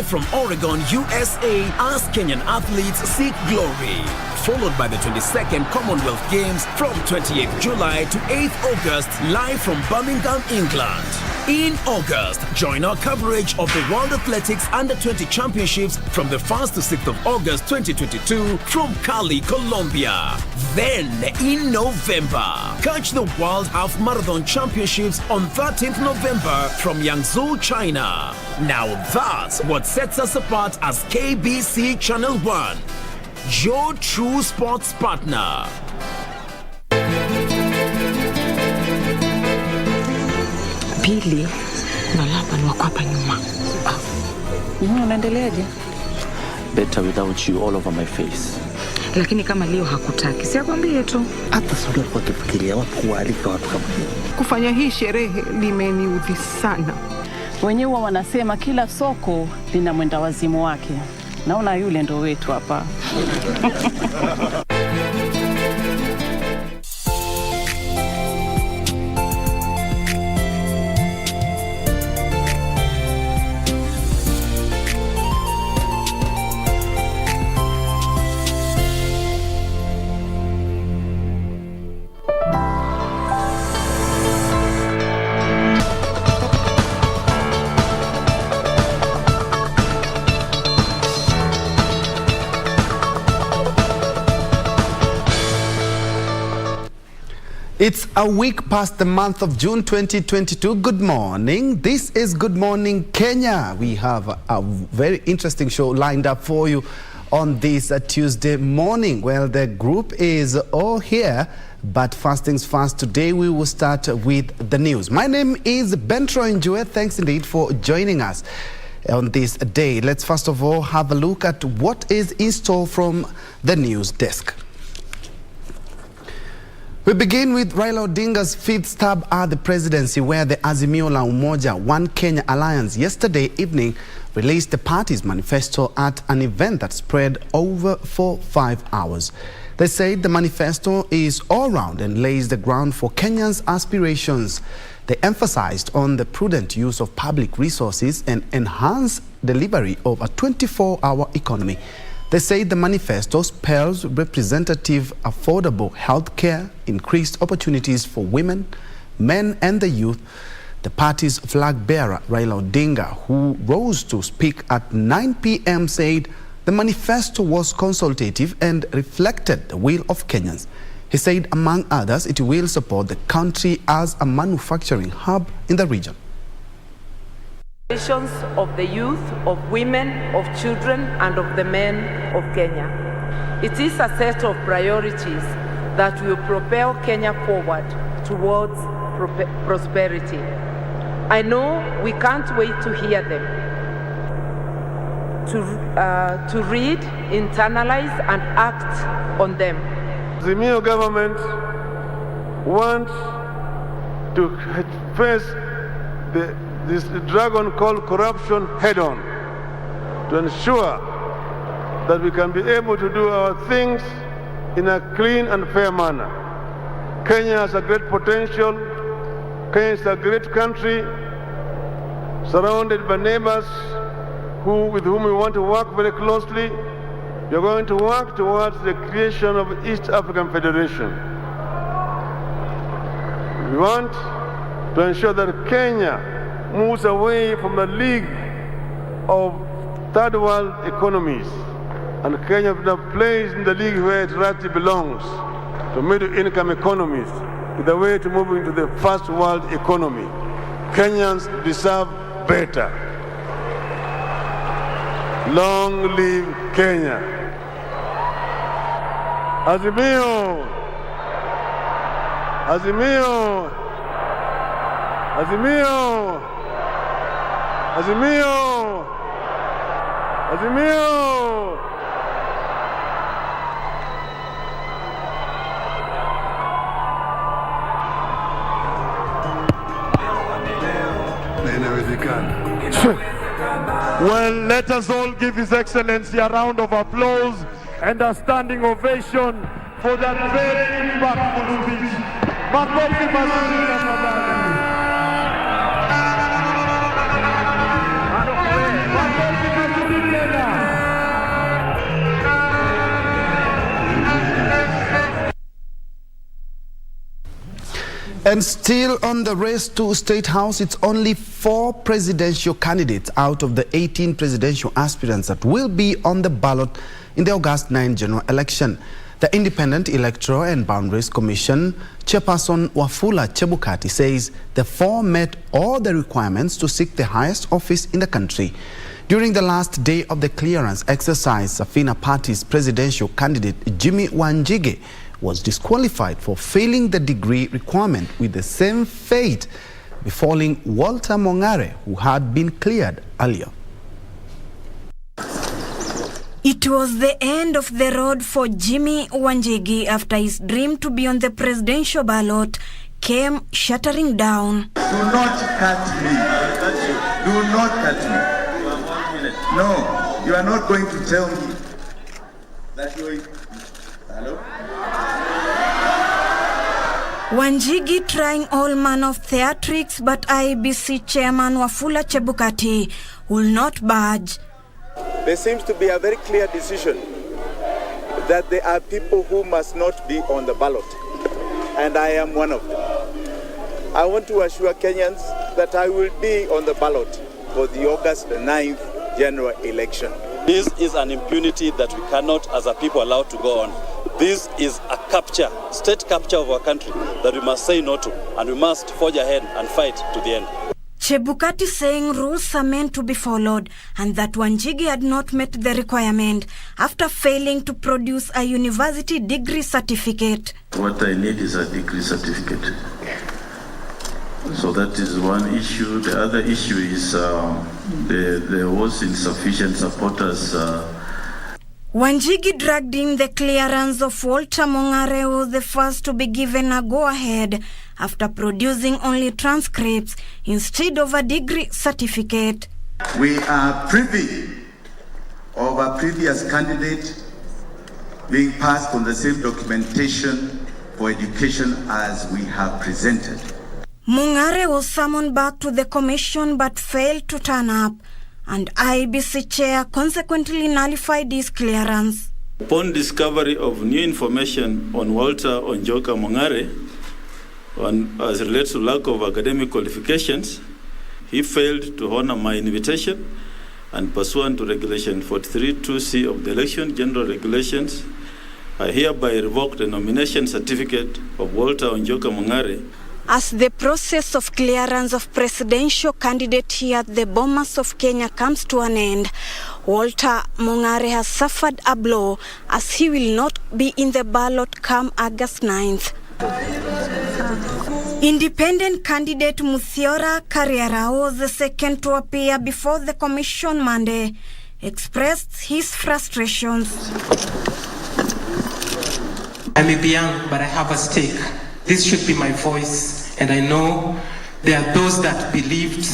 From Oregon, USA, as Kenyan athletes seek glory. Followed by the 22nd Commonwealth Games from 28th July to 8th August, live from Birmingham, England. In August, join our coverage of the World Athletics Under-20 Championships from the 1st to 6th of August 2022 from Cali, Colombia. Then, in November, catch the World Half Marathon Championships on 13th November from Yangzhou, China. Now that's what sets us apart as KBC Channel 1, your true sports partner. Pili, nalapa ni wako hapa nyuma. Unaendeleaje? Better without you all over my face. Lakini kama leo hakutaki, si akwambie tu. Hata sio kwa kufikiria watu kualika watu kama hiyo. Kufanya hii sherehe limeniudhi sana. Wenyewe wanasema kila soko lina mwenda wazimu wake. Naona yule ndo wetu hapa. It's a week past the month of June 2022. Good morning. This is Good Morning Kenya. We have a very interesting show lined up for you on this Tuesday morning. Well, the group is all here, but first things first, today we will start with the news. My name is Bentro Njue. Thanks indeed for joining us on this day. Let's first of all have a look at what is in store from the news desk. We begin with Raila Odinga's fifth stab at the presidency, where the Azimio la Umoja One Kenya Alliance yesterday evening released the party's manifesto at an event that spread over for 5 hours. They said the manifesto is all-round and lays the ground for Kenyans' aspirations. They emphasized on the prudent use of public resources and enhanced delivery of a 24-hour economy. They say the manifesto spells representative, affordable health care, increased opportunities for women, men and the youth. The party's flag bearer, Raila Odinga, who rose to speak at 9 p.m., said the manifesto was consultative and reflected the will of Kenyans. He said, among others, it will support the country as a manufacturing hub in the region. Of the youth, of women, of children, and of the men of Kenya. It is a set of priorities that will propel Kenya forward towards prosperity. I know we can't wait to hear them, to read, internalize, and act on them. The new government wants to face this dragon called corruption head-on, to ensure that we can be able to do our things in a clean and fair manner. Kenya has a great potential. Kenya is a great country, surrounded by neighbors with whom we want to work very closely. We are going to work towards the creation of East African Federation. We want to ensure that Kenya moves away from the league of third world economies, and Kenya now plays in the league where it rightly belongs, to middle income economies, with a way to move into the first world economy. Kenyans deserve better. Long live Kenya. Azimio! Azimio! Azimio! Azimio! Azimio! Well, let us all give His Excellency a round of applause and a standing ovation for that very impactful speech. Makofi mazuri tafadhali. And still on the race to State House, it's only 4 presidential candidates out of the 18 presidential aspirants that will be on the ballot in the August 9 general election. The Independent Electoral and Boundaries Commission Chairperson Wafula Chebukati says the 4 met all the requirements to seek the highest office in the country. During the last day of the clearance exercise, Safina Party's presidential candidate Jimmy Wanjigi was disqualified for failing the degree requirement, with the same fate befalling Walter Mongare, who had been cleared earlier. It was the end of the road for Jimmy Wanjigi after his dream to be on the presidential ballot came shattering down. Do not cut me. Do not cut me. No, you are not going to tell me that you are... Hello? Wanjigi trying all manner of theatrics, but IEBC chairman Wafula Chebukati will not budge. There seems to be a very clear decision that there are people who must not be on the ballot, and I am one of them. I want to assure Kenyans that I will be on the ballot for the August 9th general election. This is an impunity that we cannot, as a people, allow to go on. This is a capture, state capture of our country that we must say no to, and we must forge ahead and fight to the end. Chebukati saying rules are meant to be followed and that Wanjigi had not met the requirement after failing to produce a university degree certificate. What I need is a degree certificate. So that is one issue. The other issue is there was insufficient supporters. Wanjigi dragged in the clearance of Walter Mongare, who was the first to be given a go-ahead after producing only transcripts instead of a degree certificate. We are privy of a previous candidate being passed on the same documentation for education as we have presented. Mongare was summoned back to the commission but failed to turn up, and IEBC chair consequently nullified his clearance. Upon discovery of new information on Walter Onjoka Mongare, as relates to lack of academic qualifications, he failed to honor my invitation, and pursuant to Regulation 43(2)C of the Election General Regulations, I hereby revoke the nomination certificate of Walter Onjoka Mongare. As the process of clearance of presidential candidate here at the Bomas of Kenya comes to an end, Walter Mongare has suffered a blow as he will not be in the ballot come August 9th. Independent candidate Eliud Kariara, who was the second to appear before the commission Monday, expressed his frustrations. I may be young, but I have a stake. This should be my voice, and I know there are those that believed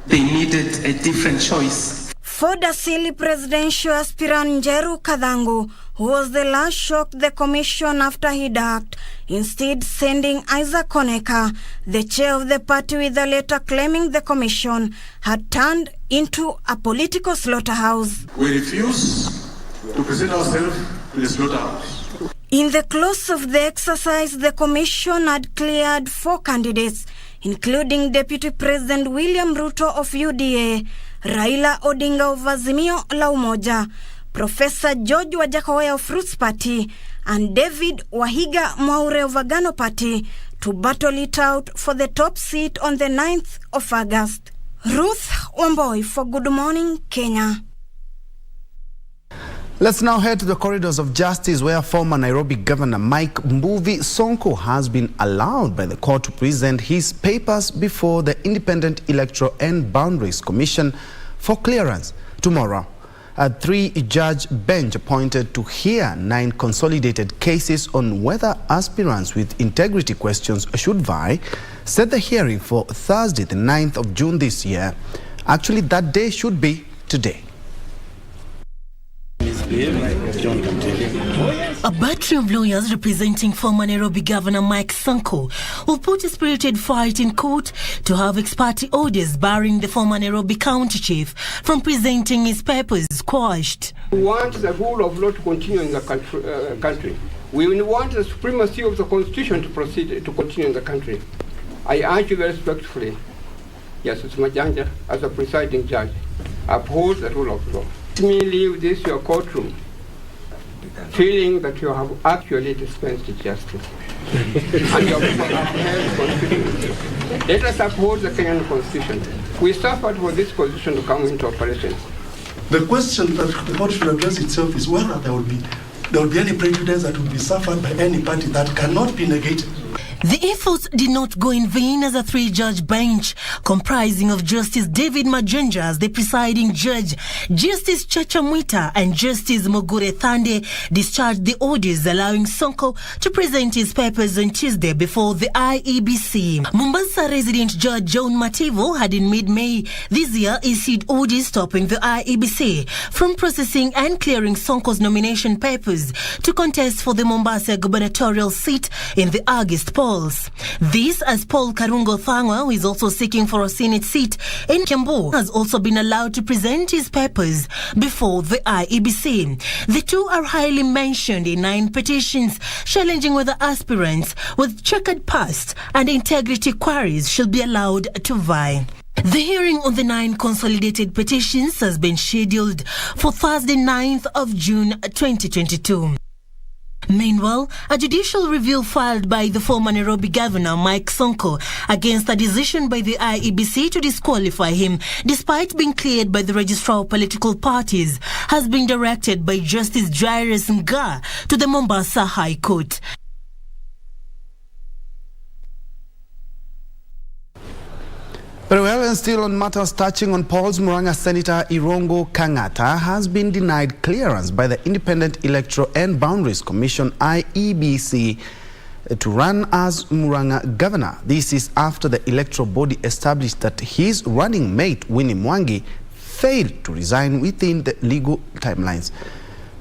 they needed a different choice. For the silly presidential aspirant Ngilu Kadhangu, who was the last shocked the commission after he ducked, instead sending Isaac Oneka, the chair of the party, with a letter claiming the commission had turned into a political slaughterhouse. We refuse to present ourselves in the slaughterhouse. In the close of the exercise, the commission had cleared 4 candidates, including Deputy President William Ruto of UDA, Raila Odinga of Azimio la Umoja, Professor George Wajakoya of Roots Party, and David Wahiga Mwaure of Agano Party to battle it out for the top seat on the 9th of August. Ruth Wamboi for Good Morning Kenya. Let's now head to the corridors of justice, where former Nairobi Governor Mike Mbuvi Sonko has been allowed by the court to present his papers before the Independent Electoral and Boundaries Commission for clearance tomorrow. A 3-judge bench appointed to hear 9 consolidated cases on whether aspirants with integrity questions should vie set the hearing for Thursday, the 9th of June this year. Actually, that day should be today. A battery of lawyers representing former Nairobi Governor Mike Sonko will put a spirited fight in court to have ex parte orders barring the former Nairobi County Chief from presenting his papers quashed. We want the rule of law to continue in the country. We want the supremacy of the Constitution to continue in the country. I urge you very respectfully, Justice Majanja, as a presiding judge, uphold the rule of law. Let me leave this your courtroom feeling that you have actually dispensed justice. And you have upheld the Constitution. Let us uphold the Kenyan Constitution. We suffered for this position to come into operation. The question that the court should address itself is whether there will be any prejudice that will be suffered by any party that cannot be negated. The efforts did not go in vain, as a three-judge bench comprising of Justice David Majanja as the presiding judge, Justice Chacha Mwita and Justice Mogure Thande discharged the orders allowing Sonko to present his papers on Tuesday before the IEBC. Mombasa resident Judge John Mativo had in mid-May this year issued orders stopping the IEBC from processing and clearing Sonko's nomination papers to contest for the Mombasa Gubernatorial seat in the August poll. This, as Paul Karungo Thangwa, who is also seeking for a Senate seat in Kiambu, has also been allowed to present his papers before the IEBC. The two are highly mentioned in 9 petitions challenging whether aspirants with checkered past and integrity queries should be allowed to vie. The hearing on the 9 consolidated petitions has been scheduled for Thursday, 9th of June 2022. Meanwhile, a judicial review filed by the former Nairobi governor Mike Sonko against a decision by the IEBC to disqualify him despite being cleared by the registrar of political parties has been directed by Justice Jairus Nga to the Mombasa High Court. Very well, and still on matters touching on polls, Murang'a Senator Irungu Kang'ata has been denied clearance by the Independent Electoral and Boundaries Commission (IEBC) to run as Murang'a governor. This is after the electoral body established that his running mate Winnie Mwangi failed to resign within the legal timelines.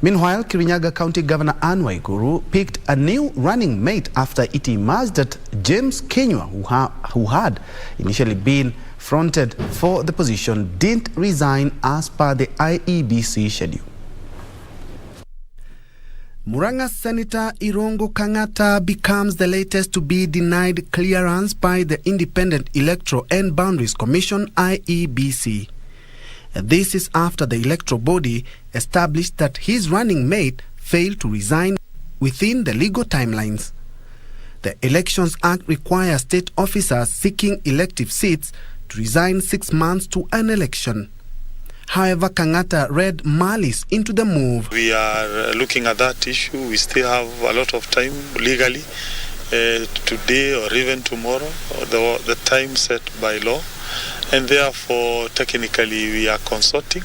Meanwhile, Kirinyaga County Governor Anne Waiguru picked a new running mate after it emerged that James Kenywa, who had initially been fronted for the position, didn't resign as per the IEBC schedule. Murang'a Senator Irungu Kang'ata becomes the latest to be denied clearance by the Independent Electoral and Boundaries Commission (IEBC). This is after the electoral body established that his running mate failed to resign within the legal timelines. The Elections Act requires state officers seeking elective seats to resign 6 months to an election. However, Kang'ata read malice into the move. We are looking at that issue. We still have a lot of time legally, today or even tomorrow, the time set by law. And therefore, technically, we are consulting,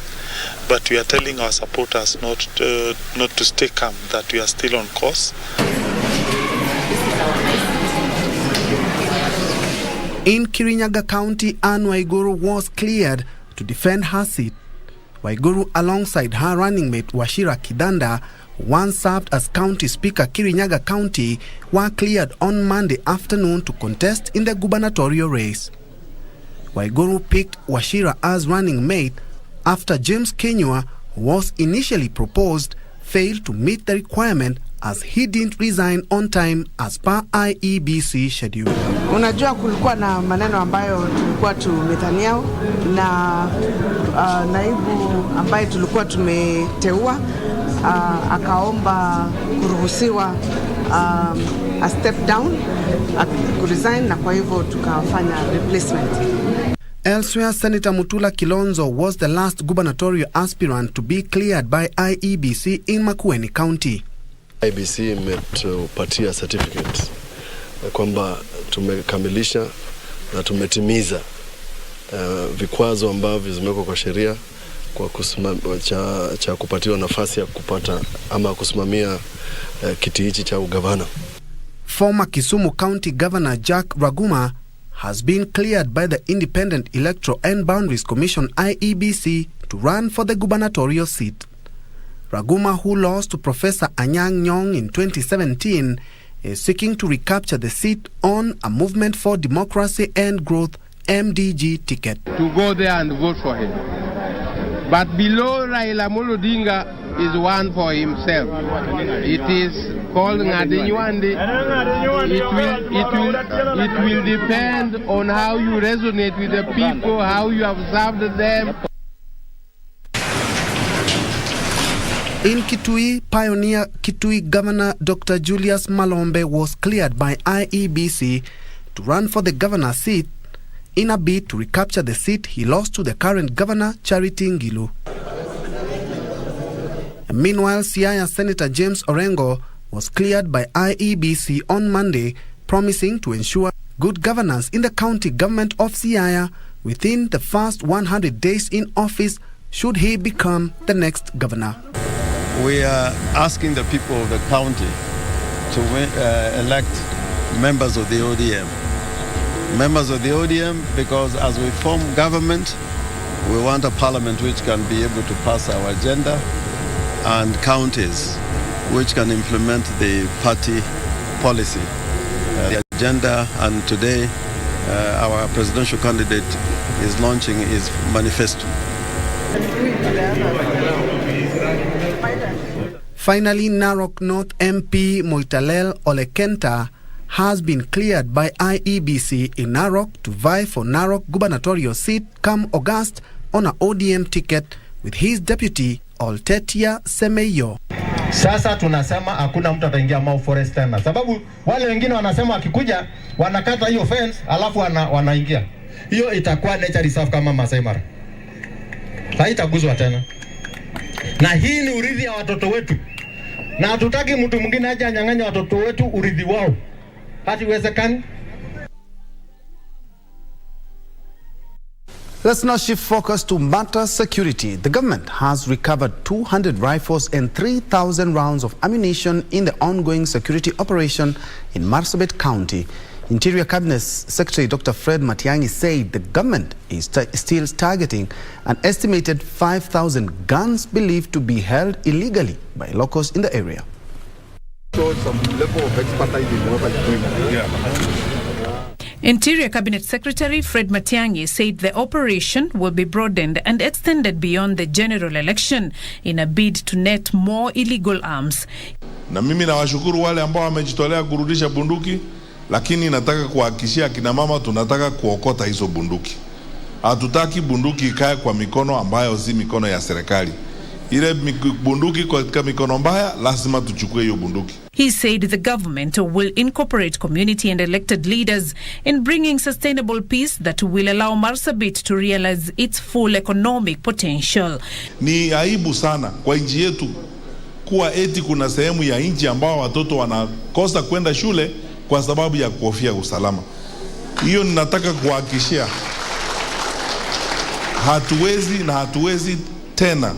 but we are telling our supporters not to stay calm, that we are still on course. In Kirinyaga County, Anne Waiguru was cleared to defend her seat. Waiguru, alongside her running mate Wachira Kidanda, who once served as County Speaker Kirinyaga County, were cleared on Monday afternoon to contest in the gubernatorial race. Waiguru picked Wachira as running mate after James Kenywa, who was initially proposed, failed to meet the requirement as he didn't resign on time as per IEBC schedule. Unajua kulikuwa na maneno ambayo tulikuwa tumethaniao na naibu ambaye tulikuwa tumeteua akaomba kuruhusiwa a step down, kuresign, na kwa hivyo tukafanya replacement. Elsewhere, Senator Mutula Kilonzo was the last gubernatorial aspirant to be cleared by IEBC in Makueni County. IEBC imetupatia certificate kwamba tumekamilisha na tumetimiza vikwazo ambavyo zimewekwa kwa sheria kwa cha kupatiwa nafasi ya kupata ama kusimamia kiti hichi cha ugavana. Former Kisumu County Governor Jack Raguma has been cleared by the Independent Electoral and Boundaries Commission (IEBC) to run for the gubernatorial seat. Raguma, who lost to Professor Anyang' Nyong in 2017, is seeking to recapture the seat on a Movement for Democracy and Growth (MDG) ticket. To go there and vote for him. But below Raila Odinga is one for himself. It is called Ngadinyuandi. It will depend on how you resonate with the people, how you have served them. In Kitui, pioneer Kitui Governor Dr. Julius Malombe was cleared by IEBC to run for the governor's seat in a bid to recapture the seat he lost to the current governor, Charity Ngilu. Meanwhile, Siaya Senator James Orengo was cleared by IEBC on Monday, promising to ensure good governance in the county government of Siaya within the first 100 days in office should he become the next governor. We are asking the people of the county to elect members of the ODM. Members of the ODM, because as we form government, we want a parliament which can be able to pass our agenda, and counties which can implement the party policy. The agenda, and today our presidential candidate is launching his manifesto. Finally, Narok North MP Moitalel Olekenta has been cleared by IEBC in Narok to vie for Narok Gubernatorial seat come August on an ODM ticket with his deputy Oltetia Semeyo. Sasa tunasema hakuna mtu ataingia Mau Forest tena, sababu wale wengine wanasema akikuja wanakata hiyo fence alafu wanaingia. Hiyo itakuwa nature reserve kama Masai Mara, haitaguzwa tena. Na hii ni urithi ya watoto wetu, na hatutaki mtu mwingine aje anyang'anya watoto wetu urithi wao. Hatiwezekani. Let's now shift focus to matter security. The government has recovered 200 rifles and 3,000 rounds of ammunition in the ongoing security operation in Marsabit County. Interior Cabinet Secretary Dr. Fred Matiang'i said the government is still targeting an estimated 5,000 guns believed to be held illegally by locals in the area. So some level of expertise in whatever you're doing. Interior Cabinet Secretary Fred Matiang'i said the operation will be broadened and extended beyond the general election in a bid to net more illegal arms. Na mimi nawashukuru wale ambao wamejitolea kurudisha bunduki, lakini nataka kuhakikishia kina mama tunataka kuokota hizo bunduki. Hatutaki bunduki ikae kwa mikono ambayo si mikono ya serikali. Ile bunduki katika mikono mbaya, lazima tuchukue hiyo bunduki. He said the government will incorporate community and elected leaders in bringing sustainable peace that will allow Marsabit to realize its full economic potential. Ni aibu sana kwa nchi yetu kuwa eti kuna sehemu ya nchi ambao watoto wanakosa kwenda shule kwa sababu ya kuhofia usalama. Hiyo ninataka kuhakikishia hatuwezi tena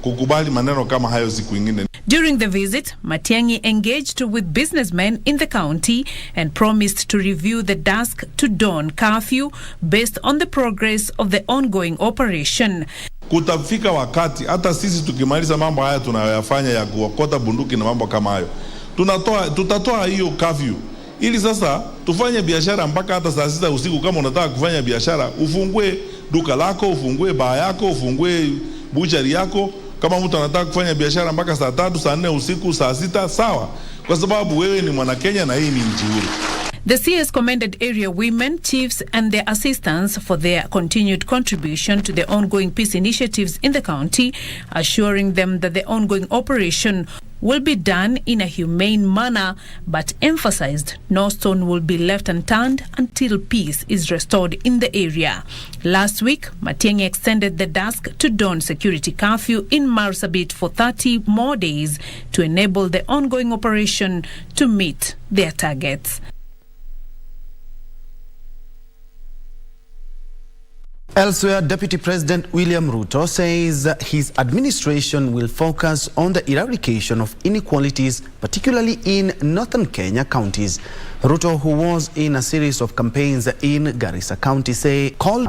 kukubali maneno kama hayo siku nyingine. During the visit, Matiang'i engaged with businessmen in the county and promised to review the dusk to dawn curfew based on the progress of the ongoing operation. Kutafika wakati hata sisi tukimaliza mambo haya tunayoyafanya ya kuokota bunduki na mambo kama hayo, tutatoa hiyo curfew ili sasa tufanye biashara mpaka hata saa 6 usiku. Kama unataka kufanya biashara, ufungue duka lako, ufungue baa yako, ufungue butchery yako. Kama mtu anataka kufanya biashara mpaka saa 3, saa 4 usiku, saa 6, sawa, kwa sababu wewe ni mwana Kenya na hii ni nchi huru. The CS commended area women, chiefs and their assistants for their continued contribution to the ongoing peace initiatives in the county, assuring them that the ongoing operation will be done in a humane manner, but emphasized no stone will be left unturned until peace is restored in the area. Last week, Matiang'i extended the dusk to dawn security curfew in Marsabit for 30 more days to enable the ongoing operation to meet their targets. Elsewhere, Deputy President William Ruto says his administration will focus on the eradication of inequalities, particularly in northern Kenya counties. Ruto, who was in a series of campaigns in Garissa County, called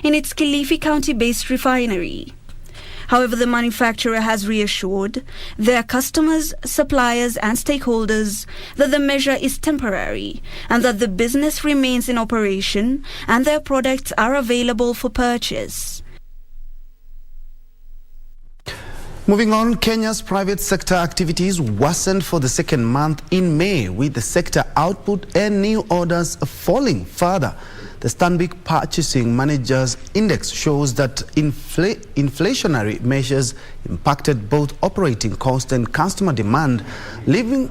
in its Kilifi County-based refinery. However, the manufacturer has reassured their customers, suppliers and stakeholders that the measure is temporary and that the business remains in operation and their products are available for purchase. Moving on, Kenya's private sector activities worsened for the second month in May, with the sector output and new orders falling further. The Stanbic Purchasing Managers Index shows that inflationary measures impacted both operating cost and customer demand, leading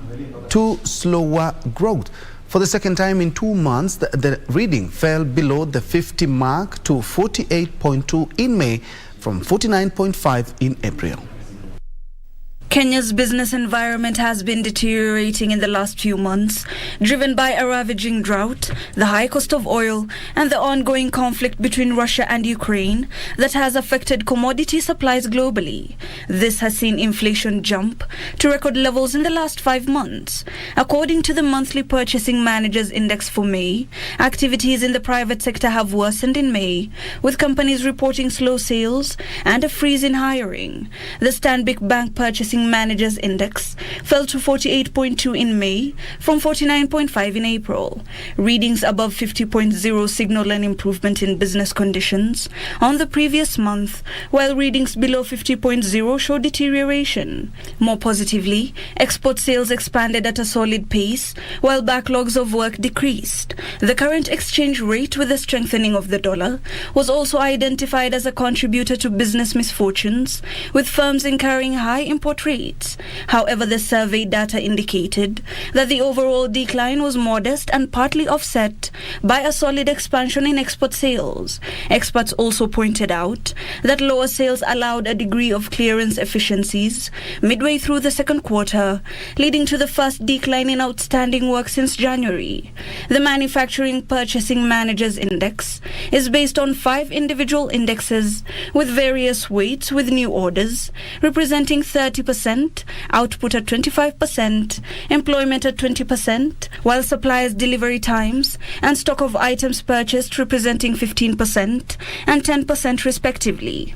to slower growth. For the second time in 2 months, the reading fell below the 50 mark to 48.2 in May from 49.5 in April. Kenya's business environment has been deteriorating in the last few months, driven by a ravaging drought, the high cost of oil, and the ongoing conflict between Russia and Ukraine that has affected commodity supplies globally. This has seen inflation jump to record levels in the last 5 months. According to the monthly Purchasing Managers Index for May, activities in the private sector have worsened in May, with companies reporting slow sales and a freeze in hiring. The Stanbic Bank Purchasing Managers Index fell to 48.2 in May from 49.5 in April. Readings above 50.0 signal an improvement in business conditions on the previous month, while readings below 50.0 show deterioration. More positively, export sales expanded at a solid pace, while backlogs of work decreased. The current exchange rate, with the strengthening of the dollar, was also identified as a contributor to business misfortunes, with firms incurring high import rates. However, the survey data indicated that the overall decline was modest and partly offset by a solid expansion in export sales. Experts also pointed out that lower sales allowed a degree of clearance efficiencies midway through the second quarter, leading to the first decline in outstanding work since January. The Manufacturing Purchasing Managers Index is based on 5 individual indexes with various weights, with new orders representing 30%, output at 25%, employment at 20%, while suppliers' delivery times and stock of items purchased representing 15% and 10% respectively.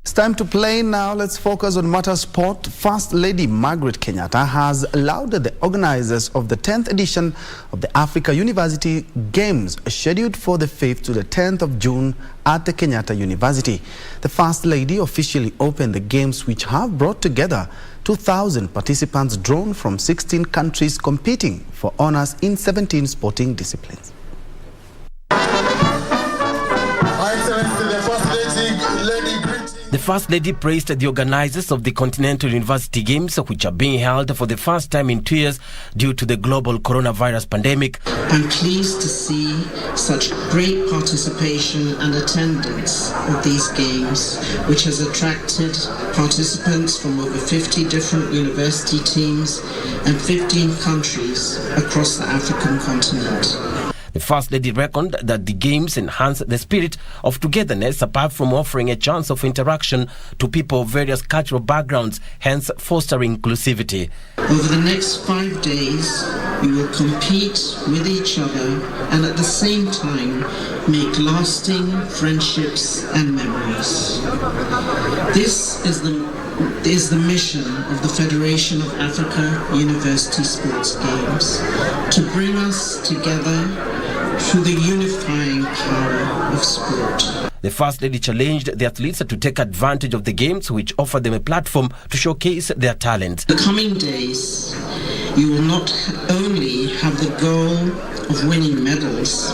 It's time to play now. Let's focus on motorsport. First Lady Margaret Kenyatta has lauded the organizers of the 10th edition of the Africa University Games, scheduled for the 5th to the 10th of June at the Kenyatta University. The First Lady officially opened the Games, which have brought together 2,000 participants drawn from 16 countries competing for honors in 17 sporting disciplines. The First Lady praised the organizers of the Continental University Games, which are being held for the first time in 2 years due to the global coronavirus pandemic. I'm pleased to see such great participation and attendance of these games, which has attracted participants from over 50 different university teams and 15 countries across the African continent. The First Lady reckoned that the Games enhance the spirit of togetherness, apart from offering a chance of interaction to people of various cultural backgrounds, hence fostering inclusivity. Over the next 5 days, we will compete with each other and at the same time make lasting friendships and memories. This is the mission of the Federation of Africa University Sports Games, to bring us together through the unifying power of sport. The First Lady challenged the athletes to take advantage of the Games, which offer them a platform to showcase their talent. The coming days, you will not only have the goal of winning medals,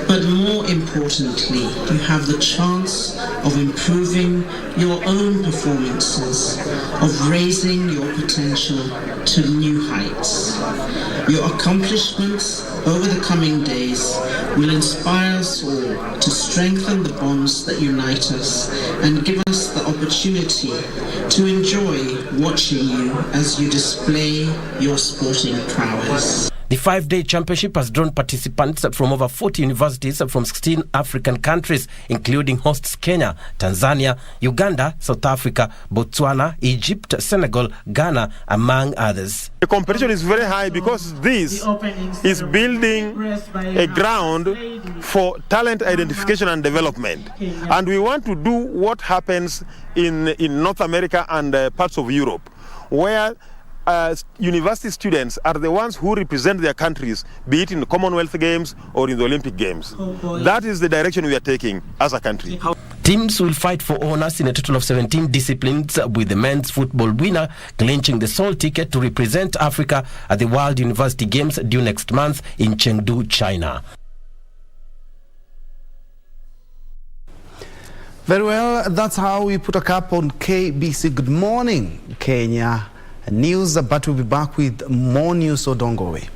but more importantly, you have the chance of improving your own performances, of raising your potential to new heights. Your accomplishments over the coming days will inspire us all to strengthen the bonds that unite us and give us the opportunity to enjoy watching you as you display your sporting prowess. The 5-day championship has drawn participants from over 40 universities from 16 African countries, including hosts Kenya, Tanzania, Uganda, South Africa, Botswana, Egypt, Senegal, Ghana, among others. The competition is very high because this is building a ground for talent identification and development. And we want to do what happens in North America and parts of Europe, where university students are the ones who represent their countries, be it in the Commonwealth Games or in the Olympic Games. That is the direction we are taking as a country. Teams will fight for honors in a total of 17 disciplines, with the men's football winner clinching the sole ticket to represent Africa at the World University Games due next month in Chengdu, China. Very well, that's how we put a cap on KBC. Good morning, Kenya news, but we'll be back with more news, so don't go away.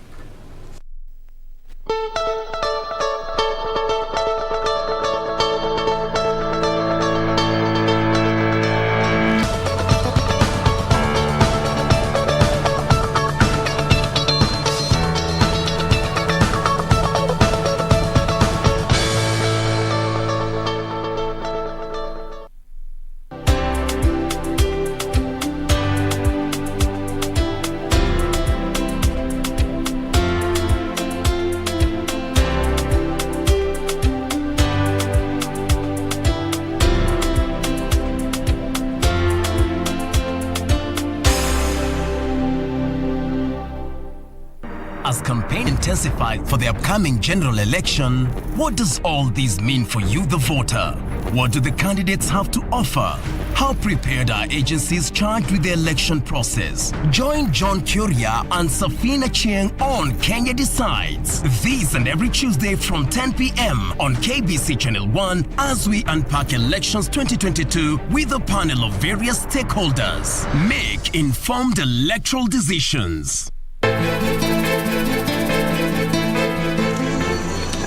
As campaign intensified for the upcoming general election, what does all this mean for you, the voter? What do the candidates have to offer? How prepared are agencies charged with the election process? Join John Kuria and Safina Chieng on Kenya Decides. This and every Tuesday from 10 p.m. on KBC Channel 1 as we unpack elections 2022 with a panel of various stakeholders. Make informed electoral decisions.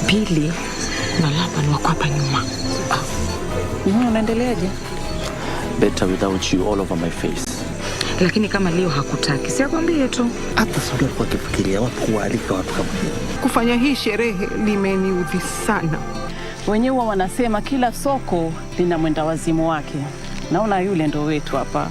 Pili na lapa ni wako hapa nyuma. Unaendeleaje? Better without you all over my face. Lakini kama leo hakutaki, si akwambie tu. Hata sio kwa kufikiria watu kualika watu kama hiyo. Kufanya hii sherehe limeniudhi sana. Wenyewe wanasema kila soko lina mwenda wazimu wake. Naona yule ndo wetu hapa.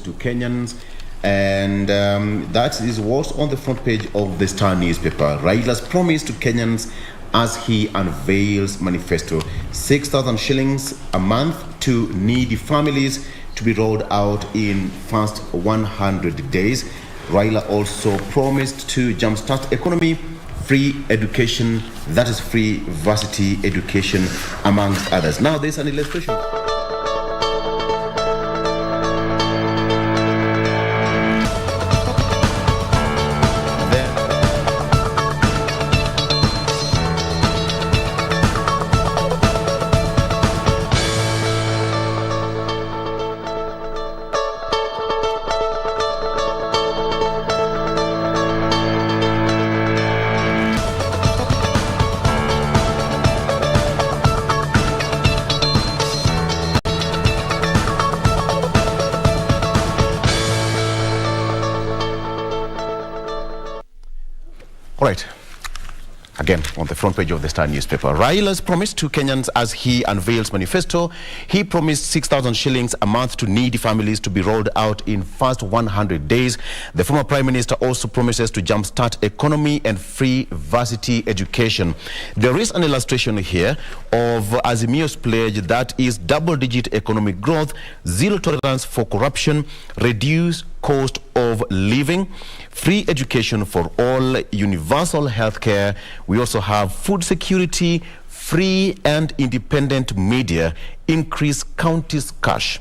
To Kenyans, and that is what's on the front page of the Star newspaper. Raila's promise to Kenyans as he unveils manifesto: 6,000 shillings a month to needy families to be rolled out in first 100 days. Raila also promised to jumpstart economy, free education, that is free varsity education, amongst others. Now there's an illustration. Right. Again, on the front page of the Star newspaper, Raila's promise to Kenyans as he unveils manifesto. He promised 6,000 shillings a month to needy families to be rolled out in first 100 days. The former Prime Minister also promises to jumpstart economy and free varsity education. There is an illustration here of Azimio's pledge that is double-digit economic growth, zero tolerance for corruption, reduce cost of living, free education for all, universal health care. We also have food security, free and independent media, increase counties' cash.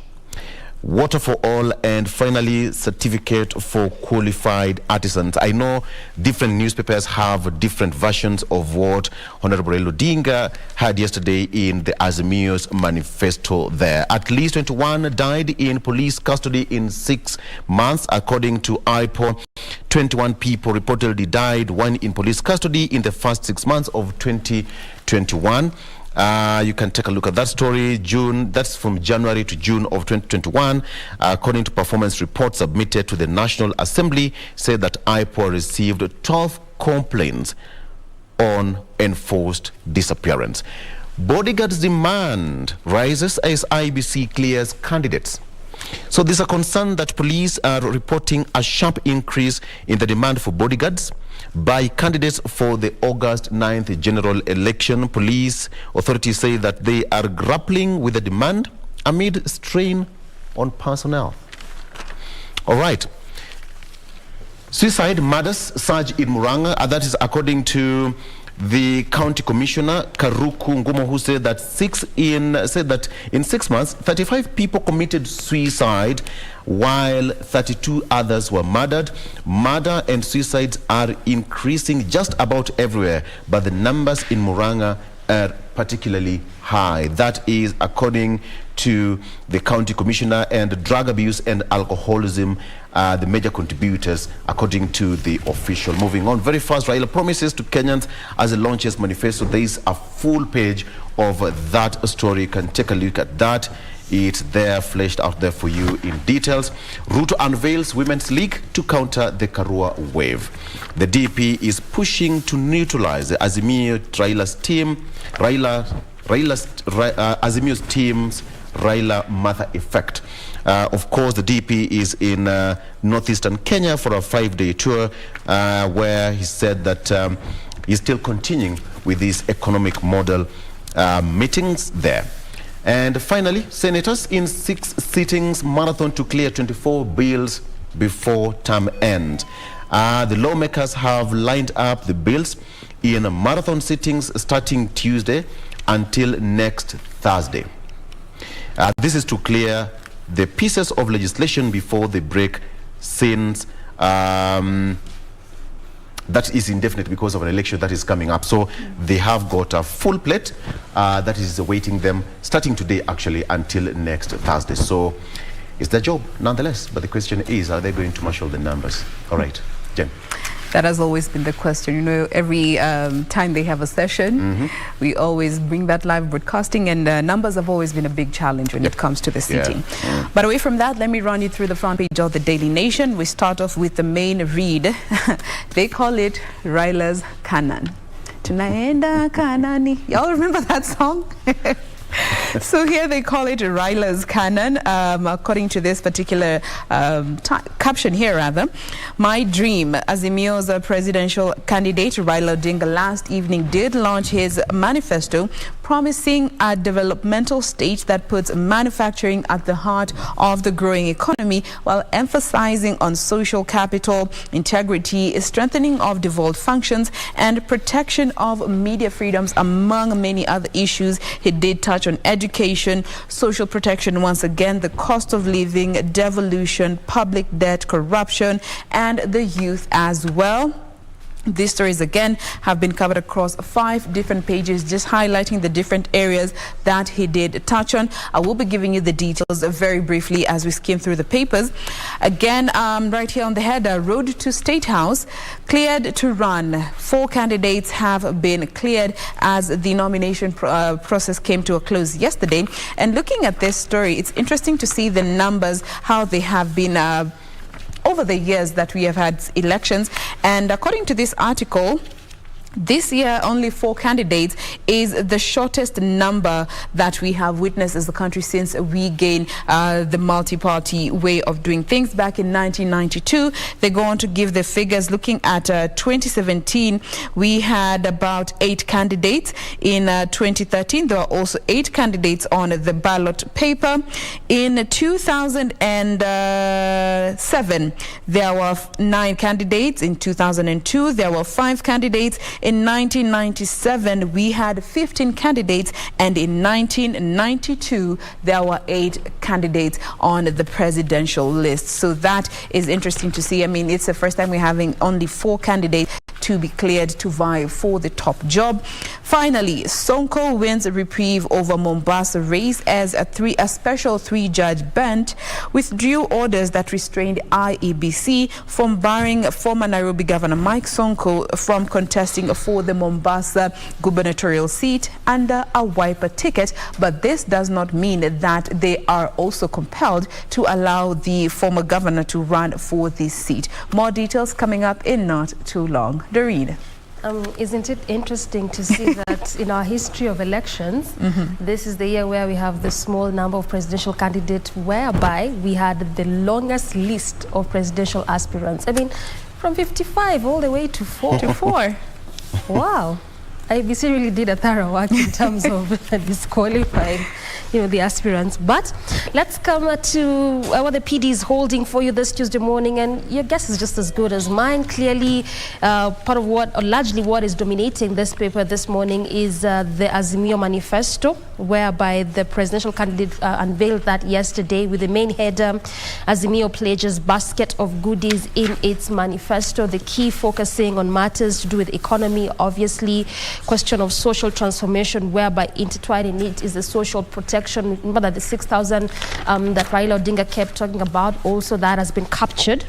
water for all, and finally certificate for qualified artisans. I know different newspapers have different versions of what Honorable Eliud Kariara had yesterday in the Azimio's manifesto there. At least 21 died in police custody in 6 months, according to IPO. 21 people reportedly died, one in police custody in the first 6 months of 2021. You can take a look at that story. That's from January to June of 2021. According to performance reports submitted to the National Assembly, said that IPO received 12 complaints on enforced disappearance. Bodyguards' demand rises as IBC clears candidates. So there's a concern that police are reporting a sharp increase in the demand for bodyguards by candidates for the August 9th general election. Police authorities say that they are grappling with the demand amid strain on personnel. All right. Suicide murders surge in Murang'a, that is according to the county commissioner Karuku Ngumo, who said that in 6 months 35 people committed suicide while 32 others were murdered. Murder and suicides are increasing just about everywhere, but the numbers in Murang'a are particularly high. That is according to the county commissioner, and drug abuse and alcoholism are the major contributors according to the official. Moving on very fast, Raila promises to Kenyans as he launches manifesto. There is a full page of that story. You can take a look at that. It's there, fleshed out there for you in details. Ruto unveils Women's League to counter the Karua wave. The DP is pushing to neutralize the Azimio's team's Raila Martha effect. Of course, the DP is in northeastern Kenya for a 5-day tour where he said that he's still continuing with these economic model meetings there. And finally, senators in 6 sittings marathon to clear 24 bills before term end. The lawmakers have lined up the bills in marathon sittings starting Tuesday until next Thursday. This is to clear the pieces of legislation before they break, since that is indefinite because of an election that is coming up. So they have got a full plate that is awaiting them starting today, actually, until next Thursday. So it's their job nonetheless. But the question is, are they going to marshal the numbers? All right, Jen. That has always been the question. You know, every time they have a session, we always bring that live broadcasting, and numbers have always been a big challenge when it comes to the sitting. But away from that, let me run you through the front page of the Daily Nation. We start off with the main read. They call it Raila's Canaan. Tunaenda Kanani. Y'all remember that song? So here they call it Raila's Canaan, according to this particular caption here, rather. My dream, Azimio's presidential candidate Raila Odinga last evening did launch his manifesto, promising a developmental state that puts manufacturing at the heart of the growing economy, while emphasizing on social capital, integrity, strengthening of devolved functions, and protection of media freedoms, among many other issues. He did touch on education, social protection, once again, the cost of living, devolution, public debt, corruption, and the youth as well. These stories, again, have been covered across 5 different pages, just highlighting the different areas that he did touch on. I will be giving you the details very briefly as we skim through the papers. Again, right here on the header, Road to State House, cleared to run. 4 candidates have been cleared as the nomination process came to a close yesterday. And looking at this story, it's interesting to see the numbers, how they have been over the years that we have had elections. And according to this article, this year, only 4 candidates is the shortest number that we have witnessed as a country since we gained the multi-party way of doing things back in 1992. They go on to give the figures. Looking at 2017, we had about 8 candidates. In 2013, there were also 8 candidates on the ballot paper. In 2007, there were 9 candidates. In 2002, there were 5 candidates. In 1997, we had 15 candidates, and in 1992, there were 8 candidates on the presidential list. So that is interesting to see. I mean, it's the first time we're having only 4 candidates to be cleared to vie for the top job. Finally, Sonko wins a reprieve over Mombasa race as a special 3-judge bench withdrew orders that restrained IEBC from barring former Nairobi Governor Mike Sonko from contesting for the Mombasa gubernatorial seat under a wiper ticket. But this does not mean that they are also compelled to allow the former governor to run for this seat. More details coming up in not too long. Doreen. Isn't it interesting to see that in our history of elections, this is the year where we have the small number of presidential candidates, whereby we had the longest list of presidential aspirants. I mean, from 55 all the way to 44. Wow. IBC really did a thorough work in terms of disqualifying, the aspirants. But let's come to what the PD is holding for you this Tuesday morning, and your guess is just as good as mine. Clearly, part of what, or largely what is dominating this paper this morning is the Azimio manifesto, whereby the presidential candidate unveiled that yesterday with the main header, Azimio pledges basket of goodies in its manifesto. The key focusing on matters to do with economy, obviously, question of social transformation, whereby intertwined in it is the social protection. Remember that the 6,000 that Raila Odinga kept talking about, also that has been captured,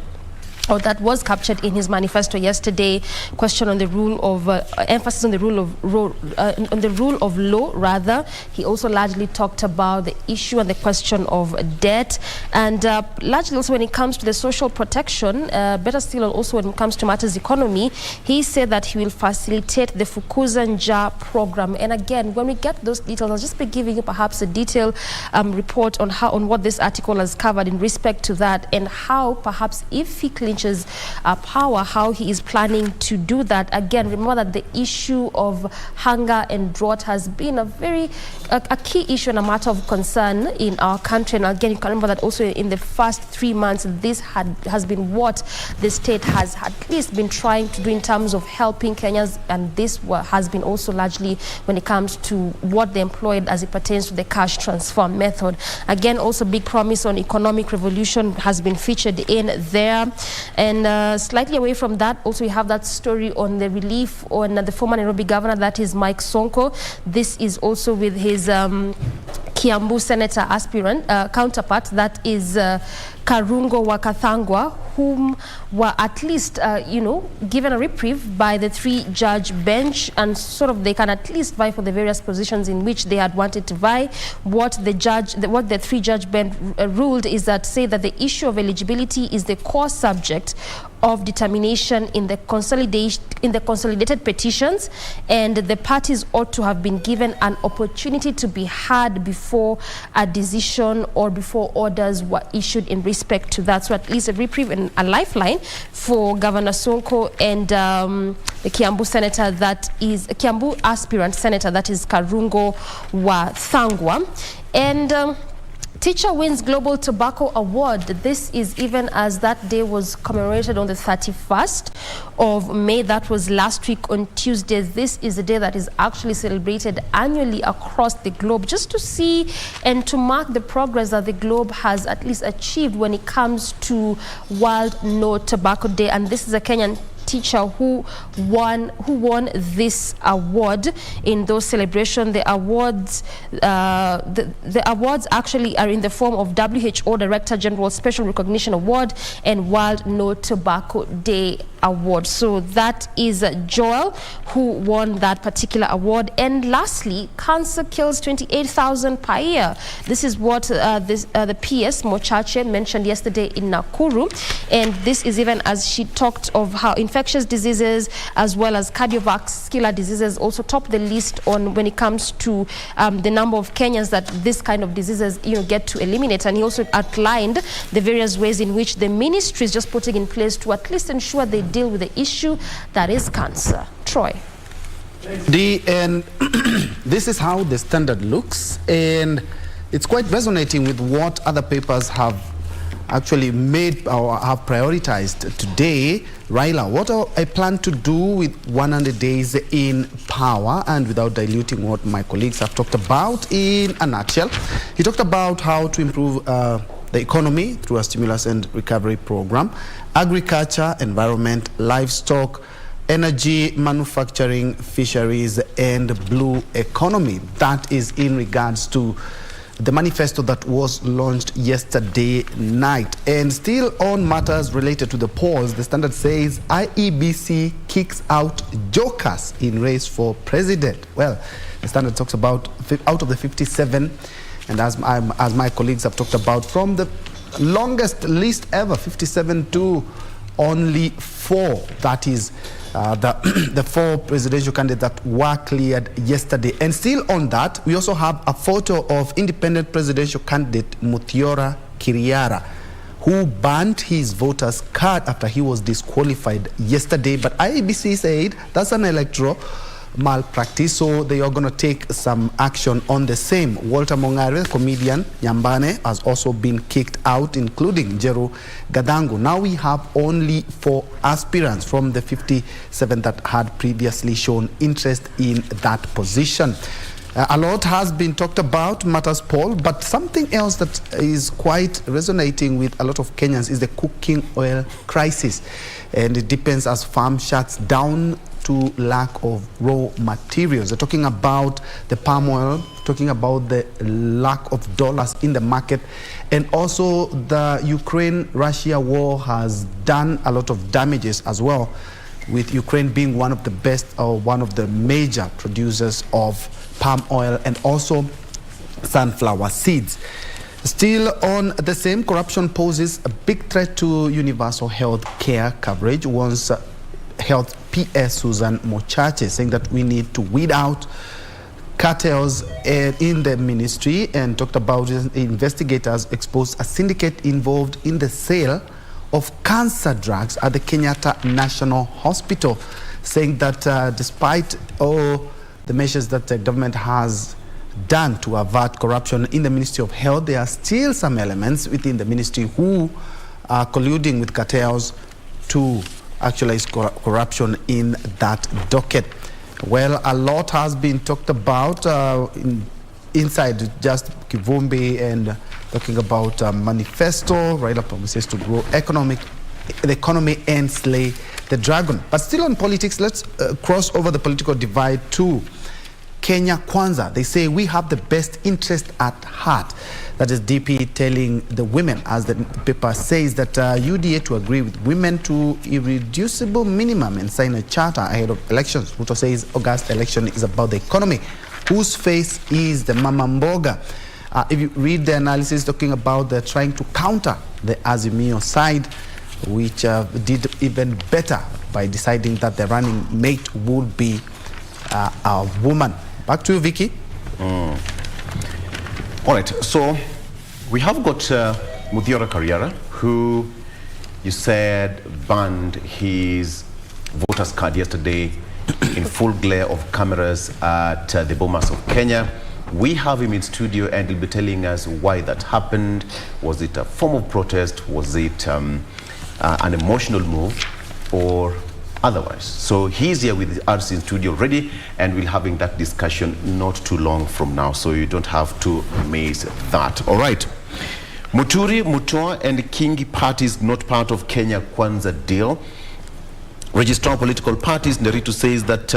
or that was captured in his manifesto yesterday. Question on the rule of emphasis on the rule of law. Rather, he also largely talked about the issue and the question of debt, and largely also when it comes to the social protection. Better still, also when it comes to matters economy, he said that he will facilitate the Fukuza Njaa program. And again, when we get those details, I'll just be giving you perhaps a detailed report on what this article has covered in respect to that, and how perhaps if he clinches power, how he is planning to do that. Again, remember that the issue of hunger and drought has been a key issue and a matter of concern in our country. And again, you can remember that also in the first 3 months, this has been what the state has at least been trying to do in terms of helping Kenyans, and this has been also largely when it comes to what they employed as it pertains to the cash transfer method. Again, also big promise on economic revolution has been featured in there. And slightly away from that, also we have that story on the relief on the former Nairobi governor, that is Mike Sonko. This is also with his Kiambu senator aspirant counterpart, that is Karungo Wakathangwa, whom were at least, given a reprieve by the 3-judge bench, and sort of they can at least vie for the various positions in which they had wanted to vie. What the 3-judge bench ruled is that say that the issue of eligibility is the core subject of determination in the consolidated petitions, and the parties ought to have been given an opportunity to be heard before a decision or before orders were issued in respect to that. So at least a reprieve and a lifeline for Governor Sonko and the Kiambu senator, that is a Kiambu aspirant senator, that is Karungo Wathangwa. And teacher wins Global Tobacco Award. This is even as that day was commemorated on the 31st of May. That was last week on Tuesday. This is a day that is actually celebrated annually across the globe, just to see and to mark the progress that the globe has at least achieved when it comes to World No Tobacco Day. And this is a Kenyan teacher who won this award in those celebrations. The awards actually are in the form of WHO Director General Special Recognition Award and World No Tobacco Day Award. So that is Joel who won that particular award. And lastly, cancer kills 28,000 per year. This is what the PS Mochache mentioned yesterday in Nakuru, and this is even as she talked of how infectious diseases as well as cardiovascular diseases also top the list on when it comes to the number of Kenyans that this kind of diseases get to eliminate. And he also outlined the various ways in which the ministry is just putting in place to at least ensure they deal with the issue that is cancer. Troy. And this is how the Standard looks, and it's quite resonating with what other papers have actually made or have prioritized today. Raila, what I plan to do with 100 days in power, and without diluting what my colleagues have talked about in a nutshell, he talked about how to improve the economy through a stimulus and recovery program, agriculture, environment, livestock, energy, manufacturing, fisheries, and blue economy. That is in regards to the manifesto that was launched yesterday night. And still on matters related to the polls, the Standard says IEBC kicks out jokers in race for president. Well, the Standard talks about out of the 57, and as my colleagues have talked about, from the longest list ever, 57 to only 4. That is the 4 presidential candidates that were cleared yesterday. And still on that, we also have a photo of independent presidential candidate Eliud Kariara, who banned his voter's card after he was disqualified yesterday. But IEBC said that's an electoral malpractice, so they are going to take some action on the same. Walter Mongare, comedian Nyambane, has also been kicked out, including Jeru Gadango. Now we have only 4 aspirants from the 57 that had previously shown interest in that position. A lot has been talked about matters poll, but something else that is quite resonating with a lot of Kenyans is the cooking oil crisis. And it depends as farm shuts down to lack of raw materials. They're talking about the palm oil, talking about the lack of dollars in the market, and also the Ukraine-Russia war has done a lot of damages as well, with Ukraine being one of the best or one of the major producers of palm oil and also sunflower seeds. Still on the same, corruption poses a big threat to universal health care coverage. Once Health PS Susan Mochache saying that we need to weed out cartels in the ministry, and talked about investigators exposed a syndicate involved in the sale of cancer drugs at the Kenyatta National Hospital, saying that despite all the measures that the government has done to avert corruption in the Ministry of Health, there are still some elements within the ministry who are colluding with cartels to actualize corruption in that docket. Well, a lot has been talked about inside just Kivumbi, and talking about manifesto. Raila promises to grow the economy and slay the dragon. But still on politics, let's cross over the political divide to Kenya Kwanza. They say we have the best interest at heart. That is DP telling the women, as the paper says, that UDA to agree with women to irreducible minimum and sign a charter ahead of elections. Ruto says August election is about the economy. Whose face is the mama mboga? If you read the analysis talking about they're trying to counter the Azimio side, which did even better by deciding that the running mate would be a woman. Back to you, Vicky. All right, so we have got Eliud Kariara, who you said banned his voter's card yesterday in full glare of cameras at the Bomas of Kenya. We have him in studio, and he'll be telling us why that happened. Was it a form of protest? Was it an emotional move, or otherwise? So he's here with us in studio already, and we'll having that discussion not too long from now, so you don't have to miss that. All right. Muturi, Mutua, and Kingi parties not part of Kenya Kwanza deal. Registrar of Political Parties, Nderitu, says that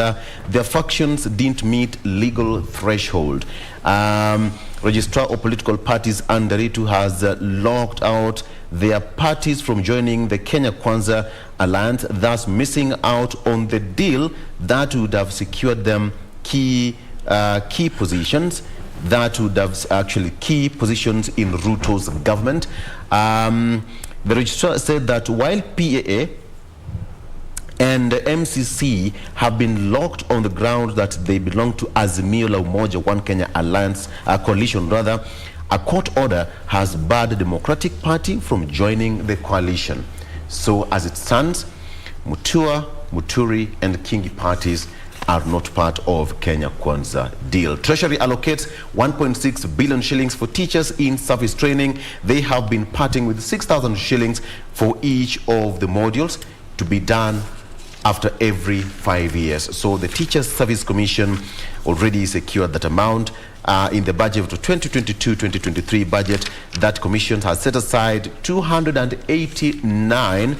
their factions didn't meet legal threshold. Registrar of Political Parties, Nderitu, has locked out their parties from joining the Kenya Kwanza alliance, thus missing out on the deal that would have secured them key positions, that would have actually key positions in Ruto's government. The registrar said that while PAA and MCC have been locked on the ground that they belong to Azimio la Umoja One Kenya Alliance coalition, rather, a court order has barred the Democratic Party from joining the coalition. So as it stands, Mutua, Muturi, and Kingi parties are not part of Kenya Kwanza deal. Treasury allocates 1.6 billion shillings for teachers in service training. They have been parting with 6,000 shillings for each of the modules to be done after every 5 years. So the Teachers Service Commission already secured that amount. In the budget of the 2022-2023 budget, that commission has set aside 289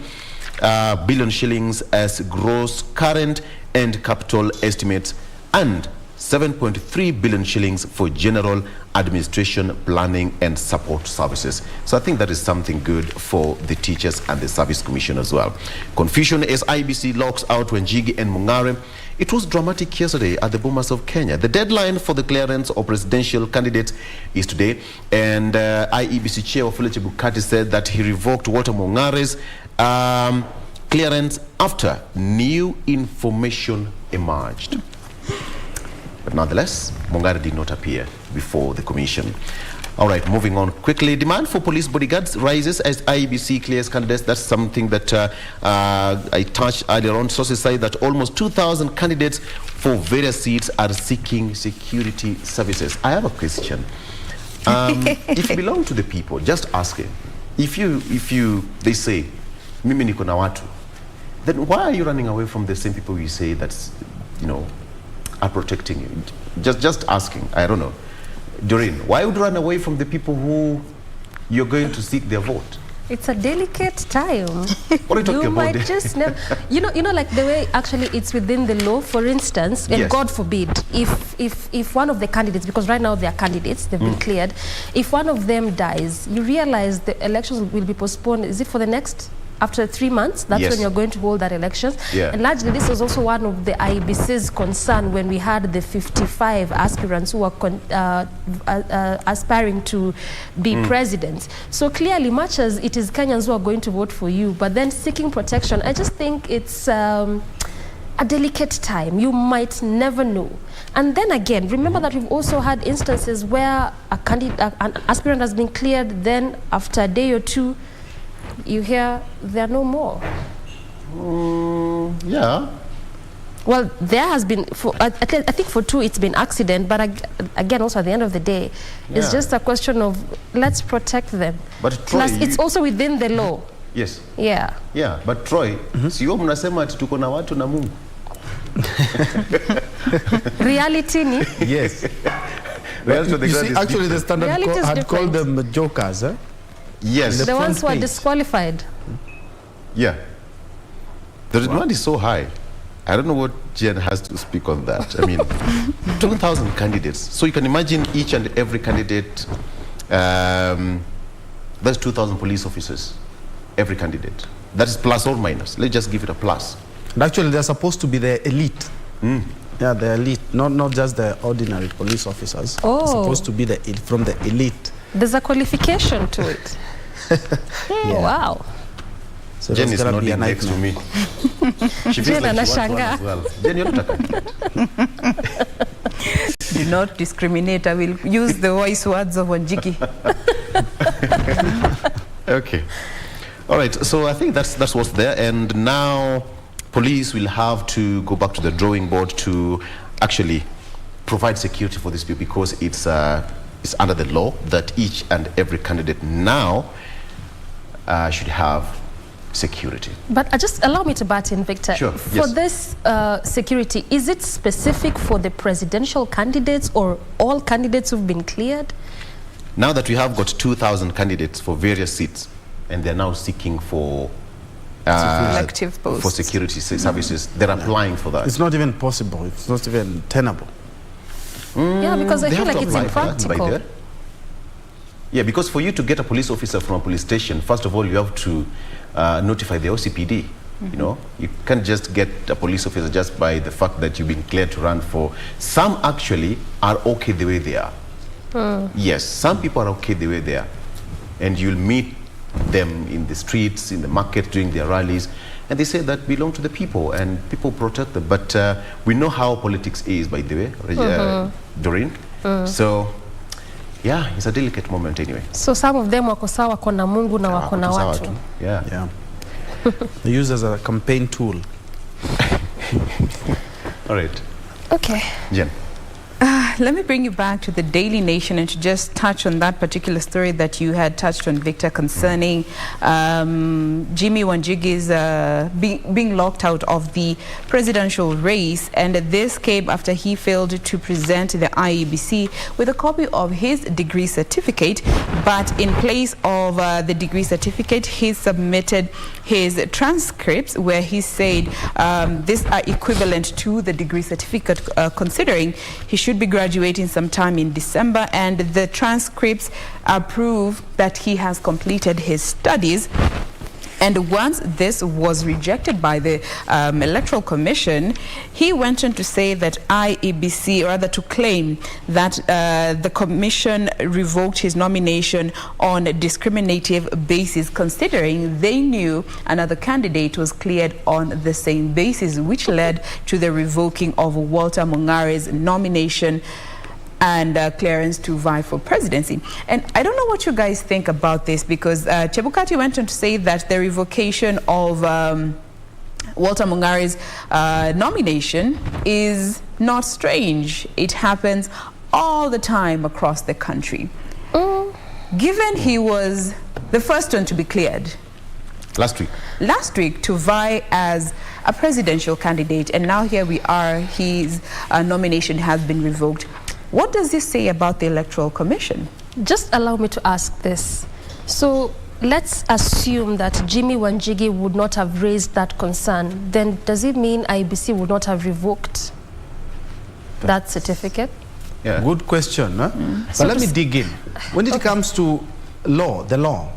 billion shillings as gross current and capital estimates and 7.3 billion shillings for general administration, planning and support services. So I think that is something good for the teachers and the service commission as well. Confusion as IBC locks out Wanjigi and Mungare. It was dramatic yesterday at the Bomas of Kenya. The deadline for the clearance of presidential candidates is today, and IEBC chair Wafula Chebukati said that he revoked Walter Mungare's clearance after new information emerged. But nonetheless, Mungare did not appear before the commission. All right, moving on quickly. Demand for police bodyguards rises as IEBC clears candidates. That's something that I touched earlier on. Sources say that almost 2,000 candidates for various seats are seeking security services. I have a question. If you belong to the people, just asking. If they say, mimi niko na watu, then why are you running away from the same people you say that's, are protecting you? Just asking. I don't know. Doreen, why would you run away from the people who you're going to seek their vote? It's a delicate time. What are you talking about? Might just never, like the way actually it's within the law, for instance, and Yes. God forbid, if one of the candidates, because right now they are candidates, they've been cleared, if one of them dies, you realize the elections will be postponed. Is it for the next? After 3 months, that's Yes. when you're going to hold that elections. Yeah. And largely, this was also one of the IEBC's concern when we had the 55 aspirants who were aspiring to be presidents. So clearly, much as it is Kenyans who are going to vote for you, but then seeking protection, I just think it's a delicate time. You might never know. And then again, remember that we've also had instances where an aspirant has been cleared, then after a day or two, you hear there are no more. Yeah. Well, there has been, I think for 2 it's been accident, but again, also at the end of the day, it's Yeah. just a question of let's protect them. But Troy, plus, it's also within the law. Yes. Yeah. Yeah, but Troy, sio mnasema ati tuko na watu na Mungu. Reality ni? Yes. Reality of the You ground see, is actually, the different. Standard Reality is had called different. them jokers. Yes. The ones who are disqualified. Yeah. The demand is so high. I don't know what Jen has to speak on that. I mean, 2,000 candidates. So you can imagine each and every candidate, that's 2,000 police officers, every candidate. That is plus or minus. Let's just give it a plus. And actually, they're supposed to be the elite. Yeah, the elite, not just the ordinary police officers. Oh. They're supposed to be from the elite. There's a qualification to it. Yeah. Wow. So Jen that's is gonna be a nodding next to me. She feels Jen like she wants one anashangaa. as well. Jen, you're not a candidate. Do not discriminate. I will use the voice words of Wanjigi. Okay. All right. So I think that's what's there. And now police will have to go back to the drawing board to actually provide security for these people, because it's under the law that each and every candidate now should have security. But just allow me to butt in, Victor. Sure, For yes. this security, is it specific for the presidential candidates or all candidates who've been cleared? Now that we have got 2,000 candidates for various seats, and they're now seeking for Elective posts. for security services, they're applying for that. It's not even possible. It's not even tenable. Yeah, because I They feel have like to it's apply for that by impractical. there. Yeah, because for you to get a police officer from a police station, first of all, you have to notify the OCPD. You know, you can't just get a police officer just by the fact that you've been cleared to run for. Some actually are okay the way they are. Yes, some people are okay the way they are. And you'll meet them in the streets, in the market, during their rallies, and they say that belong to the people and people protect them. But we know how politics is, by the way, Doreen. So, yeah, it's a delicate moment anyway. So some of them wako sawa, wako na Mungu na wako na Sawa watu. tu. Yeah. Yeah. They use as a campaign tool. All right. Okay. Jen. Let me bring you back to the Daily Nation and to just touch on that particular story that you had touched on, Victor, concerning Jimmy Wanjigi's being locked out of the presidential race. And this came after he failed to present the IEBC with a copy of his degree certificate. But in place of the degree certificate, he submitted his transcripts where he said these are equivalent to the degree certificate, considering he should be graduating sometime in December, and the transcripts are proof that he has completed his studies. And once this was rejected by the Electoral Commission, he went on to say that IEBC, or rather to claim that the Commission revoked his nomination on a discriminative basis, considering they knew another candidate was cleared on the same basis, which led to the revoking of Walter Mungare's nomination and clearance to vie for presidency. And I don't know what you guys think about this, because Chebukati went on to say that the revocation of Walter Mungare's nomination is not strange. It happens all the time across the country. Given he was the first one to be cleared last week to vie as a presidential candidate, and now here we are, his nomination has been revoked. What does this say about the Electoral Commission? Just allow me to ask this. So let's assume that Jimmy Wanjigi would not have raised that concern. Then does it mean IEBC would not have revoked that certificate? Yeah. Good question. Huh? But let me dig in. When it comes to law, the law,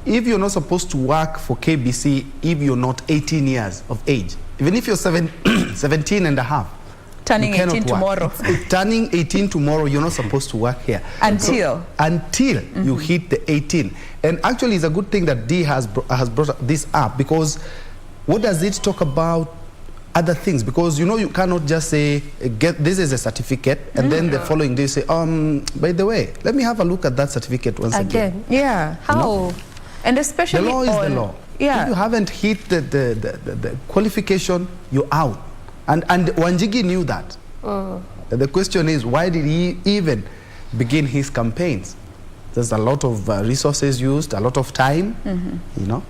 if you're not supposed to work for KBC if you're not 18 years of age, even if you're 17 and a half, turning 18 tomorrow. Turning 18 tomorrow, you're not supposed to work here. Until you hit the 18. And actually, it's a good thing that D has brought this up, because what does it talk about other things? Because, you know, you cannot just say, get this is a certificate, and then the following day say, by the way, let me have a look at that certificate once again. Yeah. How? No? And especially the law is the law. Yeah. If you haven't hit the qualification, you're out. And Wanjigi knew that. The question is, why did he even begin his campaigns? There's a lot of resources used, a lot of time, you know.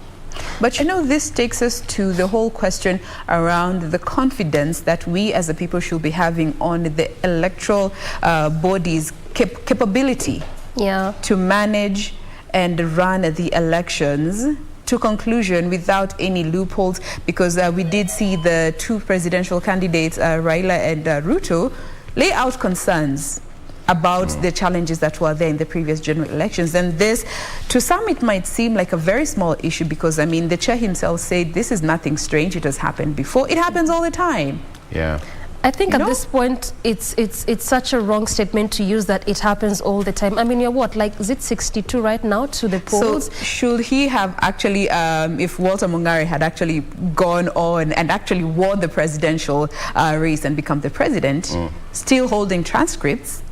But you know, this takes us to the whole question around the confidence that we as a people should be having on the electoral body's capability to manage and run the elections to conclusion without any loopholes, because we did see the two presidential candidates, Raila and Ruto, lay out concerns about the challenges that were there in the previous general elections. And this, to some, it might seem like a very small issue, because, I mean, the chair himself said this is nothing strange, it has happened before, it happens all the time. Yeah. I think at this point, it's such a wrong statement to use that it happens all the time. I mean, you're what, like, is it 62 right now to the polls? So should he have actually, if Walter Mungare had actually gone on and actually won the presidential race and become the president, still holding transcripts,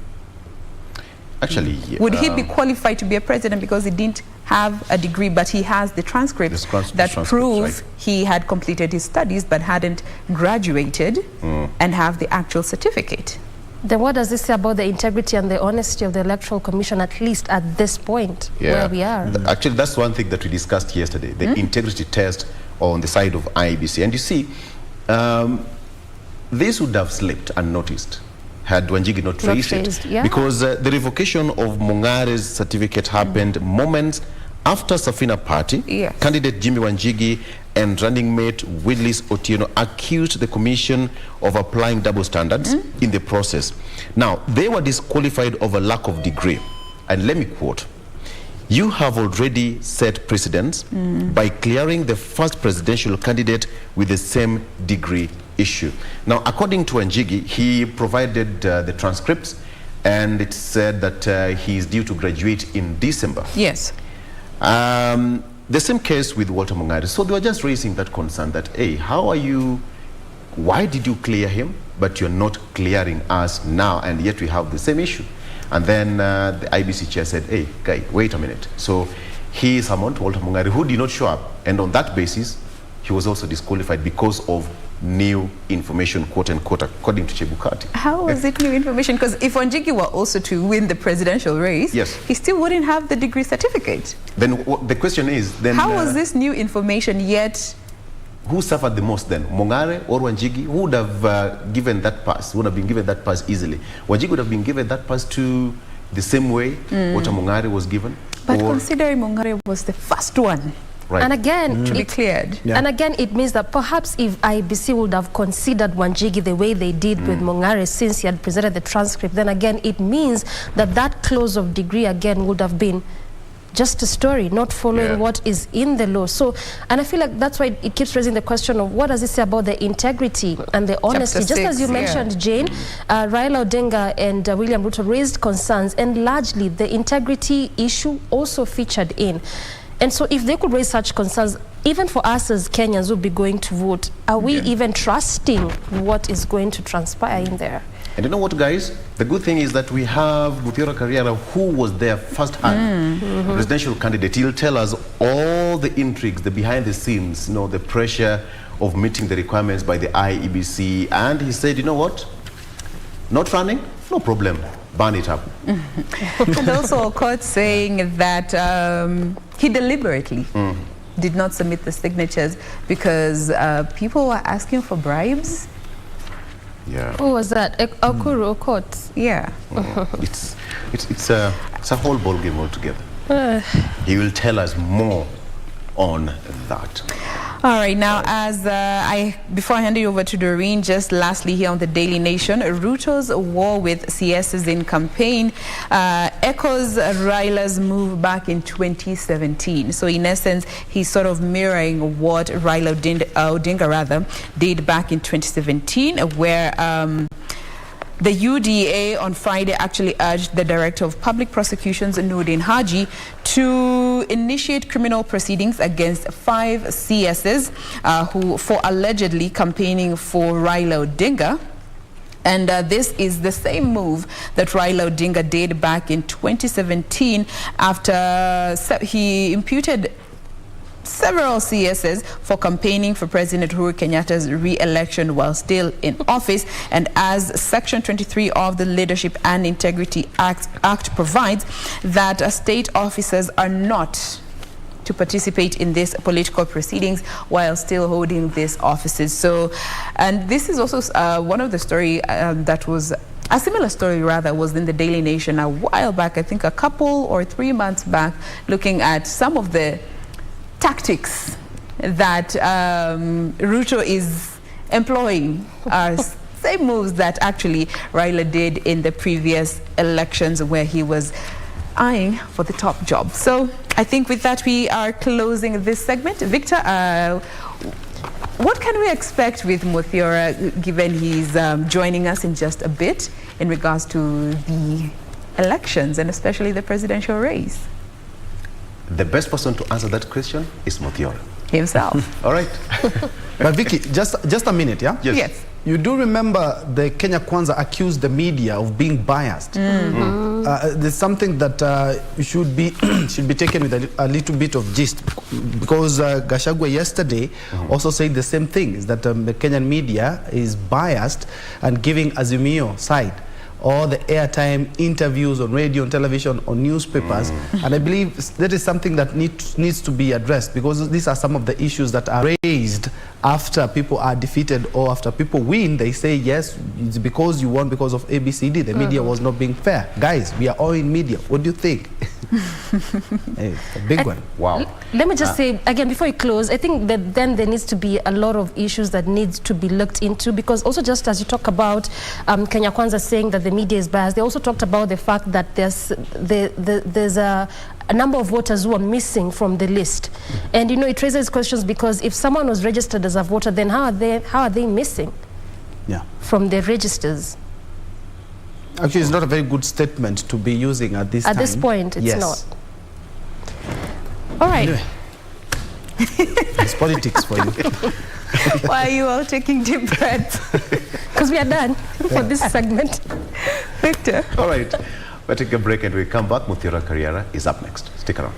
actually, would he be qualified to be a president because he didn't have a degree, but he has the transcripts that prove he had completed his studies but hadn't graduated and have the actual certificate? Then what does this say about the integrity and the honesty of the Electoral Commission, at least at this point where we are? Actually, that's one thing that we discussed yesterday, the integrity test on the side of IEBC. And you see, this would have slipped unnoticed had Wanjigi not raised it. Because the revocation of Mungare's certificate happened moments after Safina Party, candidate Jimmy Wanjigi and running mate Willis Otieno accused the commission of applying double standards in the process. Now, they were disqualified over lack of degree. And let me quote, "You have already set precedents by clearing the first presidential candidate with the same degree issue." Now, according to Wanjigi, he provided the transcripts, and it said that he is due to graduate in December. Yes. The same case with Walter Mungare. So they were just raising that concern that, hey, how are you, why did you clear him, but you're not clearing us now, and yet we have the same issue? And then the IBC chair said, hey, guy, wait a minute. So he summoned Walter Mungare, who did not show up, and on that basis, he was also disqualified because of new information, quote unquote, according to Chebukati. How was it new information? Because if Wanjigi were also to win the presidential race, yes, he still wouldn't have the degree certificate. Then the question is, then how was this new information yet? Who suffered the most then? Mongare or Wanjigi? Who would have given that pass? Would have been given that pass easily? Wanjigi would have been given that pass to the same way what Mongare was given? But considering Mongare was the first one. Right. And again, to be cleared. Yeah. And again, it means that perhaps if IBC would have considered Wanjigi the way they did with Mongare since he had presented the transcript, then again, it means that that clause of degree again would have been just a story, not following what is in the law. So, and I feel like that's why it keeps raising the question of what does it say about the integrity and the honesty. Just as you mentioned, Jane, Raila Odinga and William Ruto raised concerns, and largely the integrity issue also featured in. And so if they could raise such concerns, even for us as Kenyans who will be going to vote, are we even trusting what is going to transpire in there? And you know what, guys? The good thing is that we have Eliud Kariara, who was there first-hand presidential candidate. He'll tell us all the intrigues, the behind the scenes, you know, the pressure of meeting the requirements by the IEBC. And he said, you know what? Not running? No problem. Burn it up. And also caught saying that he deliberately did not submit the signatures because people were asking for bribes. Yeah. Who was that? Okuru Okot? Yeah. It's a whole ball game altogether. He will tell us more on that. All right, now before I hand you over to Doreen, just lastly here on the Daily Nation, Ruto's war with CSs in campaign echoes Raila's move back in 2017. So in essence, he's sort of mirroring what Raila Odinga did back in 2017, where the UDA on Friday actually urged the Director of Public Prosecutions, Nordin Haji, to initiate criminal proceedings against 5 CSs who for allegedly campaigning for Raila Odinga. And this is the same move that Raila Odinga did back in 2017 after he imputed several CSs for campaigning for President Uhuru Kenyatta's re-election while still in office. And as Section 23 of the Leadership and Integrity Act provides, that state officers are not to participate in these political proceedings while still holding these offices. So, and this is also one of the story that was a similar story rather was in the Daily Nation a while back, I think a couple or 3 months back, looking at some of the tactics that Ruto is employing are same moves that actually Raila did in the previous elections where he was eyeing for the top job. So I think with that we are closing this segment. Victor, what can we expect with Muthiora given he's joining us in just a bit in regards to the elections and especially the presidential race? The best person to answer that question is Muthiora himself. All right. But Vicky, just a minute, yeah? Yes. You do remember the Kenya Kwanza accused the media of being biased. There's something that should be taken with a little bit of gist, because Gachagua yesterday also said the same thing, is that the Kenyan media is biased and giving Azimio side all the airtime, interviews on radio, on television, on newspapers. And I believe that is something that needs to be addressed, because these are some of the issues that are raised after people are defeated or after people win. They say, yes, it's because you won because of ABCD. The media was not being fair. Guys, we are all in media. What do you think? Hey, a big one. Wow. Let me just say, again, before you close, I think that then there needs to be a lot of issues that needs to be looked into, because also just as you talk about Kenya Kwanza saying that the media is biased, they also talked about the fact that there's a number of voters who are missing from the list. And, you know, it raises questions, because if someone was registered as a voter, then how are they missing from the registers? Actually, it's not a very good statement to be using at this time. At this point, it's not. All right. Anyway, it's politics for you. Why are you all taking deep breaths? Because we are done for this segment. Victor. All right. We'll take a break and we come back. Eliud Kariara is up next. Stick around.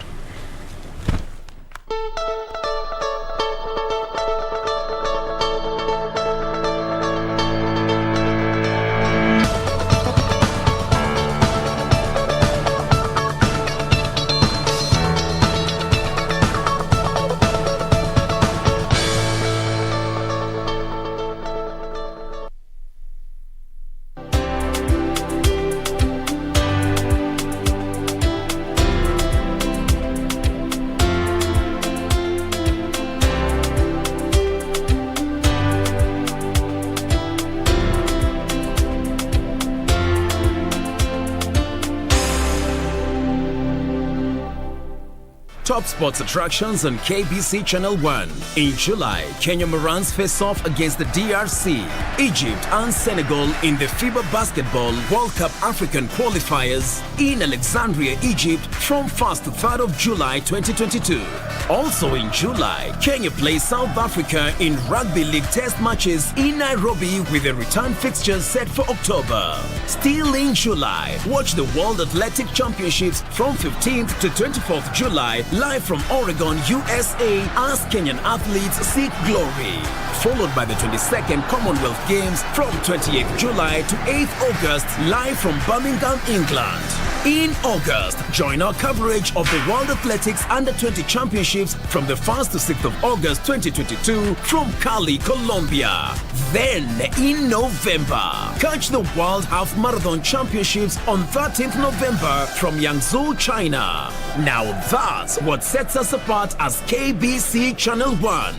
top sports attractions on KBC Channel 1. In July, Kenya Morans face off against the DRC, Egypt and Senegal in the FIBA Basketball World Cup African qualifiers in Alexandria, Egypt from 1st to 3rd of July 2022. Also in July, Kenya plays South Africa in Rugby League test matches in Nairobi with the return fixtures set for October. Still in July, watch the World Athletic Championships from 15th to 24th July live from Oregon, USA as Kenyan athletes seek glory. Followed by the 22nd Commonwealth Games from 28th July to 8th August live from Birmingham, England. In August, join our coverage of the World Athletics Under-20 Championships from the 1st to 6th of August 2022 from Cali, Colombia. Then, in November, catch the World Half Marathon Championships on 13th November from Yangzhou, China. Now that's what sets us apart as KBC Channel 1,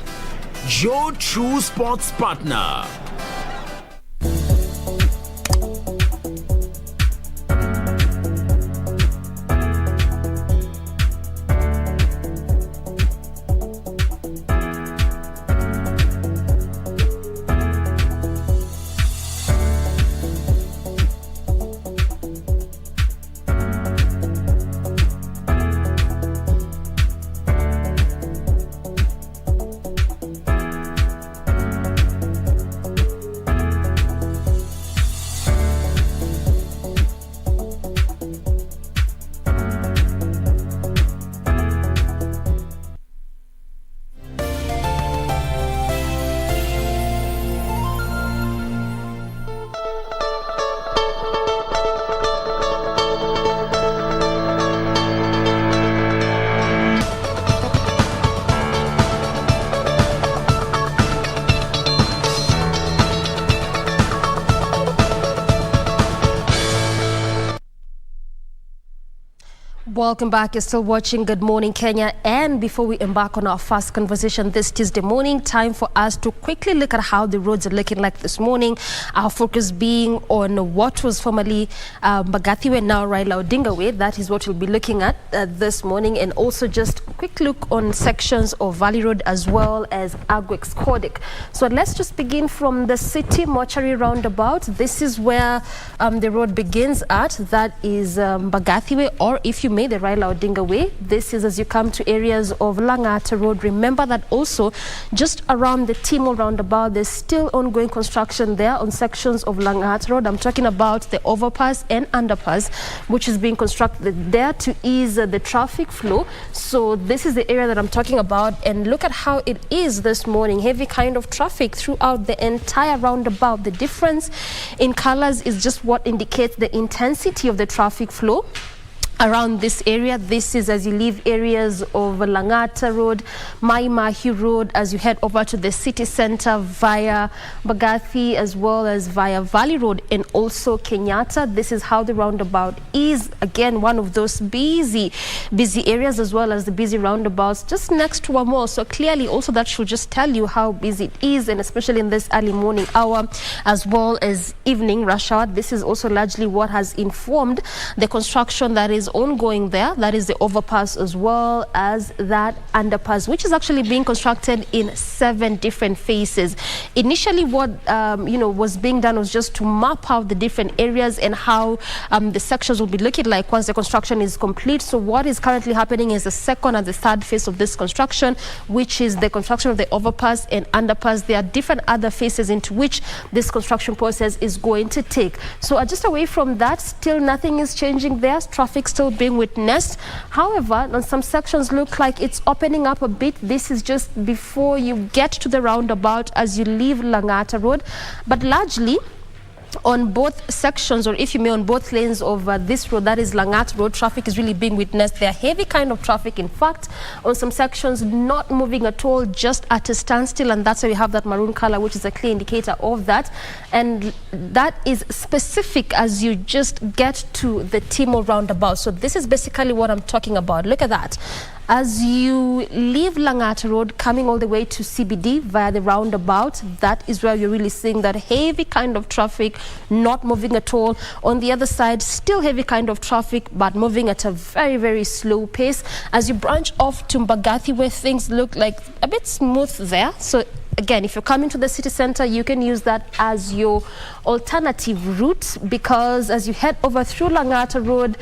your true sports partner. Welcome back. You're still watching Good Morning Kenya. And before we embark on our first conversation this Tuesday morning, time for us to quickly look at how the roads are looking like this morning. Our focus being on what was formerly Mbagathi now Raila Odinga Way. That is what we'll be looking at this morning. And also just a quick look on sections of Valley Road as well as Agwex Kodik. So let's just begin from the City Mortuary roundabout. This is where the road begins at. That is Mbagathi Way, or if you may, the Raila Odinga Way. This is as you come to areas of Langata Road. Remember that also just around the Timor roundabout, there's still ongoing construction there on sections of Langata Road. I'm talking about the overpass and underpass, which is being constructed there to ease the traffic flow. So this is the area that I'm talking about, and look at how it is this morning. Heavy kind of traffic throughout the entire roundabout. The difference in colors is just what indicates the intensity of the traffic flow around this area. This is as you leave areas of Langata Road, Mai Mahiu Road, as you head over to the city center via Mbagathi, as well as via Valley Road and also Kenyatta. This is how the roundabout is. Again, one of those busy areas, as well as the busy roundabouts just next to a mall. So clearly also that should just tell you how busy it is, and especially in this early morning hour as well as evening rush hour. This is also largely what has informed the construction that is ongoing there. That is the overpass as well as that underpass, which is actually being constructed in 7 different phases. Initially, what was being done was just to map out the different areas and how the sections will be looking like once the construction is complete. So what is currently happening is the second and the third phase of this construction, which is the construction of the overpass and underpass. There are different other phases into which this construction process is going to take. So just away from that, still nothing is changing there. Traffic still being witnessed. However, on some sections look like it's opening up a bit. This is just before you get to the roundabout as you leave Langata Road. But largely on both sections, or if you may, on both lanes of this road, that is Langata Road, traffic is really being witnessed. There are heavy kind of traffic. In fact, on some sections not moving at all, just at a standstill, and that's why we have that maroon color, which is a clear indicator of that. And that is specific as you just get to the Timor roundabout. So this is basically what I'm talking about. Look at that. As you leave Langata Road, coming all the way to CBD via the roundabout, that is where you're really seeing that heavy kind of traffic, not moving at all. On the other side, still heavy kind of traffic, but moving at a very, very slow pace. As you branch off to Mbagathi, where things look like a bit smooth there. So again, if you're coming to the city center, you can use that as your alternative route, because as you head over through Langata Road,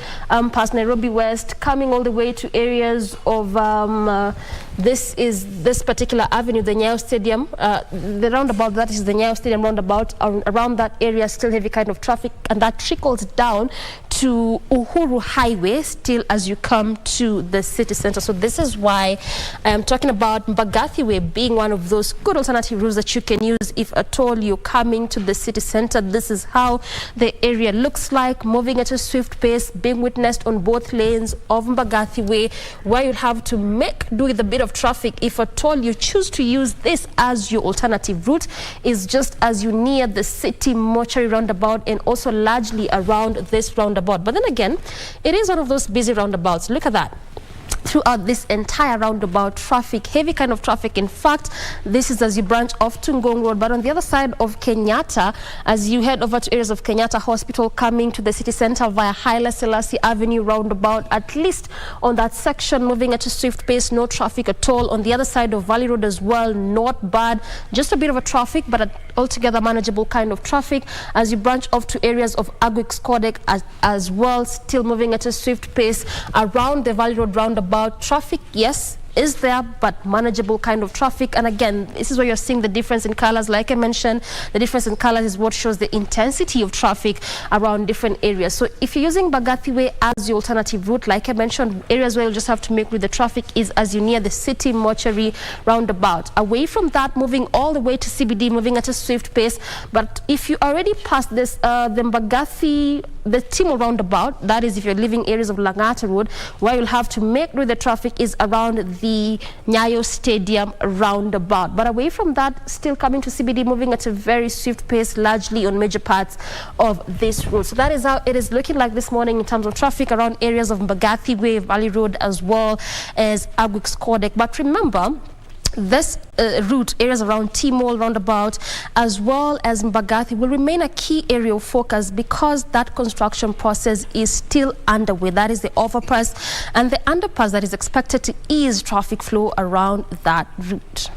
past Nairobi West, coming all the way to areas of this particular avenue, the Nyayo Stadium, the roundabout, that is the Nyayo Stadium roundabout, around that area, still heavy kind of traffic, and that trickles down to Uhuru Highway still as you come to the city center. So this is why I am talking about Mbagathi Way being one of those good alternative routes that you can use if at all you're coming to the city center. This is how the area looks like, moving at a swift pace, being witnessed on both lanes of Mbagathi Way, where you'd have to make do with a bit of traffic if at all you choose to use this as your alternative route, is just as you near the city mortuary roundabout and also largely around this roundabout. But then again, it is one of those busy roundabouts. Look at that. Throughout this entire roundabout, traffic, heavy kind of traffic. In fact, this is as you branch off to Ngong Road, but on the other side of Kenyatta, as you head over to areas of Kenyatta Hospital, coming to the city center via Haile Selassie Avenue roundabout, at least on that section, moving at a swift pace, no traffic at all. On the other side of Valley Road as well, not bad, just a bit of a traffic, but altogether manageable kind of traffic. As you branch off to areas of Agwix Kodek as well, still moving at a swift pace around the Valley Road roundabout. Traffic, yes, is there, but manageable kind of traffic. And again, this is where you're seeing the difference in colors. Like I mentioned, the difference in colors is what shows the intensity of traffic around different areas. So if you're using Mbagathi Way as your alternative route, like I mentioned, areas where you'll just have to make with the traffic is as you near the city mortuary roundabout. Away from that, moving all the way to CBD, moving at a swift pace. But if you already passed this, the Mbagathi, the Timo roundabout, that is if you're leaving areas of Langata Road, where you'll have to make with the traffic is around the Nyayo Stadium roundabout. But away from that, still coming to CBD, moving at a very swift pace, largely on major parts of this road. So that is how it is looking like this morning in terms of traffic around areas of Mbagathi Way, Valley Road, as well as Agwix Kodek. But remember, this route, areas around T-Mall roundabout, as well as Mbagathi, will remain a key area of focus because that construction process is still underway. That is the overpass and the underpass that is expected to ease traffic flow around that route.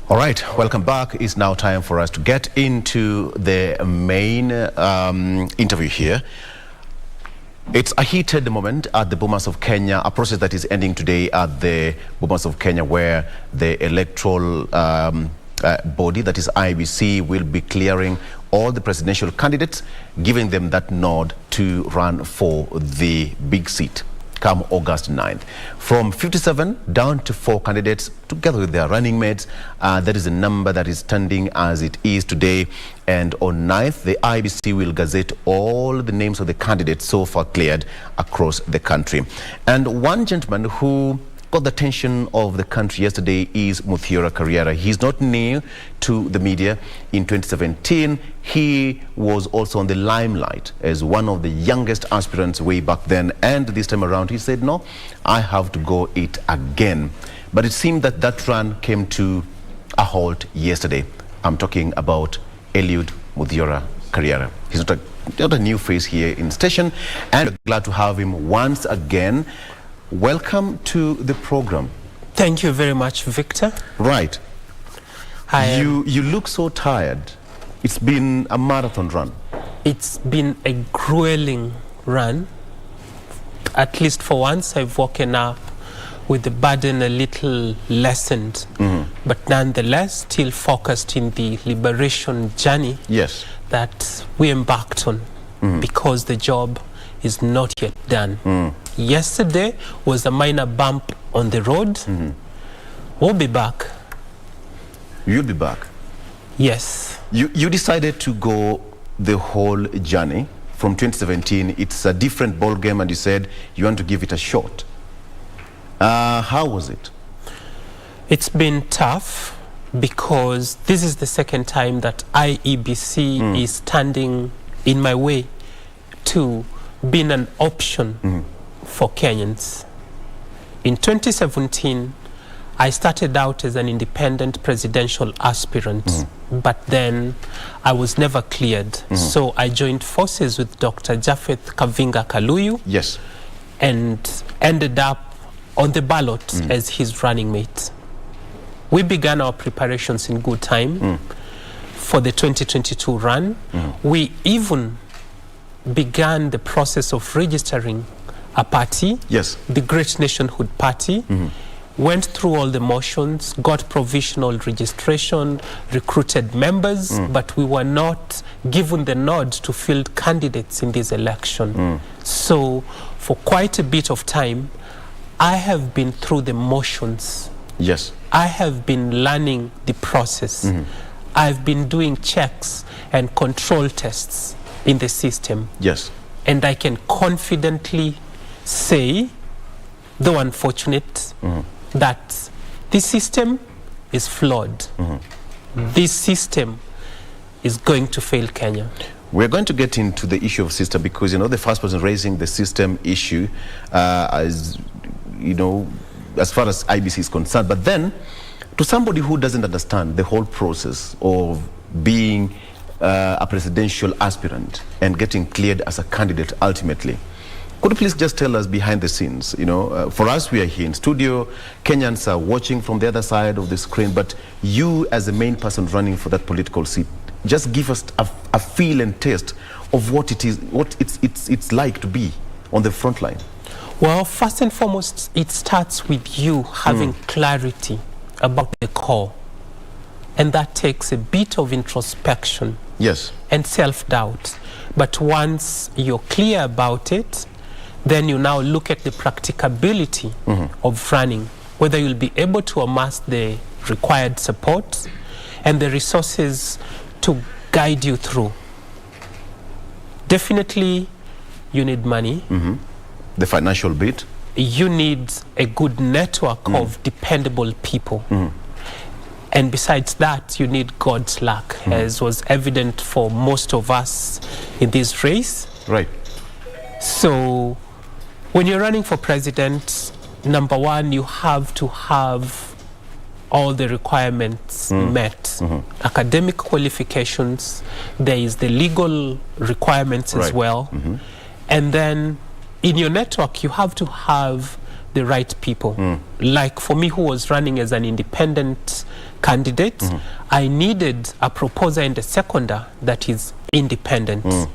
All right, welcome back. It's now time for us to get into the main interview here. It's a heated moment at the Bomas of Kenya, a process that is ending today at the Bomas of Kenya, where the electoral body, that is IBC, will be clearing all the presidential candidates, giving them that nod to run for the big seat come August 9th. From 57 down to 4 candidates, together with their running mates. That is the number that is standing as it is today. And on 9th, the IBC will gazette all the names of the candidates so far cleared across the country. And one gentleman who got the attention of the country yesterday is Eliud Kariara. He's not new to the media. In 2017, he was also on the limelight as one of the youngest aspirants way back then. And this time around, he said, no, I have to go it again. But it seemed that that run came to a halt yesterday. I'm talking about Eliud Kariara. He's not a new face here in station, and we're glad to have him once again. Welcome to the program. Thank you very much, Victor. Right. You look so tired. It's been a marathon run. It's been a grueling run. At least for once, I've woken up with the burden a little lessened, but nonetheless still focused in the liberation journey that we embarked on, because the job is not yet done. Yesterday was a minor bump on the road, We'll be back. You'll be back? Yes. You decided to go the whole journey from 2017. It's a different ball game, and you said you want to give it a shot. How was it? It's been tough because this is the second time that IEBC is standing in my way to being an option for Kenyans. In 2017, I started out as an independent presidential aspirant, but then I was never cleared. So I joined forces with Dr. Japheth Kavinga Kaluyu. Yes. And ended up on the ballot as his running mate. We began our preparations in good time for the 2022 run. We even began the process of registering a party, the Great Nationhood Party, went through all the motions, got provisional registration, recruited members, but we were not given the nod to field candidates in this election. So for quite a bit of time, I have been through the motions. Yes. I have been learning the process. I've been doing checks and control tests in the system. Yes. And I can confidently say, though unfortunate, that this system is flawed. This system is going to fail Kenya. We're going to get into the issue of system because, the first person raising the system issue, as far as IBC is concerned. But then, to somebody who doesn't understand the whole process of being a presidential aspirant and getting cleared as a candidate ultimately, could you please just tell us behind the scenes? For us, we are here in studio. Kenyans are watching from the other side of the screen. But you, as the main person running for that political seat, just give us a feel and taste of what it is, what it's like to be on the front line. Well, first and foremost, it starts with you having clarity about the core. And that takes a bit of introspection. Yes. And self-doubt. But once you're clear about it, then you now look at the practicability of running, whether you'll be able to amass the required support and the resources to guide you through. Definitely, you need money. The financial bit. You need a good network of dependable people. And besides that, you need God's luck, as was evident for most of us in this race. Right. So, when you're running for president, number one, you have to have all the requirements met. Academic qualifications, there is the legal requirements as well. And then in your network, you have to have the right people. Like for me, who was running as an independent candidate, I needed a proposer and a seconder that is independent.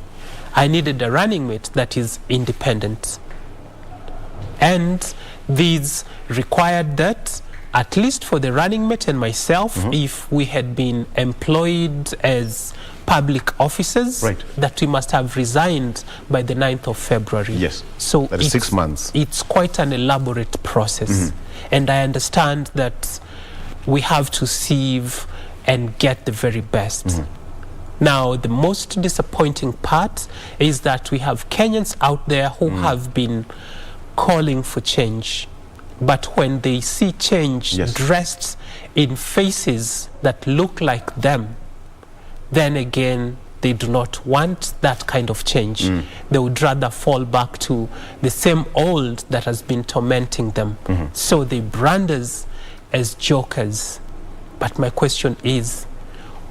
I needed a running mate that is independent. And these required that, at least for the running mate and myself, if we had been employed as public officers, that we must have resigned by the 9th of February. Yes. So that is 6 months. It's quite an elaborate process. And I understand that we have to sieve and get the very best. Now, the most disappointing part is that we have Kenyans out there who have been calling for change. But when they see change dressed in faces that look like them, then again, they do not want that kind of change. They would rather fall back to the same old that has been tormenting them. So they brand us as jokers. But my question is,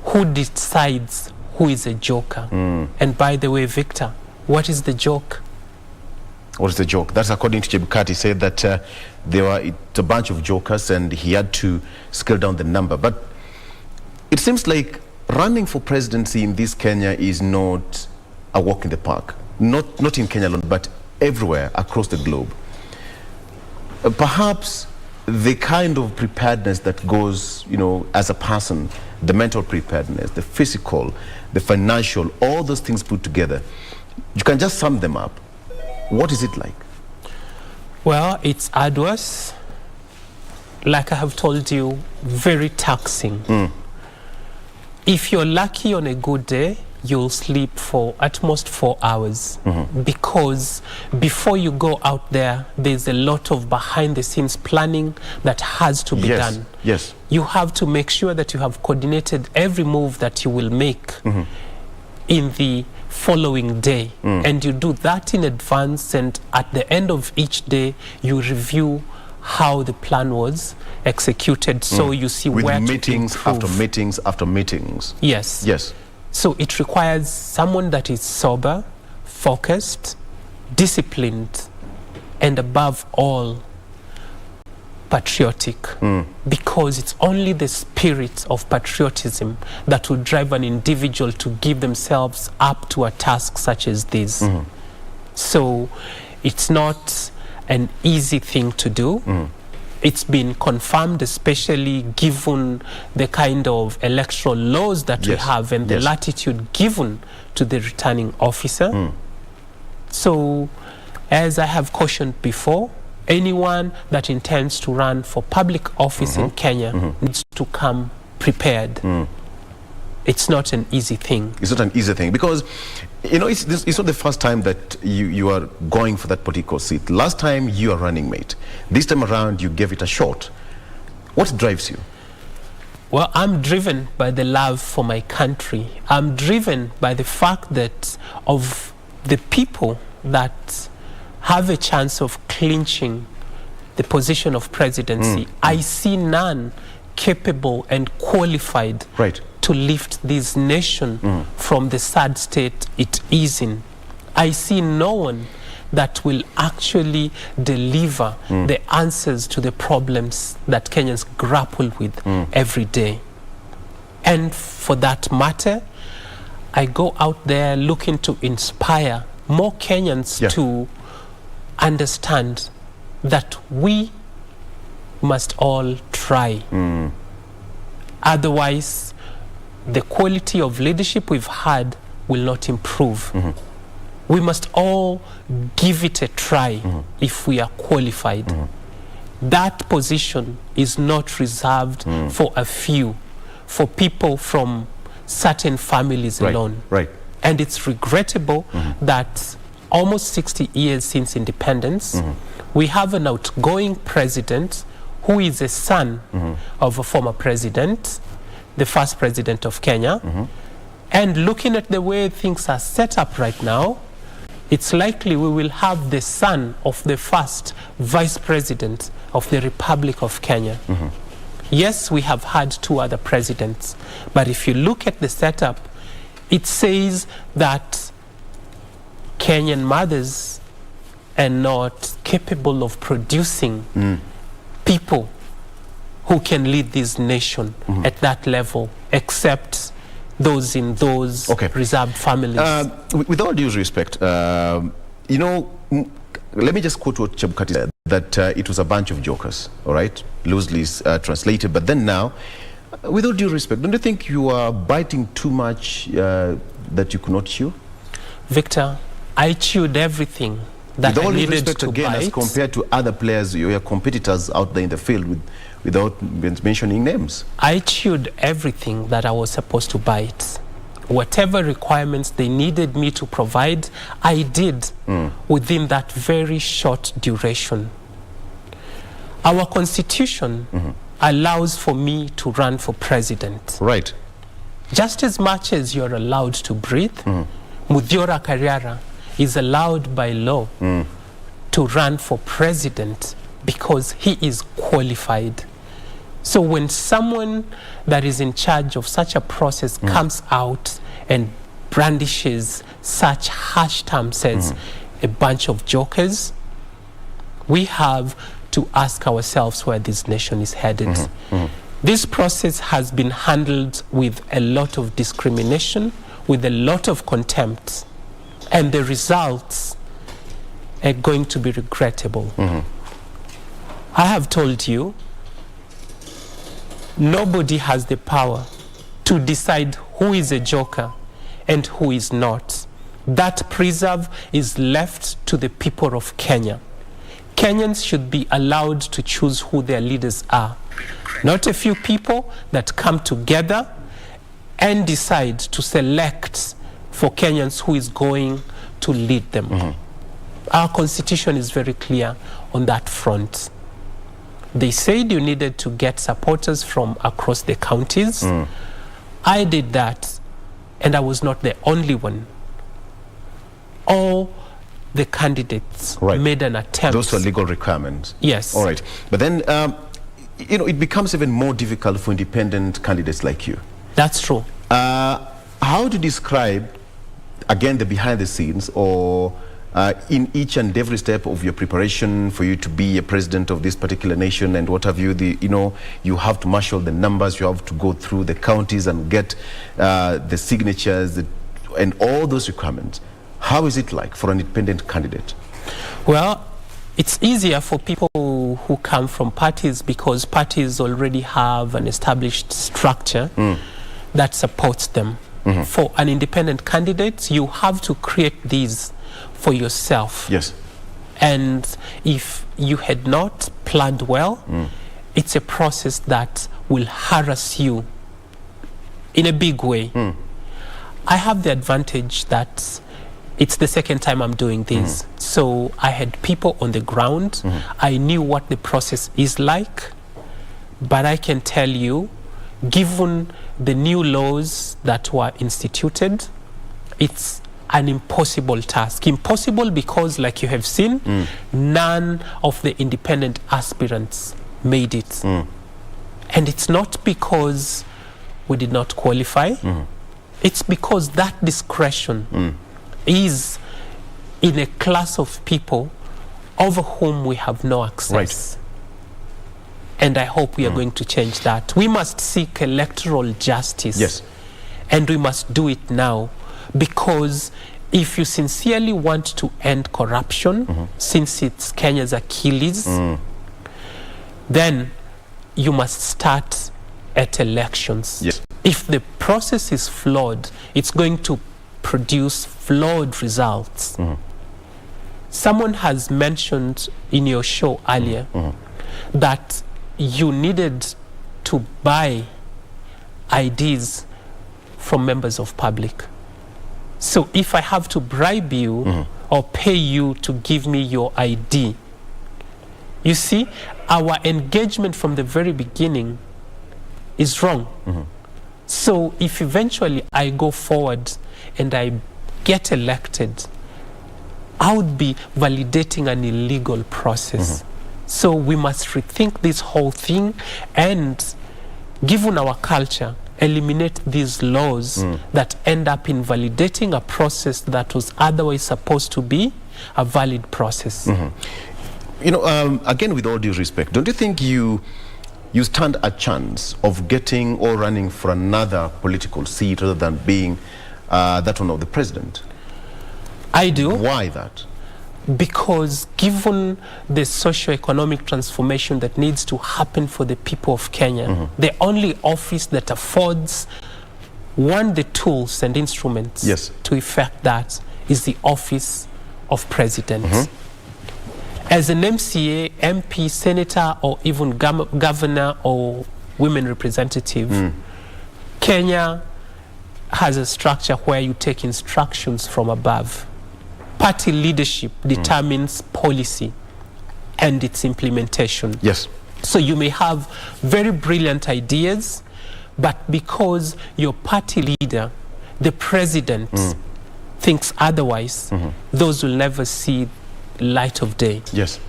who decides who is a joker? And by the way, Victor, what is the joke? What is the joke? That's according to Chebukati. He said that it's a bunch of jokers and he had to scale down the number. But it seems like running for presidency in this Kenya is not a walk in the park. Not in Kenya alone, but everywhere across the globe. Perhaps the kind of preparedness that goes, as a person, the mental preparedness, the physical, the financial, all those things put together, you can just sum them up. What is it like? Well, it's arduous, like I have told you, very taxing. If you're lucky on a good day, you'll sleep for at most 4 hours, because before you go out there, there's a lot of behind the scenes planning that has to be done. Yes. You have to make sure that you have coordinated every move that you will make in the following day, and you do that in advance, and at the end of each day you review how the plan was executed, so you see with where meetings to improve. after meetings after meetings. Yes. Yes. So it requires someone that is sober, focused, disciplined, and above all, patriotic. Because it's only the spirit of patriotism that will drive an individual to give themselves up to a task such as this. So it's not an easy thing to do. It's been confirmed, especially given the kind of electoral laws that we have and the latitude given to the returning officer. So, as I have cautioned before, anyone that intends to run for public office in Kenya needs to come prepared. It's not an easy thing. It's not an easy thing, because you know, it's not the first time that you are going for that particular seat. Last time you are running mate. This time around you gave it a shot. What drives you? Well, I'm driven by the love for my country. I'm driven by the fact that of the people that have a chance of clinching the position of presidency, I see none capable and qualified to lift this nation from the sad state it is in. I see no one that will actually deliver the answers to the problems that Kenyans grapple with every day. And for that matter, I go out there looking to inspire more Kenyans to understand that we must all try. Otherwise, the quality of leadership we've had will not improve. We must all give it a try if we are qualified. That position is not reserved for a few, for people from certain families alone. And it's regrettable that almost 60 years since independence, we have an outgoing president who is a son of a former president, the first president of Kenya. And looking at the way things are set up right now, it's likely we will have the son of the first vice president of the Republic of Kenya. Yes, we have had 2 other presidents, but if you look at the setup, it says that Kenyan mothers are not capable of producing people who can lead this nation at that level, except those in those reserved families. With all due respect, you know, let me just quote what Chebukati said, that it was a bunch of jokers, all right, loosely translated. But then now, with all due respect, don't you think you are biting too much that you could not chew? Victor, I chewed everything that I needed respect, to again, bite. as compared to other players, your competitors out there in the field, without mentioning names. I chewed everything that I was supposed to bite. Whatever requirements they needed me to provide, I did within that very short duration. Our constitution allows for me to run for president. Right. Just as much as you're allowed to breathe, Eliud Kariara is allowed by law to run for president because he is qualified. So when someone that is in charge of such a process comes out and brandishes such harsh terms as a bunch of jokers, we have to ask ourselves where this nation is headed. This process has been handled with a lot of discrimination, with a lot of contempt, and the results are going to be regrettable. I have told you, nobody has the power to decide who is a joker and who is not. That preserve is left to the people of Kenya. Kenyans should be allowed to choose who their leaders are. Not a few people that come together and decide to select for Kenyans who is going to lead them. Our constitution is very clear on that front. They said you needed to get supporters from across the counties. I did that, and I was not the only one. All the candidates made an attempt. Those are legal requirements. Yes. All right. But then, it becomes even more difficult for independent candidates like you. That's true. How to describe, again, the behind the scenes, or in each and every step of your preparation for you to be a president of this particular nation and what have you, you have to marshal the numbers, you have to go through the counties and get the signatures and all those requirements. How is it like for an independent candidate? Well, it's easier for people who come from parties because parties already have an established structure that supports them. For an independent candidate, you have to create these for yourself. Yes. And if you had not planned well, it's a process that will harass you in a big way. I have the advantage that it's the second time I'm doing this. So I had people on the ground. I knew what the process is like. But I can tell you, given the new laws that were instituted, it's an impossible task. Impossible because, like you have seen, none of the independent aspirants made it. And it's not because we did not qualify. It's because that discretion is in a class of people over whom we have no access. And I hope we are going to change that. We must seek electoral justice. Yes. And we must do it now. Because if you sincerely want to end corruption, since it's Kenya's Achilles, then you must start at elections. Yes. If the process is flawed, it's going to produce flawed results. Someone has mentioned in your show earlier that you needed to buy IDs from members of public. So if I have to bribe you or pay you to give me your ID, you see, our engagement from the very beginning is wrong. So if eventually I go forward and I get elected, I would be validating an illegal process. So we must rethink this whole thing and, given our culture, eliminate these laws that end up invalidating a process that was otherwise supposed to be a valid process. You know, again, with all due respect, don't you think you stand a chance of getting or running for another political seat rather than being that one of the president? I do. Why that? Because given the socio-economic transformation that needs to happen for the people of Kenya, the only office that affords the tools and instruments to effect that is the office of president. As an MCA, MP, senator, or even governor or women representative, Kenya has a structure where you take instructions from above. Party leadership determines policy and its implementation. Yes. So you may have very brilliant ideas, but because your party leader, the president, thinks otherwise, those will never see light of day. Yes.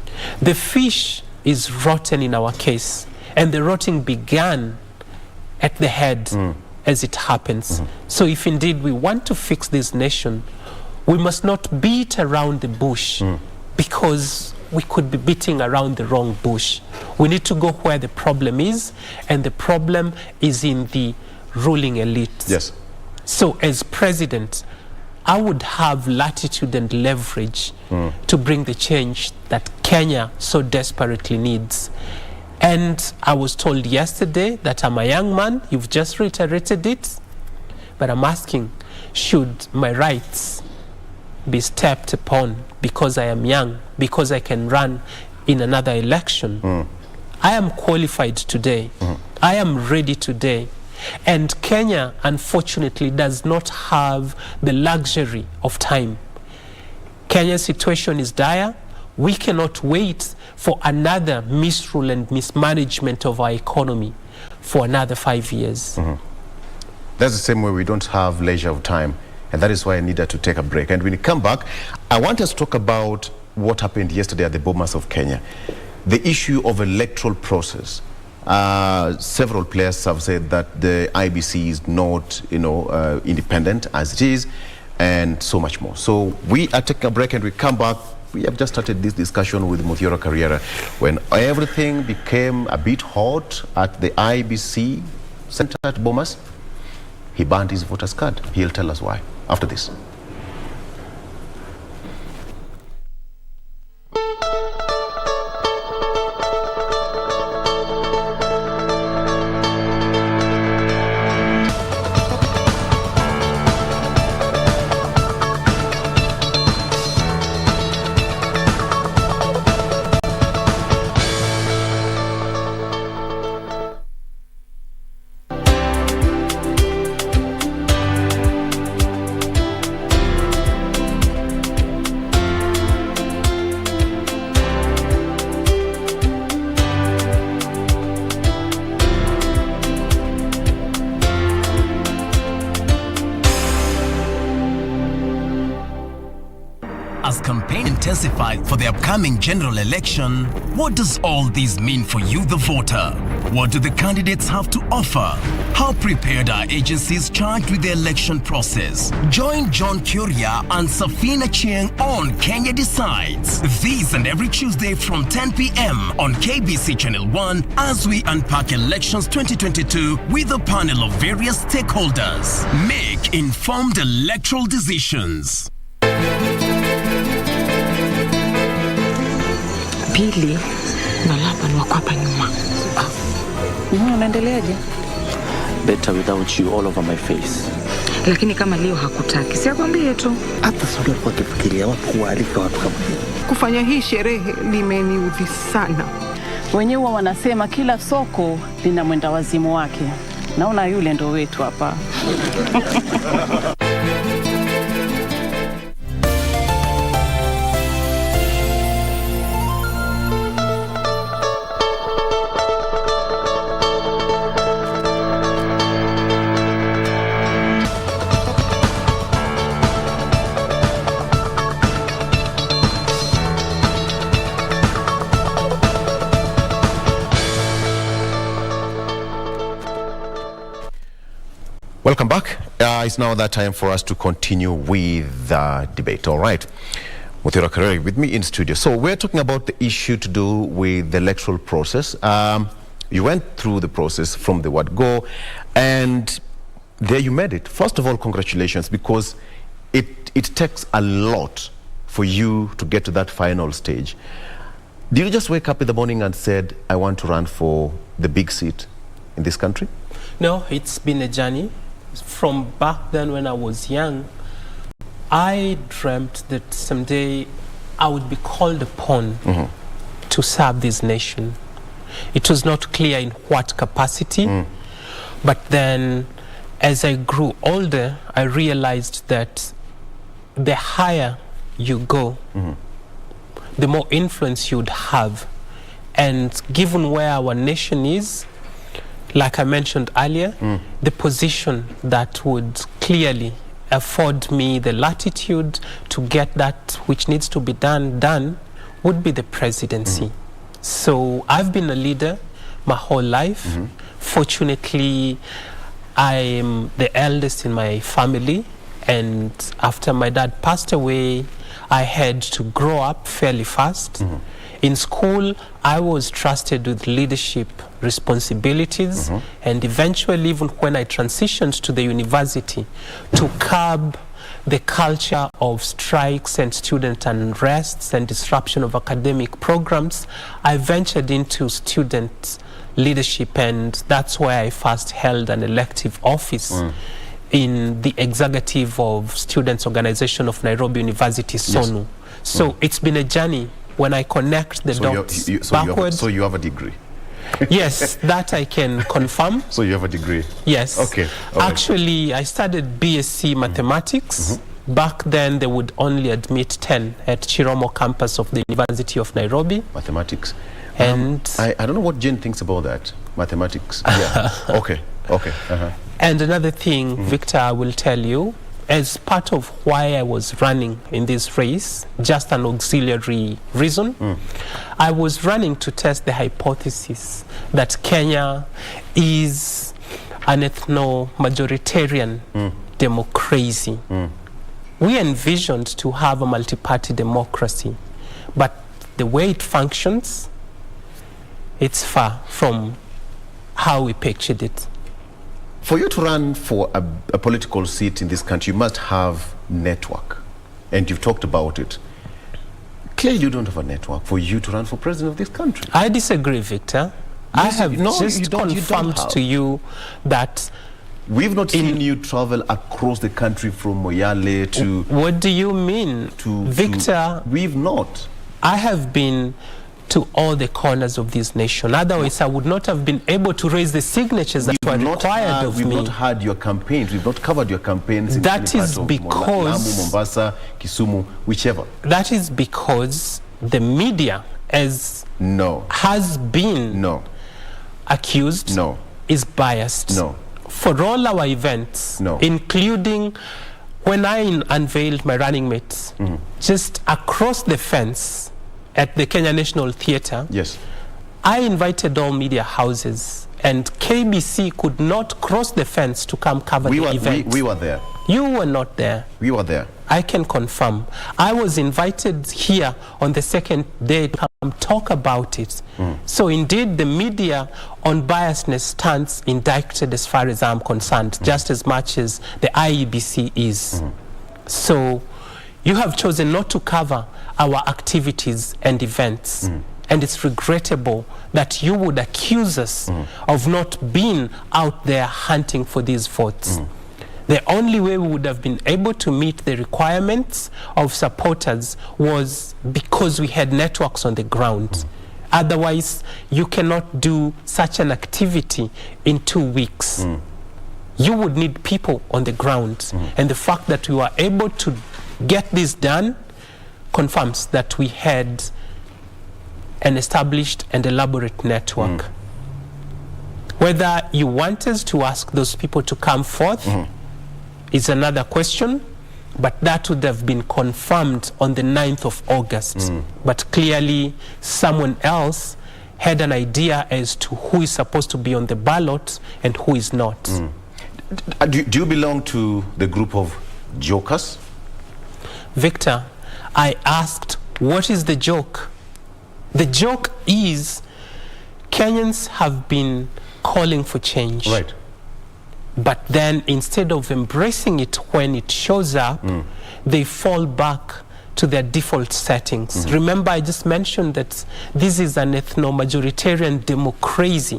The fish is rotten in our case, and the rotting began at the head as it happens. So if indeed we want to fix this nation, we must not beat around the bush because we could be beating around the wrong bush. We need to go where the problem is, and the problem is in the ruling elite. Yes. So as president, I would have latitude and leverage to bring the change that Kenya so desperately needs. And I was told yesterday that I'm a young man. You've just reiterated it. But I'm asking, should my rights be stepped upon because I am young, because I can run in another election. I am qualified today. I am ready today. And Kenya, unfortunately, does not have the luxury of time. Kenya's situation is dire. We cannot wait for another misrule and mismanagement of our economy for another 5 years. That's the same way we don't have leisure of time. And that is why I needed to take a break. And when we come back, I want us to talk about what happened yesterday at the Bomas of Kenya. The issue of electoral process. Several players have said that the IBC is not, independent as it is, and so much more. So we are taking a break, and we come back. We have just started this discussion with Eliud Kariara when everything became a bit hot at the IBC center at Bomas. He banned his voter's card. He'll tell us why after this. As campaign intensified for the upcoming general election, what does all this mean for you, the voter? What do the candidates have to offer? How prepared are agencies charged with the election process? Join John Kuria and Safina Chieng on Kenya Decides. This and every Tuesday from 10 p.m. on KBC Channel 1 as we unpack elections 2022 with a panel of various stakeholders. Make informed electoral decisions. Pili, na lapa ni wako hapa nyuma. Unaendeleaje? Better without you all over my face. Lakini kama leo hakutaki, sikwambie tu. Hata sio kwa kufikiria watu kualika watu kama hiyo. Kufanya hii sherehe limeniudhi sana. Wenyewe wanasema kila soko lina mwenda wazimu wake. Naona yule ndo wetu hapa. Welcome back. It's now that time for us to continue with the debate. All right. Eliud Kariara with me in studio. So we're talking about the issue to do with the electoral process. You went through the process from the word go, and there you made it. First of all, congratulations, because it takes a lot for you to get to that final stage. Did you just wake up in the morning and said, I want to run for the big seat in this country? No, it's been a journey. From back then when I was young, I dreamt that someday I would be called upon to serve this nation. It was not clear in what capacity, but then as I grew older, I realized that the higher you go, the more influence you'd have. And given where our nation is, like I mentioned earlier, the position that would clearly afford me the latitude to get that which needs to be done would be the presidency. So I've been a leader my whole life. Fortunately, I'm the eldest in my family, and after my dad passed away, I had to grow up fairly fast. In school, I was trusted with leadership responsibilities, and eventually, even when I transitioned to the university, to curb the culture of strikes and student unrests and disruption of academic programs, I ventured into student leadership, and that's where I first held an elective office in the executive of Students' Organization of Nairobi University, SONU. So it's been a journey when I connect the dots backwards. So you have a degree? Yes, that I can confirm. So you have a degree? Yes. Okay. Actually, I studied BSc Mathematics. Back then, they would only admit 10 at Chiromo campus of the University of Nairobi. Mathematics. And I don't know what Jen thinks about that. Mathematics. Yeah. Okay. And another thing, Victor, I will tell you, as part of why I was running in this race, just an auxiliary reason, I was running to test the hypothesis that Kenya is an ethno-majoritarian democracy. We envisioned to have a multi-party democracy, but the way it functions, it's far from how we pictured it. For you to run for a political seat in this country, you must have network. And you've talked about it. Clearly, you don't have a network for you to run for president of this country. I disagree, Victor. I have just confirmed to you that we've not seen you travel across the country from Moyale to... What do you mean? Victor, we've not. I have been to all the corners of this nation. Otherwise, I would not have been able to raise the signatures that were required of me. We've not had your campaigns. We've not covered your campaigns. That is because... Lamu, Mombasa, Kisumu, whichever. That is because the media has been accused is biased. For all our events, including when I unveiled my running mates, just across the fence at the Kenya National Theatre, I invited all media houses, and KBC could not cross the fence to come cover the event. We were there. You were not there. We were there. I can confirm. I was invited here on the second day to come talk about it. So indeed, the media on biasness stands indicted as far as I'm concerned, just as much as the IEBC is. So you have chosen not to cover our activities and events. And it's regrettable that you would accuse us of not being out there hunting for these votes. The only way we would have been able to meet the requirements of supporters was because we had networks on the ground. Otherwise, you cannot do such an activity in 2 weeks. You would need people on the ground. And the fact that we were able to get this done confirms that we had an established and elaborate network. Whether you want us to ask those people to come forth is another question, but that would have been confirmed on the 9th of August. But clearly, someone else had an idea as to who is supposed to be on the ballot and who is not. Do you belong to the group of jokers? Victor, I asked, what is the joke? The joke is Kenyans have been calling for change. Right. But then instead of embracing it when it shows up, they fall back to their default settings. Remember, I just mentioned that this is an ethno-majoritarian democracy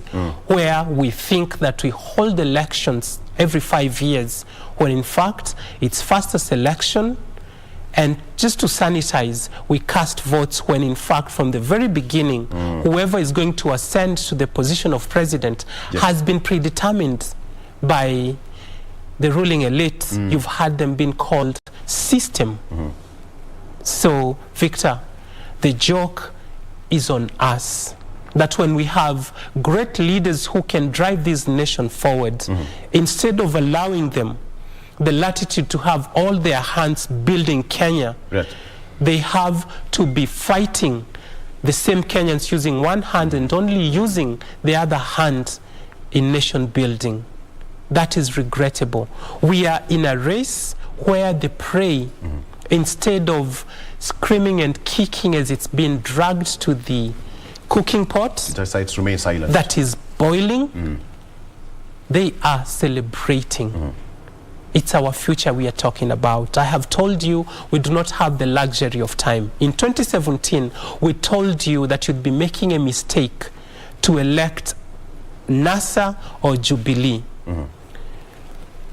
where we think that we hold elections every 5 years, when in fact it's first a selection, and just to sanitize, we cast votes when in fact from the very beginning, whoever is going to ascend to the position of president has been predetermined by the ruling elite. You've had them being called system. So, Victor, the joke is on us. That when we have great leaders who can drive this nation forward, instead of allowing them the latitude to have all their hands building Kenya, they have to be fighting the same Kenyans using one hand and only using the other hand in nation building. That is regrettable. We are in a race where the prey, instead of screaming and kicking as it's being dragged to the cooking pot, decides to remain silent. That is boiling, they are celebrating. It's our future we are talking about. I have told you we do not have the luxury of time. In 2017, we told you that you'd be making a mistake to elect NASA or Jubilee.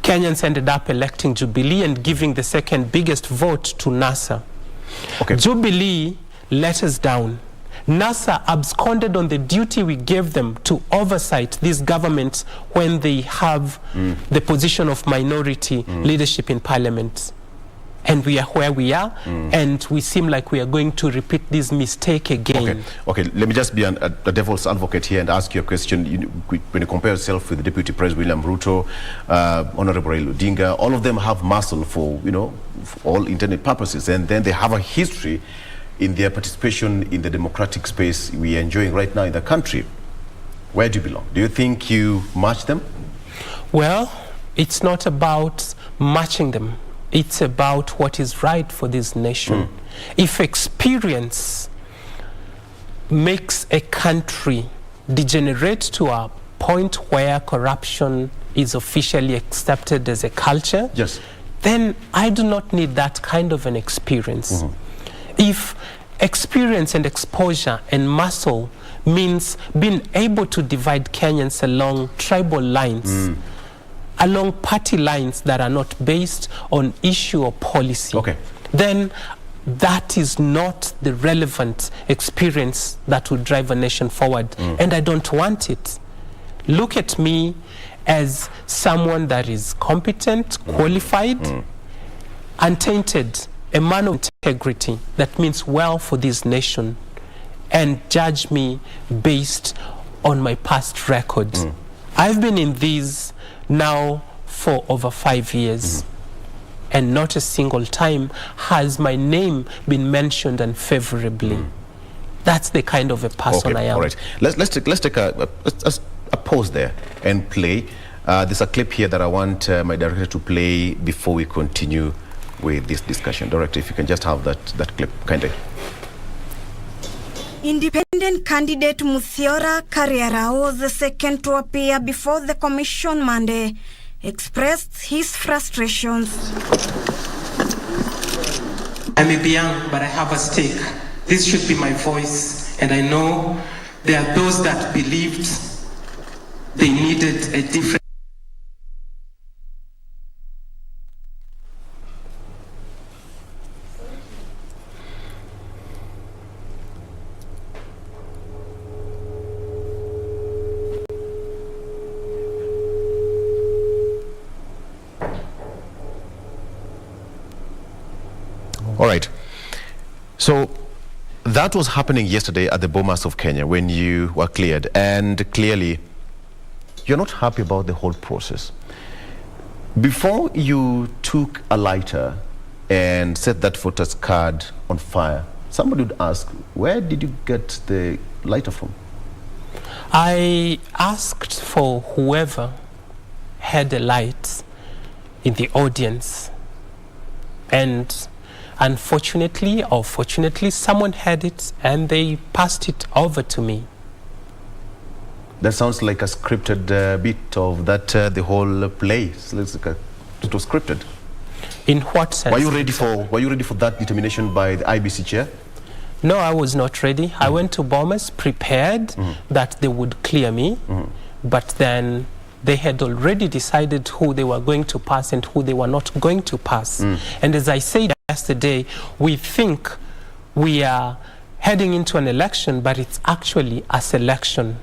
Kenyans ended up electing Jubilee and giving the second biggest vote to NASA. Jubilee let us down. NASA absconded on the duty we gave them to oversight these governments when they have the position of minority leadership in parliament. And we are where we are, and we seem like we are going to repeat this mistake again. Okay, let me just be a devil's advocate here and ask you a question. When you compare yourself with the Deputy President William Ruto, Honorable Eliud Kariara, all of them have muscle for, for all intended purposes, and then they have a history in their participation in the democratic space we are enjoying right now in the country. Where do you belong? Do you think you match them? Well, it's not about matching them. It's about what is right for this nation. If experience makes a country degenerate to a point where corruption is officially accepted as a culture, then I do not need that kind of an experience. If experience and exposure and muscle means being able to divide Kenyans along tribal lines, along party lines that are not based on issue or policy, then that is not the relevant experience that will drive a nation forward. And I don't want it. Look at me as someone that is competent, qualified, untainted, a man of integrity that means well for this nation, and judge me based on my past record. I've been in these now for over 5 years, and not a single time has my name been mentioned unfavorably. That's the kind of a person I am. All right. Let's take a pause there and play. There's a clip here that I want my director to play before we continue with this discussion. Director, if you can just have that clip, kindly. Independent candidate Eliud Kariara was the second to appear before the commission Monday, expressed his frustrations. I may be young, but I have a stake. This should be my voice, and I know there are those that believed they needed a different. All right. So that was happening yesterday at the Bomas of Kenya when you were cleared, and clearly you're not happy about the whole process. Before you took a lighter and set that voter's card on fire, somebody would ask, where did you get the lighter from? I asked for whoever had a light in the audience, and unfortunately or fortunately, someone had it and they passed it over to me. That sounds like a scripted bit of that, the whole play. It was scripted. In what sense? Were you ready for that determination by the IBC chair? No, I was not ready. I went to Bomas prepared that they would clear me, but then they had already decided who they were going to pass and who they were not going to pass. And as I said yesterday, we think we are heading into an election, but it's actually a selection.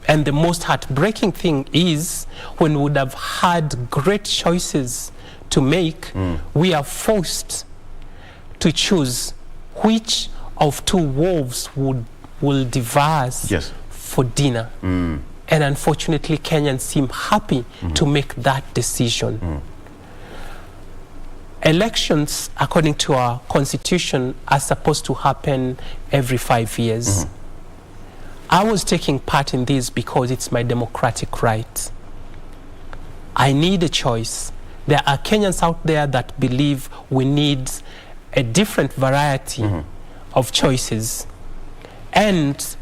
And the most heartbreaking thing is when we would have had great choices to make, we are forced to choose which of two wolves will devour us for dinner. And unfortunately, Kenyans seem happy to make that decision. Elections, according to our constitution, are supposed to happen every 5 years. I was taking part in this because it's my democratic right. I need a choice. There are Kenyans out there that believe we need a different variety of choices. And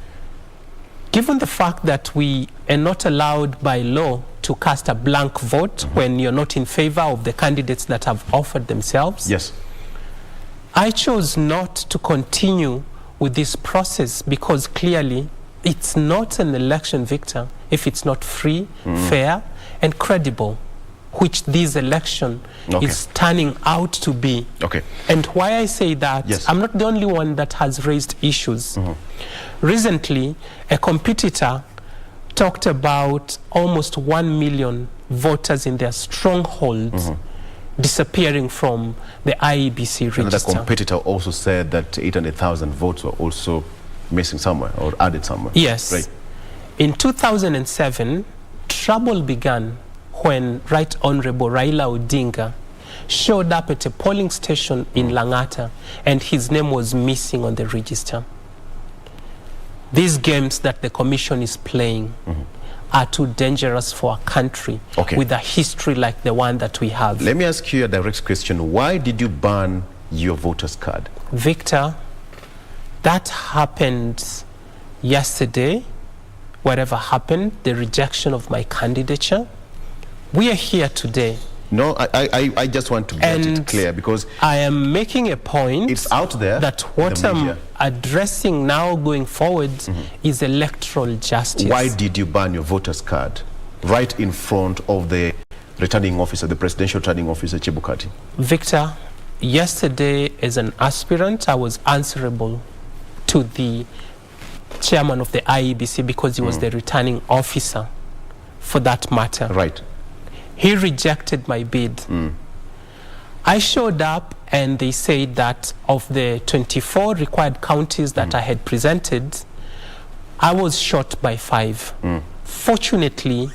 given the fact that we are not allowed by law to cast a blank vote when you're not in favor of the candidates that have offered themselves, I chose not to continue with this process because clearly it's not an election, Victor, if it's not free, fair, and credible. which this election is turning out to be. Okay. And why I say that, I'm not the only one that has raised issues. Recently, a competitor talked about almost 1 million voters in their strongholds disappearing from the IEBC register. Another competitor also said that 800,000 votes were also missing somewhere or added somewhere. Yes. Right. In 2007, trouble began when Right Honorable Raila Odinga showed up at a polling station in Langata and his name was missing on the register. These games that the commission is playing are too dangerous for a country with a history like the one that we have. Let me ask you a direct question. Why did you ban your voter's card? Victor, that happened yesterday. Whatever happened, the rejection of my candidature, we are here today. No, I just want to get it clear because I am making a point. It's out there. That what I'm addressing now going forward is electoral justice. Why did you ban your voter's card right in front of the returning officer, the presidential returning officer, Chebukati? Victor, yesterday as an aspirant, I was answerable to the chairman of the IEBC because he was the returning officer for that matter. Right. He rejected my bid. I showed up and they said that of the 24 required counties that I had presented, I was short by 5. Fortunately,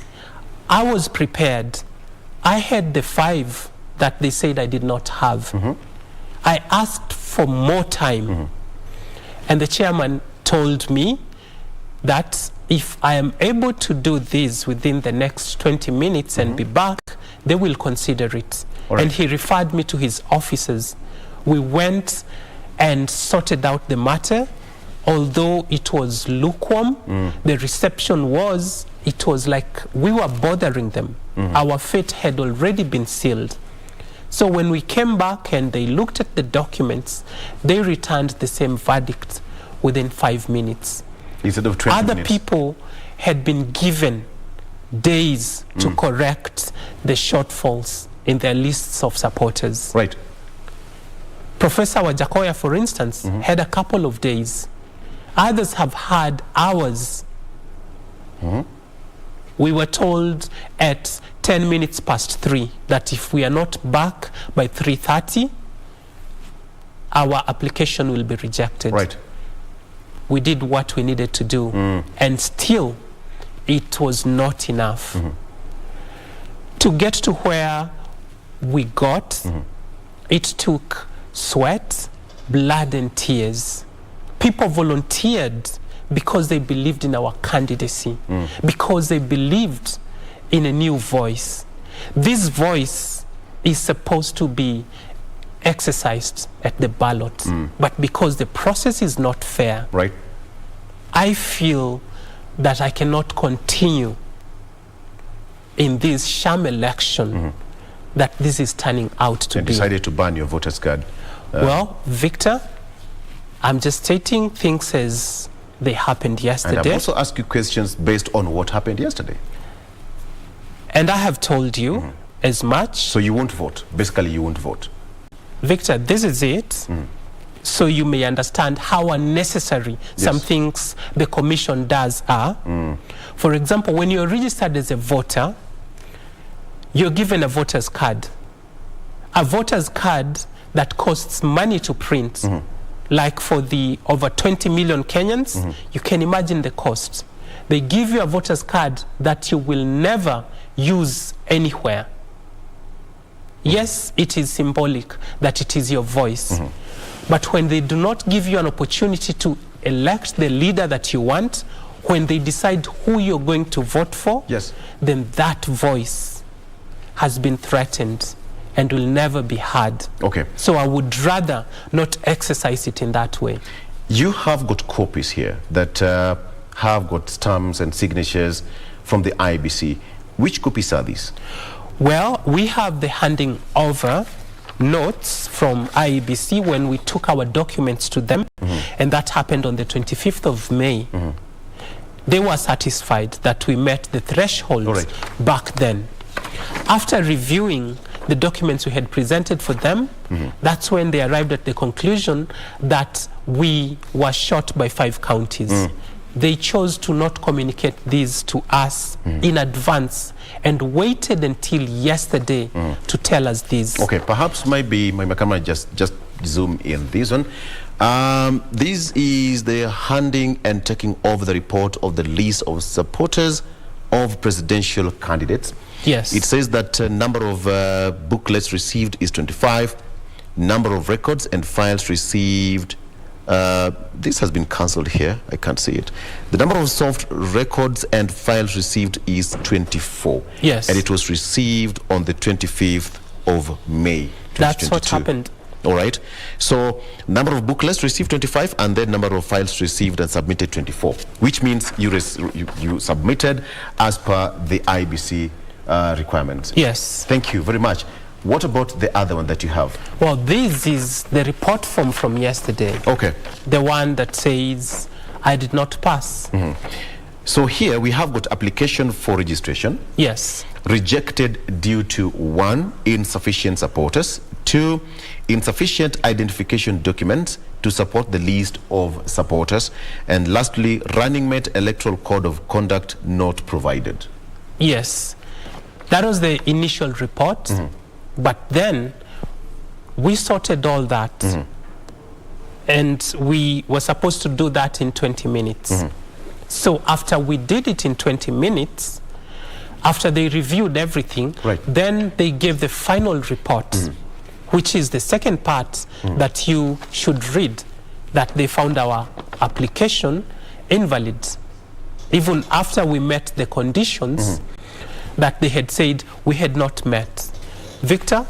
I was prepared. I had the 5 that they said I did not have. I asked for more time. And the chairman told me that if I am able to do this within the next 20 minutes and be back, they will consider it. And he referred me to his officers. We went and sorted out the matter. Although it was lukewarm, the reception was, it was like we were bothering them. Our fate had already been sealed. So when we came back and they looked at the documents, they returned the same verdict within 5 minutes. Instead of 20 Other minutes. people had been given days to correct the shortfalls in their lists of supporters. Right. Professor Wajakoya, for instance, had a couple of days. Others have had hours. We were told at 10 minutes past 3 that if we are not back by 3:30, our application will be rejected. Right. We did what we needed to do, and still it was not enough. To get to where we got, it took sweat, blood and tears. People volunteered because they believed in our candidacy, because they believed in a new voice. This voice is supposed to be exercised at the ballot, but because the process is not fair, right, I feel that I cannot continue in this sham election that this is turning out to and be. Decided to ban your voter's card. Well, Victor, I'm just stating things as they happened yesterday. And I've also asked you questions based on what happened yesterday. And I have told you as much. So you won't vote. Basically, you won't vote. Victor, this is it. So you may understand how unnecessary some things the commission does are. For example, when you're registered as a voter, you're given a voter's card. A voter's card that costs money to print. Like for the over 20 million Kenyans, you can imagine the cost. They give you a voter's card that you will never use anywhere. Yes, it is symbolic that it is your voice. But when they do not give you an opportunity to elect the leader that you want, when they decide who you're going to vote for, then that voice has been threatened and will never be heard. Okay. So I would rather not exercise it in that way. You have got copies here that have got stamps and signatures from the IBC. Which copies are these? Well, we have the handing over notes from IEBC when we took our documents to them, and that happened on the 25th of May. They were satisfied that we met the threshold back then. After reviewing the documents we had presented for them, that's when they arrived at the conclusion that we were short by 5 counties. They chose to not communicate these to us in advance and waited until yesterday to tell us this. Okay, perhaps maybe my camera just zoom in this one. This is the handing and taking over the report of the list of supporters of presidential candidates. Yes. It says that number of booklets received is 25. Number of records and files received, this has been cancelled here. I can't see it. The number of soft records and files received is 24. Yes. And it was received on the 25th of May. That's what happened. All right. So number of booklets received 25, and then number of files received and submitted 24, which means you submitted as per the IBC requirements. Yes. Thank you very much. What about the other one that you have? Well, this is the report form from yesterday. Okay. The one that says I did not pass. So here we have got application for registration. Yes. Rejected due to 1, insufficient supporters, 2, insufficient identification documents to support the list of supporters, and lastly, running mate electoral code of conduct not provided. Yes. That was the initial report. But then we sorted all that, and we were supposed to do that in 20 minutes. So after we did it in 20 minutes, after they reviewed everything, then they gave the final report, which is the second part that you should read, that they found our application invalid, even after we met the conditions that they had said we had not met. Victor,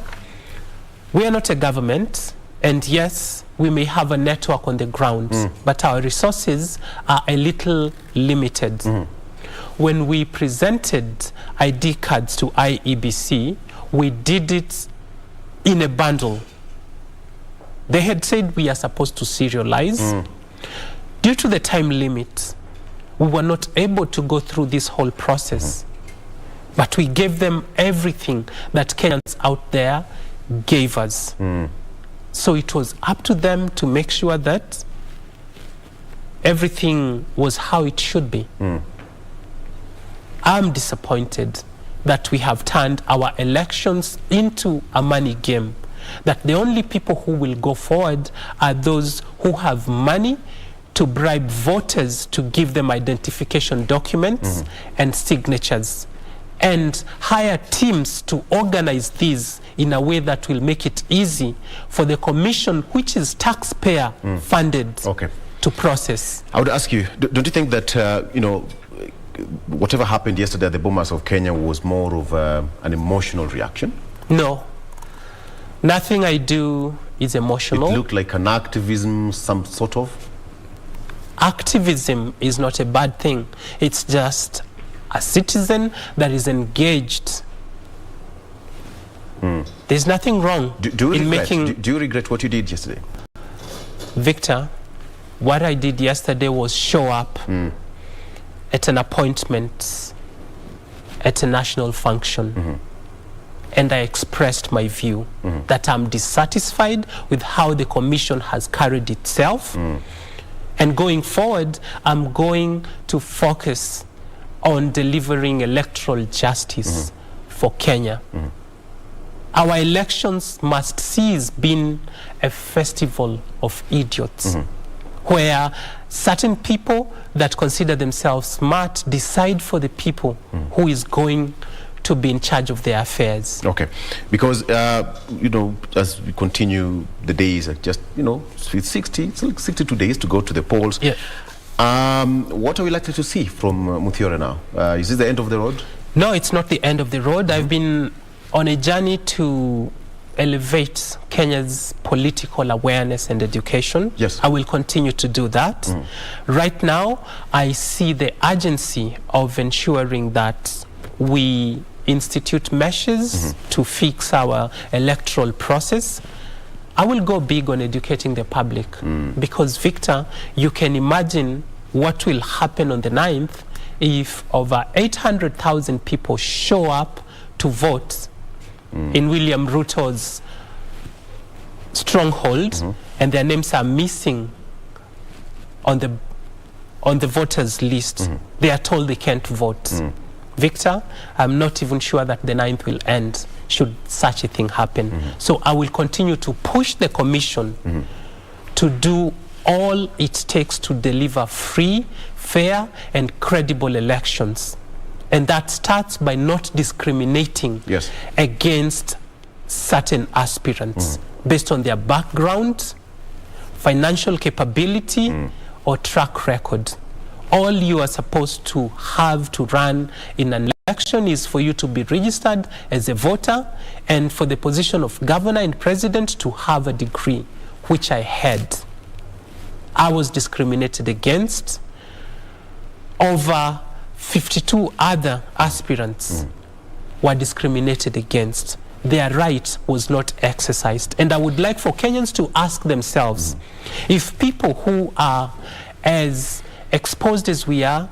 we are not a government, and yes, we may have a network on the ground, but our resources are a little limited. When we presented ID cards to IEBC, we did it in a bundle. They had said we are supposed to serialize. Due to the time limit, we were not able to go through this whole process. But we gave them everything that Kenyans out there gave us. So it was up to them to make sure that everything was how it should be. I'm disappointed that we have turned our elections into a money game, that the only people who will go forward are those who have money to bribe voters to give them identification documents and signatures, and hire teams to organize these in a way that will make it easy for the commission, which is taxpayer funded, to process. I would ask you, don't you think that, whatever happened yesterday at the Bomas of Kenya was more of an emotional reaction? No. Nothing I do is emotional. It looked like an activism, some sort of? Activism is not a bad thing. It's just a citizen that is engaged. There's nothing wrong do you regret what you did yesterday? Victor, what I did yesterday was show up at an appointment at a national function. And I expressed my view that I'm dissatisfied with how the commission has carried itself. And going forward, I'm going to focus on delivering electoral justice for Kenya. Our elections must cease being a festival of idiots, where certain people that consider themselves smart decide for the people who is going to be in charge of their affairs. Okay, because as we continue the days, just with 62 days to go to the polls. What are we likely to see from Muthiora now? Is this the end of the road? No, it's not the end of the road. I've been on a journey to elevate Kenya's political awareness and education. Yes. I will continue to do that. Right now, I see the urgency of ensuring that we institute measures to fix our electoral process. I will go big on educating the public because, Victor, you can imagine what will happen on the 9th if over 800,000 people show up to vote in William Ruto's stronghold, and their names are missing on the voters list. They are told they can't vote. Victor, I'm not even sure that the 9th will end should such a thing happen. So I will continue to push the commission to do all it takes to deliver free, fair, and credible elections. And that starts by not discriminating against certain aspirants based on their background, financial capability, or track record. All you are supposed to have to run in an election is for you to be registered as a voter, and for the position of governor and president to have a degree, which I had. I was discriminated against. Over 52 other aspirants were discriminated against. Their right was not exercised. And I would like for Kenyans to ask themselves, if people who are as exposed as we are,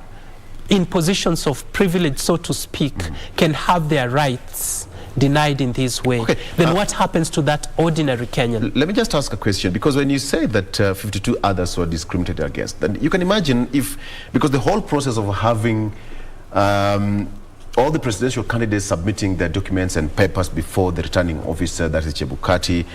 in positions of privilege, so to speak, can have their rights denied in this way, then what happens to that ordinary Kenyan? Let me just ask a question, because when you say that 52 others were discriminated against, then you can imagine if, because the whole process of having all the presidential candidates submitting their documents and papers before the returning officer, that is Chebukati,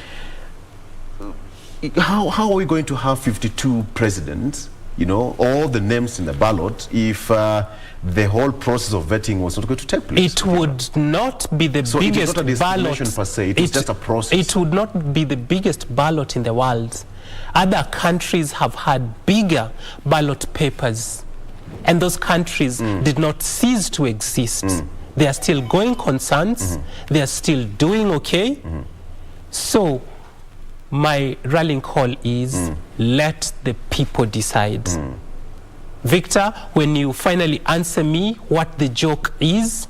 how are we going to have 52 presidents, you know, all the names in the ballot, if the whole process of vetting was not going to take place? It would not be the biggest it was not a ballot per se. It was just a process. It would not be the biggest ballot in the world. Other countries have had bigger ballot papers, and those countries did not cease to exist. They are still going concerns. They are still doing okay. So my rallying call is let the people decide. Victor, when you finally answer me what the joke is,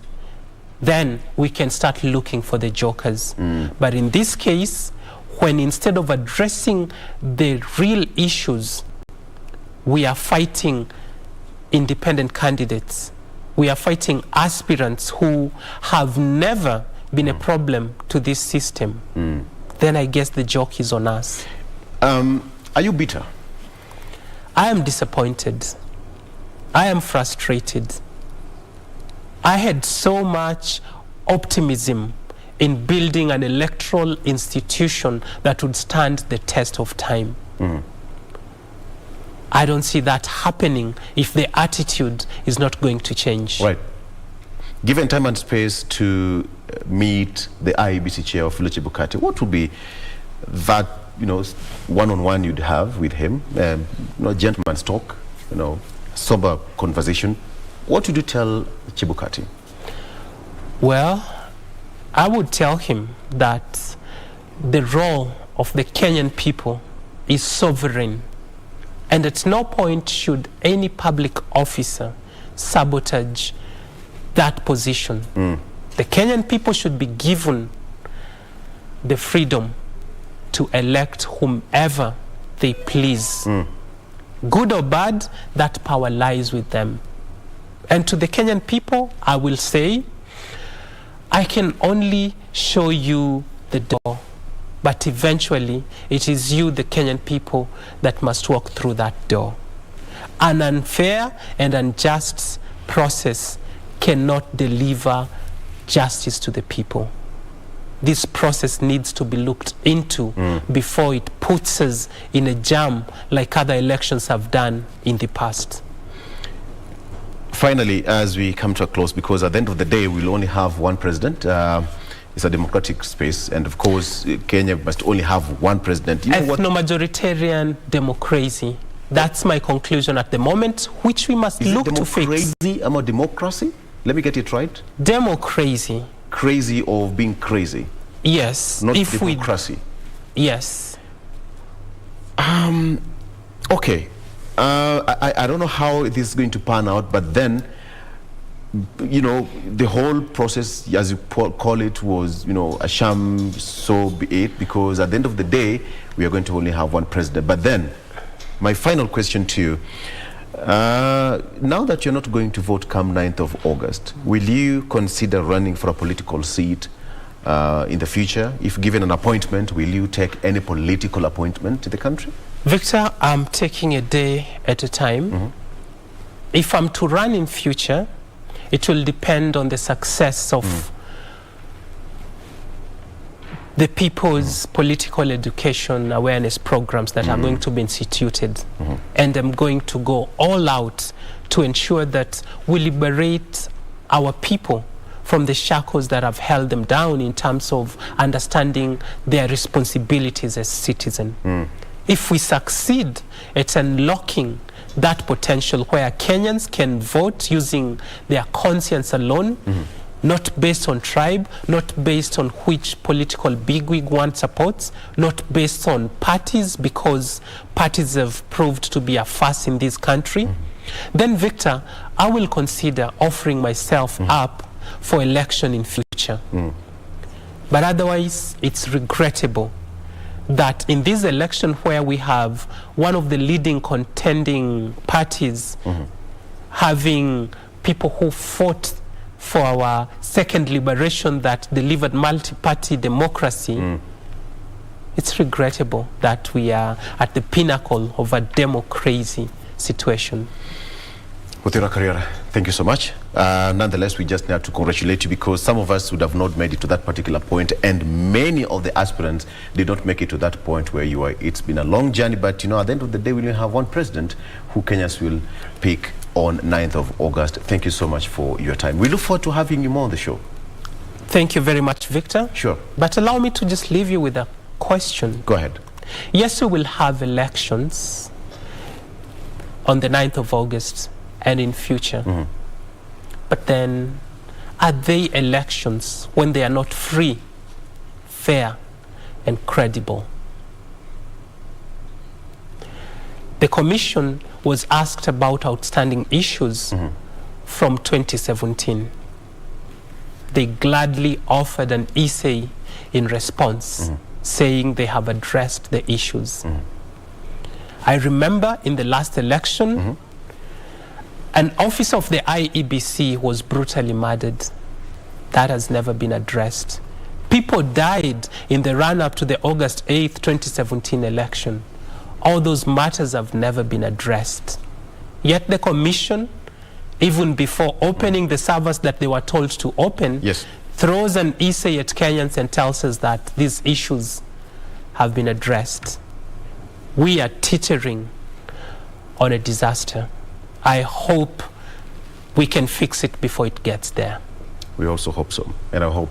then we can start looking for the jokers. But in this case, when instead of addressing the real issues, we are fighting independent candidates, we are fighting aspirants who have never been a problem to this system, then I guess the joke is on us. Are you bitter? I am disappointed. I am frustrated. I had so much optimism in building an electoral institution that would stand the test of time. I don't see that happening if the attitude is not going to change. Right. Given time and space to meet the IEBC chair of Eliud Kariara, what would be that, you know, one-on-one you'd have with him, you know, gentleman's talk, you know, sober conversation? What would you tell Chebukati? Well, I would tell him that the role of the Kenyan people is sovereign, and at no point should any public officer sabotage that position. The Kenyan people should be given the freedom to elect whomever they please. Good or bad, that power lies with them. And to the Kenyan people, I will say, I can only show you the door, but eventually it is you, the Kenyan people, that must walk through that door. An unfair and unjust process cannot deliver justice to the people. This process needs to be looked into before it puts us in a jam like other elections have done in the past. Finally, as we come to a close, because at the end of the day, we'll only have one president. It's a democratic space, and of course, Kenya must only have one president. You know what? Ethno-majoritarian democracy. That's my conclusion at the moment, which we must look to fix. Democracy or democracy? Let me get it right. Democracy. Crazy of being crazy. Yes. Not if democracy. Yes. Okay. I don't know how this is going to pan out, but then, you know, the whole process, as you call it, was, you know, a sham, so be it, because at the end of the day, we are going to only have one president. But then, my final question to you, Now that you're not going to vote come 9th of August, will you consider running for a political seat in the future? If given an appointment, will you take any political appointment to the country? Victor, I'm taking a day at a time. If I'm to run in future, it will depend on the success of the people's political education awareness programs that are going to be instituted. And I'm going to go all out to ensure that we liberate our people from the shackles that have held them down in terms of understanding their responsibilities as citizens. If we succeed at unlocking that potential where Kenyans can vote using their conscience alone, not based on tribe, not based on which political bigwig one supports, not based on parties, because parties have proved to be a farce in this country, then, Victor, I will consider offering myself up for election in future. But otherwise, it's regrettable that in this election where we have one of the leading contending parties having people who fought for our second liberation that delivered multi-party democracy, it's regrettable that we are at the pinnacle of a democracy situation. Eliud Kariara, thank you so much. Nonetheless, we just have to congratulate you because some of us would have not made it to that particular point, and many of the aspirants did not make it to that point where you are. It's been a long journey, but you know, at the end of the day, we will have one president who Kenyans will pick on 9th of August. Thank you so much for your time. We look forward to having you more on the show. Thank you very much, Victor. Sure. But allow me to just leave you with a question. Go ahead. Yes, we will have elections on the 9th of August and in future. But then, are they elections when they are not free, fair, and credible? The Commission was asked about outstanding issues from 2017. They gladly offered an essay in response, saying they have addressed the issues. I remember in the last election, an officer of the IEBC was brutally murdered. That has never been addressed. People died in the run-up to the August 8th, 2017 election. All those matters have never been addressed. Yet the Commission, even before opening the servers that they were told to open, throws an essay at Kenyans and tells us that these issues have been addressed. We are teetering on a disaster. I hope we can fix it before it gets there. We also hope so. And I hope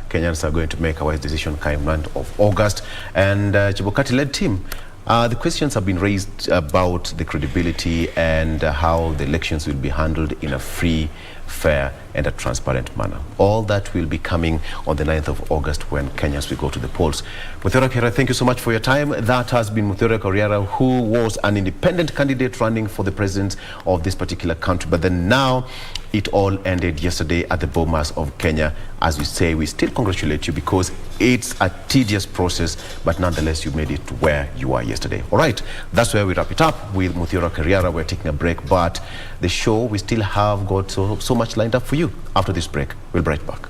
Kenyans are going to make a wise decision come 9th of August. And Chebukati-led team, the questions have been raised about the credibility and how the elections will be handled in a free, fair, and a transparent manner. All that will be coming on the 9th of August when Kenyans will go to the polls. Eliud Kariara, thank you so much for your time. That has been Eliud Kariara, who was an independent candidate running for the president of this particular country. But then now, it all ended yesterday at the Bomas of Kenya. As we say, we still congratulate you because it's a tedious process, but nonetheless, you made it to where you are yesterday. All right, that's where we wrap it up with Eliud Kariara. We're taking a break, but the show, we still have got so much lined up for you. After this break, we'll be right back.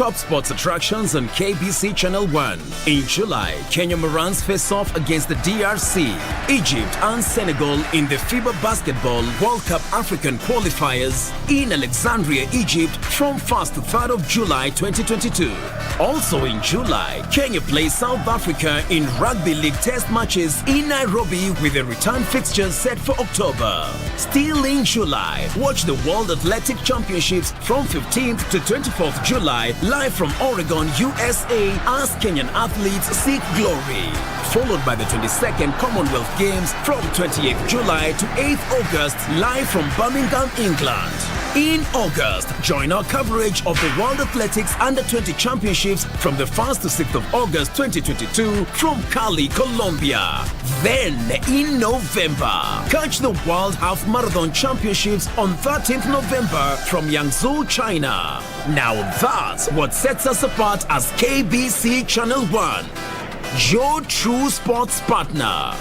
top sports attractions on KBC Channel 1. In July, Kenya Morans face off against the DRC, Egypt and Senegal in the FIBA Basketball World Cup African qualifiers in Alexandria, Egypt from 1st to 3rd of July 2022. Also in July, Kenya plays South Africa in Rugby League test matches in Nairobi with a return fixture set for October. Still in July, watch the World Athletic Championships from 15th to 24th July live from Oregon, USA as Kenyan athletes seek glory. Followed by the 22nd Commonwealth Games from 28th July to 8th August live from Birmingham, England. In August, join our coverage of the World Athletics Under-20 Championships from the 1st to 6th of August 2022 from Cali, Colombia. Then, in November, catch the World Half Marathon Championships on 13th November from Yangzhou, China. Now that's what sets us apart as KBC Channel 1, your true sports partner.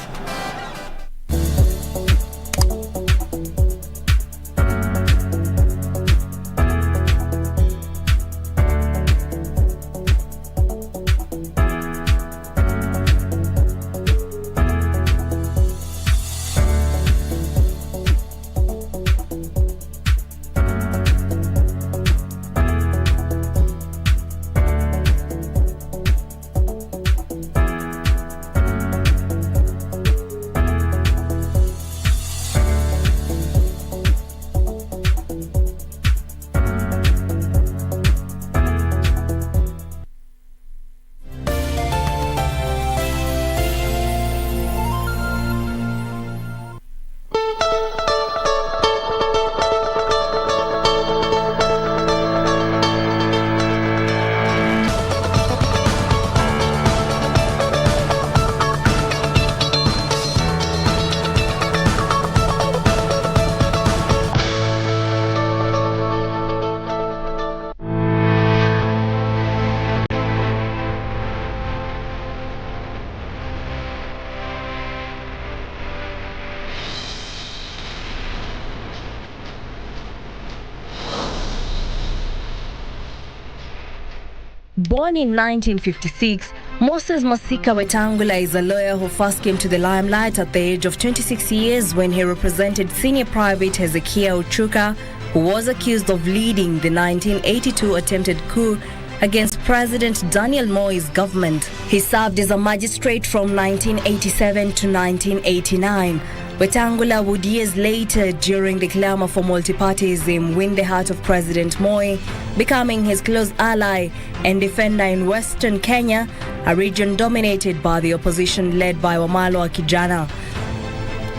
Born in 1956, Moses Masika Wetangula is a lawyer who first came to the limelight at the age of 26 years when he represented Senior Private Hezekiah Ochuka, who was accused of leading the 1982 attempted coup against President Daniel Moi's government. He served as a magistrate from 1987 to 1989. Wetangula would years later, during the clamor for multipartyism, win the heart of President Moi, becoming his close ally and defender in Western Kenya, a region dominated by the opposition led by Wamalo Akijana.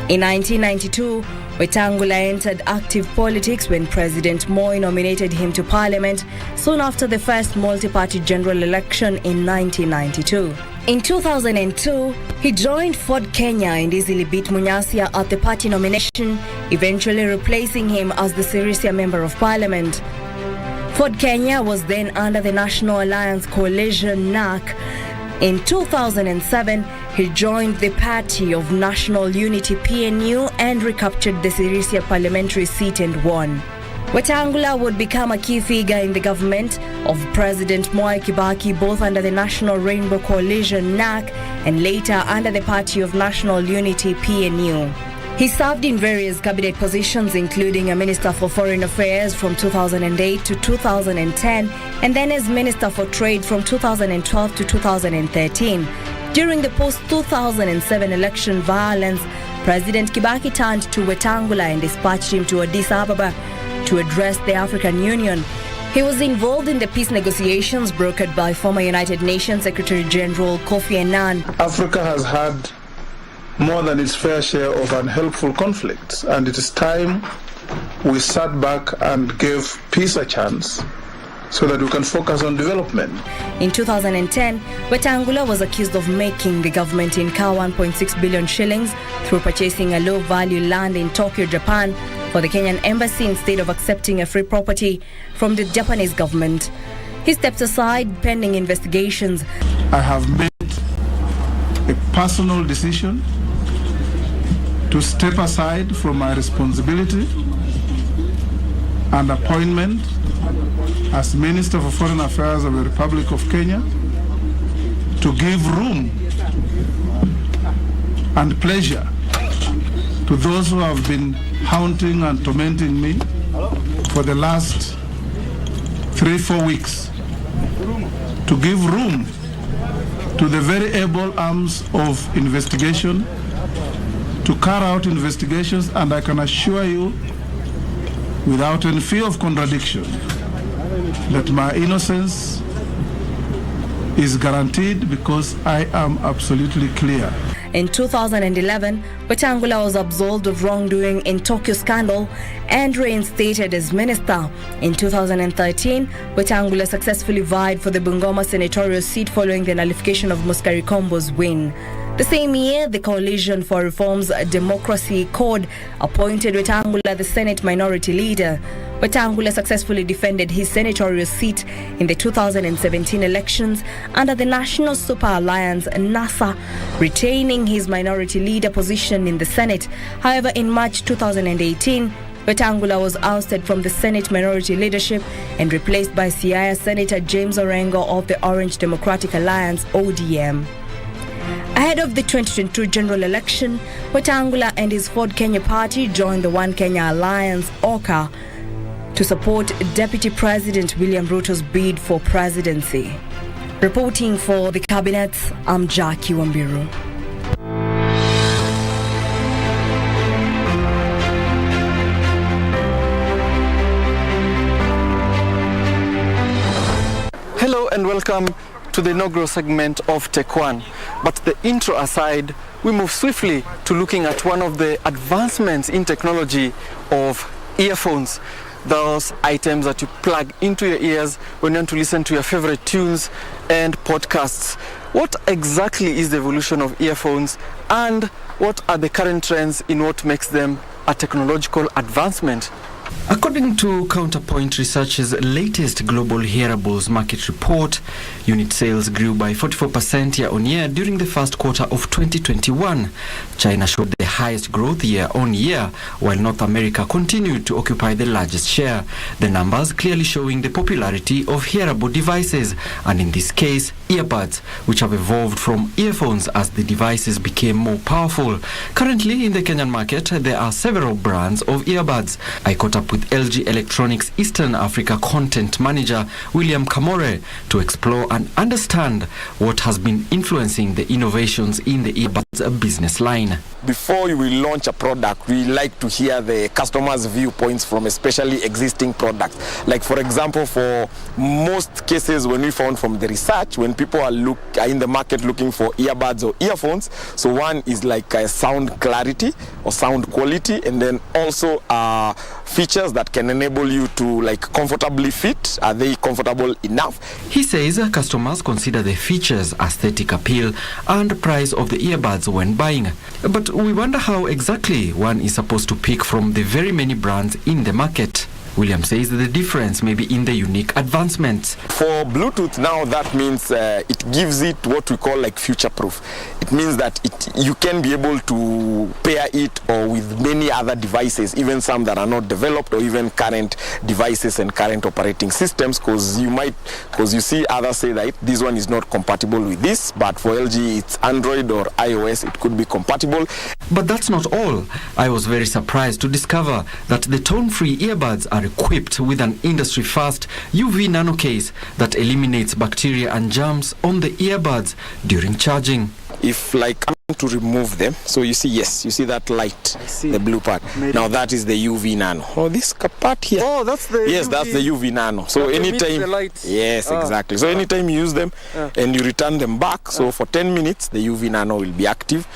In 1992, Wetangula entered active politics when President Moi nominated him to parliament soon after the first multi-party general election in 1992. In 2002, he joined Ford Kenya and easily beat Munyasia at the party nomination, eventually replacing him as the Sirisia Member of Parliament. Ford Kenya was then under the National Alliance Coalition NAC. In 2007, he joined the Party of National Unity PNU and recaptured the Sirisia parliamentary seat and won. Wetangula would become a key figure in the government of President Mwai Kibaki, both under the National Rainbow Coalition NAC and later under the Party of National Unity PNU. He served in various cabinet positions, including a Minister for Foreign Affairs from 2008 to 2010, and then as Minister for Trade from 2012 to 2013. During the post-2007 election violence, President Kibaki turned to Wetangula and dispatched him to Addis Ababa to address the African Union. He was involved in the peace negotiations brokered by former United Nations Secretary General Kofi Annan. Africa has had more than its fair share of unhelpful conflicts, and it is time we sat back and gave peace a chance so that we can focus on development. In 2010, Wetangula was accused of making the government incur 1.6 billion shillings through purchasing a low-value land in Tokyo, Japan for the Kenyan embassy instead of accepting a free property from the Japanese government. He stepped aside pending investigations. I have made a personal decision to step aside from my responsibility and appointment as Minister for Foreign Affairs of the Republic of Kenya, to give room and pleasure to those who have been haunting and tormenting me for the last 3-4 weeks, to give room to the very able arms of investigation to carry out investigations, and I can assure you, without any fear of contradiction, that my innocence is guaranteed because I am absolutely clear. In 2011, Wetangula was absolved of wrongdoing in Tokyo scandal and reinstated as minister. In 2013, Wetangula successfully vied for the Bungoma senatorial seat following the nullification of Muskari Kombo's win. The same year, the Coalition for Reform's Democracy Code appointed Wetangula the Senate Minority Leader. Wetangula successfully defended his senatorial seat in the 2017 elections under the National Super Alliance NASA, retaining his Minority Leader position in the Senate. However, in March 2018, Wetangula was ousted from the Senate Minority Leadership and replaced by Siaya Senator James Orengo of the Orange Democratic Alliance, ODM. Ahead of the 2022 general election, Wetangula and his Ford Kenya party joined the One Kenya Alliance, OKA, to support Deputy President William Ruto's bid for presidency. Reporting for the Cabinet, I'm Jackie Wambiru. Hello and welcome to the inaugural segment of Take One. But the intro aside, we move swiftly to looking at one of the advancements in technology of earphones. Those items that you plug into your ears when you want to listen to your favorite tunes and podcasts. What exactly is the evolution of earphones, and what are the current trends in what makes them a technological advancement? According to Counterpoint Research's latest global hearables market report, unit sales grew by 44% year-on-year during the first quarter of 2021. China showed the highest growth year-on-year, while North America continued to occupy the largest share. The numbers clearly showing the popularity of hearable devices, and in this case, earbuds, which have evolved from earphones as the devices became more powerful. Currently, in the Kenyan market, there are several brands of earbuds. I caught up with LG Electronics Eastern Africa Content Manager William Kamore to explore and understand what has been influencing the innovations in the earbuds business line. Before we launch a product, we like to hear the customers' viewpoints from especially existing products. Like for example, for most cases when we found from the research, when people are in the market looking for earbuds or earphones, so one is like sound clarity or sound quality, and then also features that can enable you to like comfortably fit. Are they comfortable enough? He says customers consider the features, aesthetic appeal, and price of the earbuds when buying. But we wonder how exactly one is supposed to pick from the very many brands in the market. William says the difference may be in the unique advancements. For Bluetooth now, that means it gives it what we call like future-proof. It means that you can be able to pair it or with many other devices, even some that are not developed, or even current devices and current operating systems, because you see others say that this one is not compatible with this, but for LG it's Android or iOS, it could be compatible. But that's not all. I was very surprised to discover that the tone-free earbuds are equipped with an industry-first UV nano case that eliminates bacteria and germs on the earbuds during charging. If like I'm to remove them, so you see, yes, you see that light, the blue part. Now that is the UV nano. Oh, this part here. Oh, that's the yes, UV. that's the UV nano. So anytime, the light. yes, exactly. So anytime you use them and you return them back, so for 10 minutes the UV nano will be active,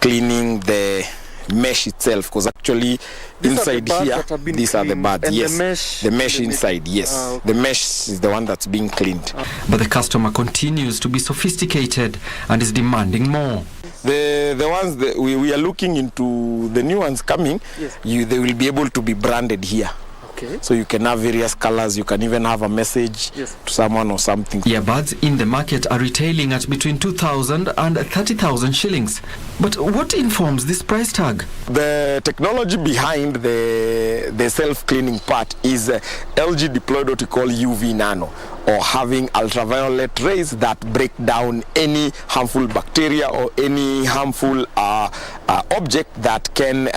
cleaning the mesh itself, because actually inside here these are the buds, yes, the mesh inside, yes, okay. The mesh is the one that's being cleaned. But the customer continues to be sophisticated and is demanding more. The ones that we are looking into, the new ones coming, yes. They will be able to be branded here. Okay. So you can have various colors. You can even have a message to someone or something. Earbuds in the market are retailing at between 2,000 and 30,000 shillings. But what informs this price tag? The technology behind the self-cleaning part is LG deployed what we call UV nano, or having ultraviolet rays that break down any harmful bacteria or any harmful object that can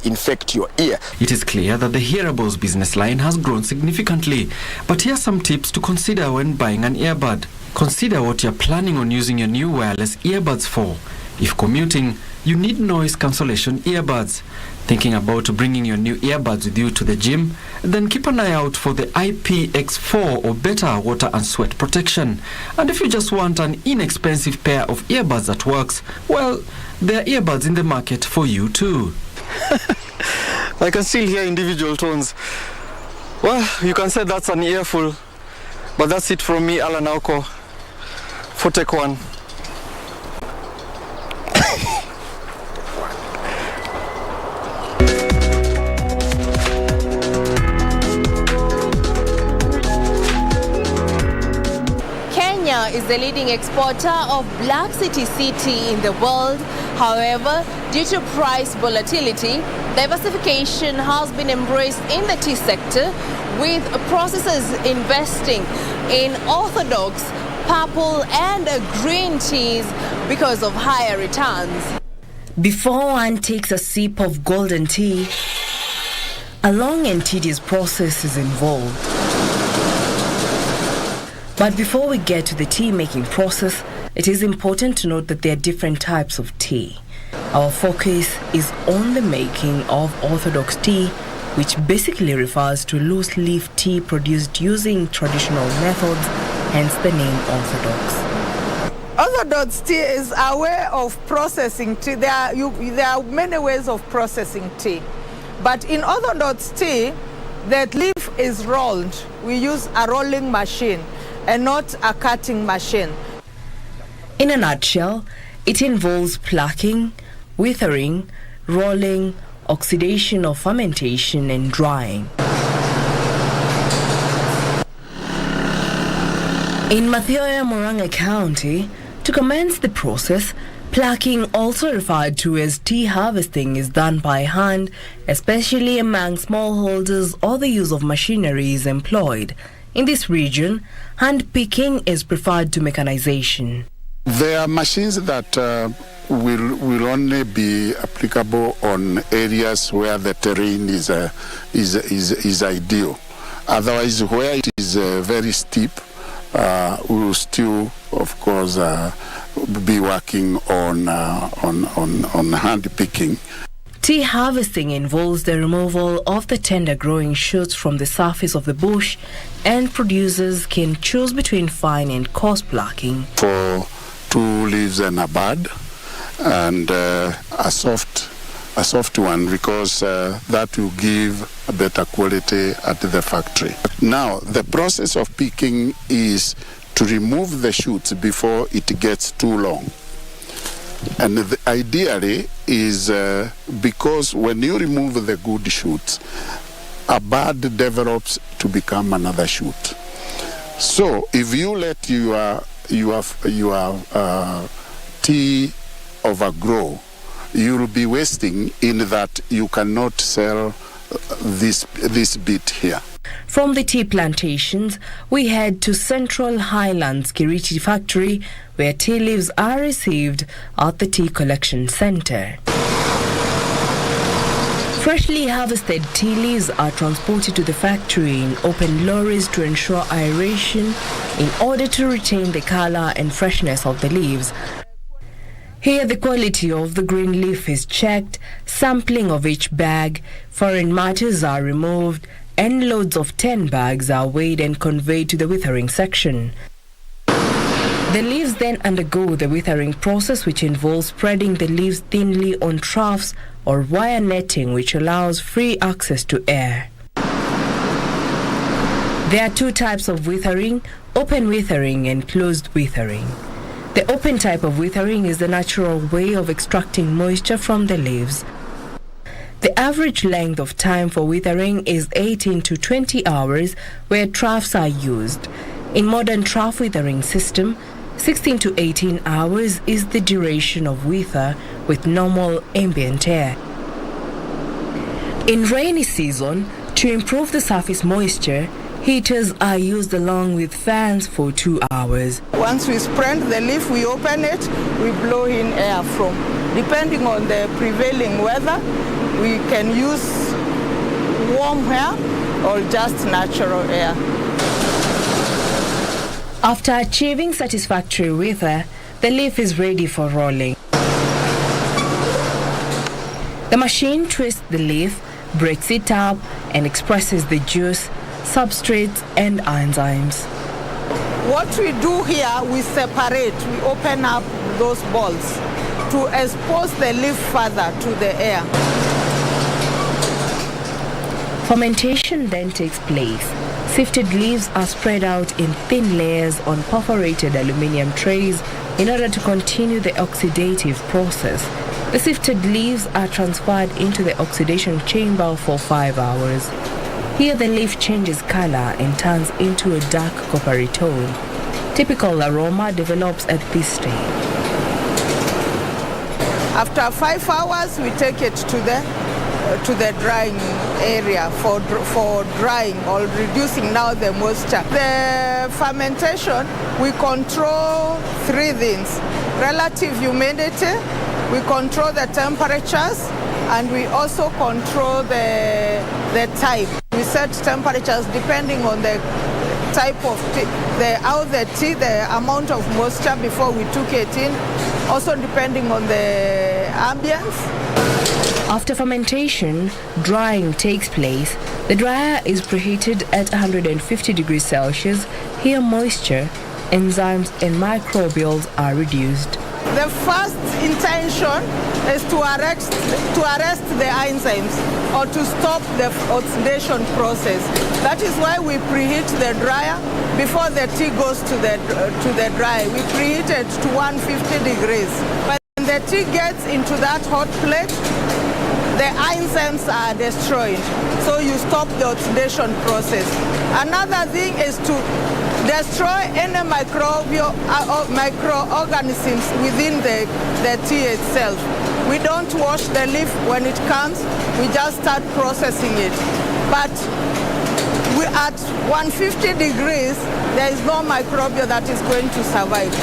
infect your ear. It is clear that the hearables business line has grown significantly, but here are some tips to consider when buying an earbud. Consider what you're planning on using your new wireless earbuds for. If commuting, you need noise cancellation earbuds. Thinking about bringing your new earbuds with you to the gym? Then keep an eye out for the IPX4 or better water and sweat protection. And if you just want an inexpensive pair of earbuds that works, well, there are earbuds in the market for you too. I can still hear individual tones. Well, you can say that's an earful. But that's it from me, Alan Auko, for Take One. Kenya is the leading exporter of Black Tea in the world. However, due to price volatility, diversification has been embraced in the tea sector, with processors investing in orthodox, purple and green teas because of higher returns. Before one takes a sip of golden tea, a long and tedious process is involved. But before we get to the tea making process, it is important to note that there are different types of tea. Our focus is on the making of orthodox tea, which basically refers to loose leaf tea produced using traditional methods, hence the name orthodox. Orthodox tea is a way of processing tea. There are many ways of processing tea. But in orthodox tea, the leaf is rolled. We use a rolling machine and not a cutting machine. In a nutshell, it involves plucking, withering, rolling, oxidation or fermentation and drying. In Mathioya, Murang'a County, to commence the process, plucking, also referred to as tea harvesting, is done by hand, especially among smallholders, or the use of machinery is employed. In this region, hand picking is preferred to mechanization. There are machines that will only be applicable on areas where the terrain is ideal. Otherwise, where it is very steep, we will still, of course, be working on hand picking. Tea harvesting involves the removal of the tender growing shoots from the surface of the bush, and producers can choose between fine and coarse plucking. For 2 leaves and a bud, and a soft one, because that will give a better quality at the factory. Now, the process of picking is to remove the shoots before it gets too long. And ideally is because when you remove the good shoots, a bud develops to become another shoot. So if you let your tea overgrow, you will be wasting in that you cannot sell this bit here. From the tea plantations, we head to Central Highlands Kiriti factory, where tea leaves are received at the tea collection center. Freshly harvested tea leaves are transported to the factory in open lorries to ensure aeration in order to retain the color and freshness of the leaves. Here the quality of the green leaf is checked, sampling of each bag, foreign matters are removed, and loads of 10 bags are weighed and conveyed to the withering section. The leaves then undergo the withering process, which involves spreading the leaves thinly on troughs or wire netting, which allows free access to air. There are 2 types of withering: open withering and closed withering. The open type of withering is the natural way of extracting moisture from the leaves. The average length of time for withering is 18 to 20 hours where troughs are used. In modern trough withering system, 16 to 18 hours is the duration of wither with normal ambient air. In rainy season, to improve the surface moisture, heaters are used along with fans for 2 hours. Once we spread the leaf, we open it, we blow in air from. Depending on the prevailing weather, we can use warm air or just natural air. After achieving satisfactory wither, the leaf is ready for rolling. The machine twists the leaf, breaks it up, and expresses the juice, substrates, and enzymes. What we do here, we separate, we open up those balls to expose the leaf further to the air. Fermentation then takes place. Sifted leaves are spread out in thin layers on perforated aluminium trays in order to continue the oxidative process. The sifted leaves are transferred into the oxidation chamber for 5 hours. Here the leaf changes color and turns into a dark coppery tone. Typical aroma develops at this stage. After 5 hours, we take it to the drying area for drying or reducing now the moisture. The fermentation, we control 3 things: relative humidity, we control the temperatures, and we also control the type. We set temperatures depending on the type of tea, the amount of moisture before we took it in, also depending on the ambience. After fermentation, drying takes place. The dryer is preheated at 150 degrees Celsius. Here moisture, enzymes and microbials are reduced. The first intention is to arrest the enzymes or to stop the oxidation process. That is why we preheat the dryer before the tea goes to the dryer. We preheat it to 150 degrees. When the tea gets into that hot plate, the enzymes are destroyed, so you stop the oxidation process. Another thing is to destroy any microorganisms within the tea itself. We don't wash the leaf when it comes, we just start processing it. But at 150 degrees, there is no microbial that is going to survive.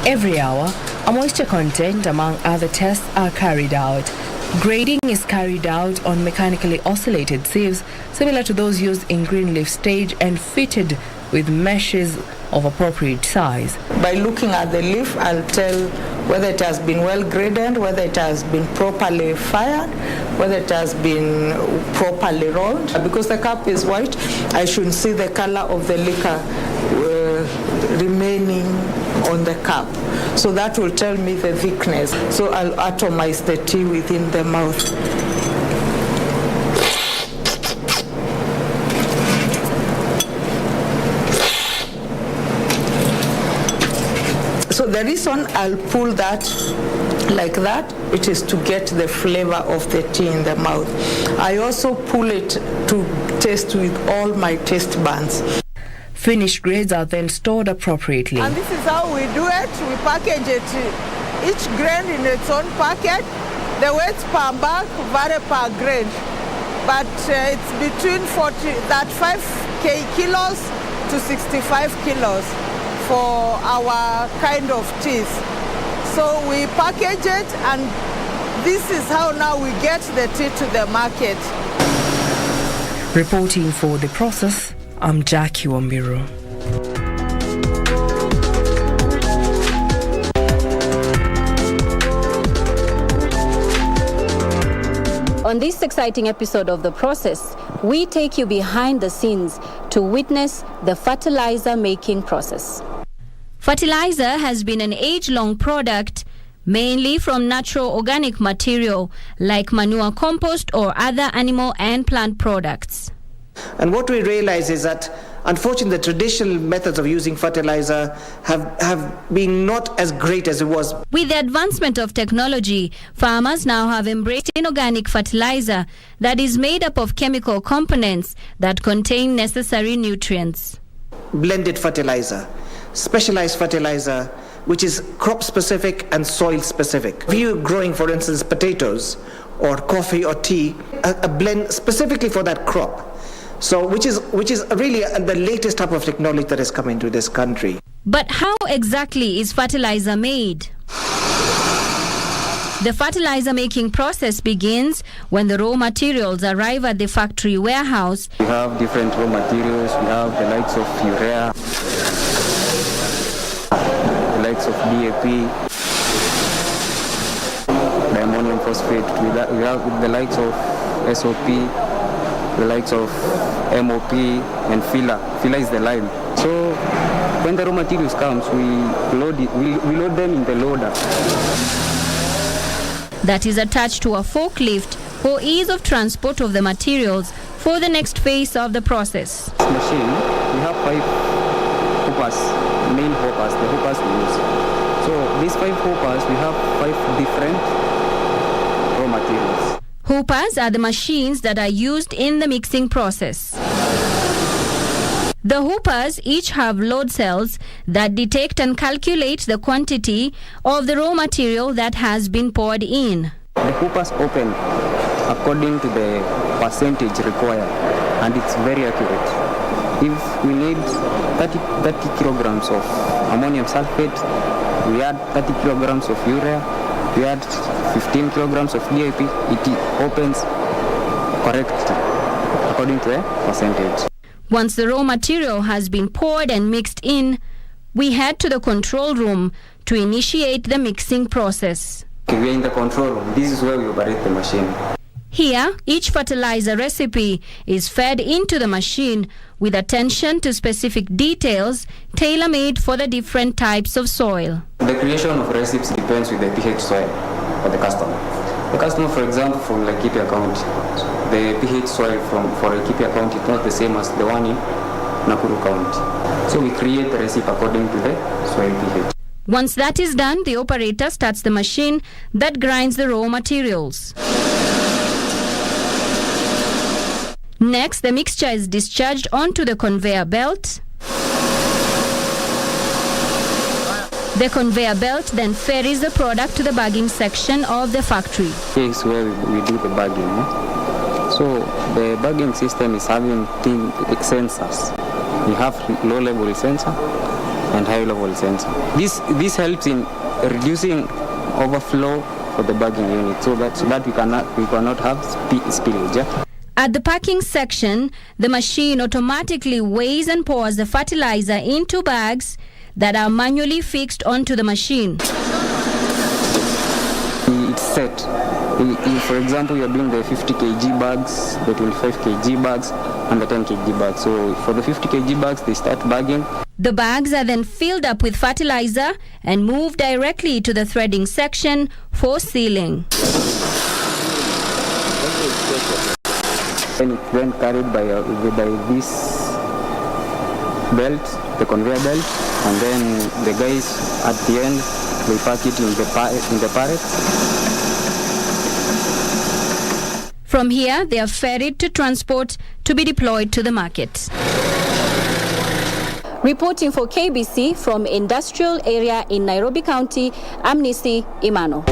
Every hour, a moisture content, among other tests, are carried out. Grading is carried out on mechanically oscillated sieves, similar to those used in green leaf stage and fitted with meshes of appropriate size. By looking at the leaf, I'll tell whether it has been well graded, whether it has been properly fired, whether it has been properly rolled. Because the cup is white, I should see the color of the liquor remaining on the cup. So that will tell me the thickness. So I'll atomize the tea within the mouth. So the reason I'll pull that like that, it is to get the flavor of the tea in the mouth. I also pull it to taste with all my taste buds. Finished grades are then stored appropriately. And this is how we do it. We package it, each grain in its own packet. The weight per bag vary per grain, but it's between 35 kilos to 65 kilos for our kind of teas. So we package it, and this is how now we get the tea to the market. Reporting for The Process, I'm Jackie Wambiru. On this exciting episode of The Process, we take you behind the scenes to witness the fertilizer making process. Fertilizer has been an age-long product, mainly from natural organic material like manure compost or other animal and plant products. And what we realize is that unfortunately, the traditional methods of using fertilizer have been not as great as it was. With the advancement of technology, farmers now have embraced inorganic fertilizer that is made up of chemical components that contain necessary nutrients. Blended fertilizer, specialized fertilizer, which is crop specific and soil specific. If you're growing, for instance, potatoes or coffee or tea, a blend specifically for that crop. So, which is really the latest type of technology that has come into this country. But how exactly is fertilizer made? The fertilizer making process begins when the raw materials arrive at the factory warehouse. We have different raw materials. We have the likes of urea, the likes of DAP, diammonium phosphate. We have the likes of SOP, the likes of MOP, and filler. Filler is the lime. So when the raw materials comes, we load them in the loader that is attached to a forklift for ease of transport of the materials for the next phase of the process. This machine, we have 5 hoppers, main hoppers, the hoppers we use. So these 5 hoppers, we have 5 different raw materials. Hoppers are the machines that are used in the mixing process. The hoppers each have load cells that detect and calculate the quantity of the raw material that has been poured in. The hoppers open according to the percentage required, and it's very accurate. If we need 30 kilograms of ammonium sulfate, we add 30 kilograms of urea, we add 15 kilograms of DAP, it opens correctly according to a percentage. Once the raw material has been poured and mixed in, we head to the control room to initiate the mixing process. We are in the control room. This is where we operate the machine. Here, each fertilizer recipe is fed into the machine with attention to specific details tailor-made for the different types of soil. The creation of recipes depends with the pH soil for the customer. The customer, for example, from Laikipia County, the pH soil for Laikipia County is not the same as the one in Nakuru County. So we create the recipe according to the soil pH. Once that is done, the operator starts the machine that grinds the raw materials. Next, the mixture is discharged onto the conveyor belt. The conveyor belt then ferries the product to the bagging section of the factory. Here is where we do the bagging. So the bagging system is having thin sensors. We have low-level sensor and high-level sensor. This helps in reducing overflow for the bagging unit, so that we cannot have spillage. Yeah? At the packing section, the machine automatically weighs and pours the fertilizer into bags that are manually fixed onto the machine. It's set. For example, you're doing the 50 kg bags, the 25 kg bags, and the 10 kg bags. So for the 50 kg bags, they start bagging. The bags are then filled up with fertilizer and moved directly to the threading section for sealing. And it's then carried by this belt, the conveyor belt, and then the guys at the end, they pack it in the pallet. From here, they are ferried to transport to be deployed to the market. Reporting for KBC from Industrial Area in Nairobi County, I'm Nisi Imano.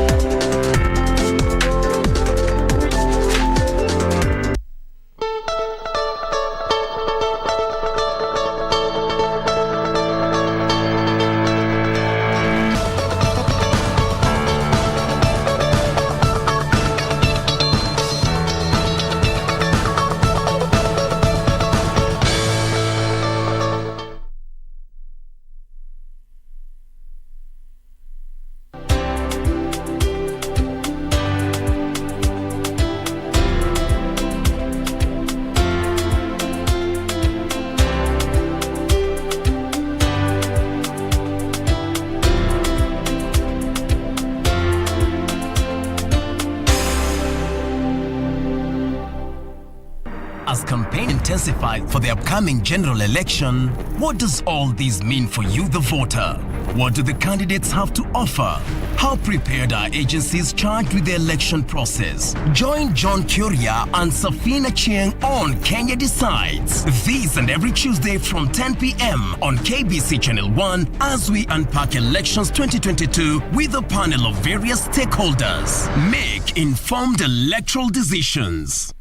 intensified for the upcoming general election, what does all this mean for you, the voter? What do the candidates have to offer? How prepared are agencies charged with the election process? Join John Kuria and Safina Chieng on Kenya Decides. This and every Tuesday from 10 p.m. on KBC Channel 1 as we unpack elections 2022 with a panel of various stakeholders. Make informed electoral decisions.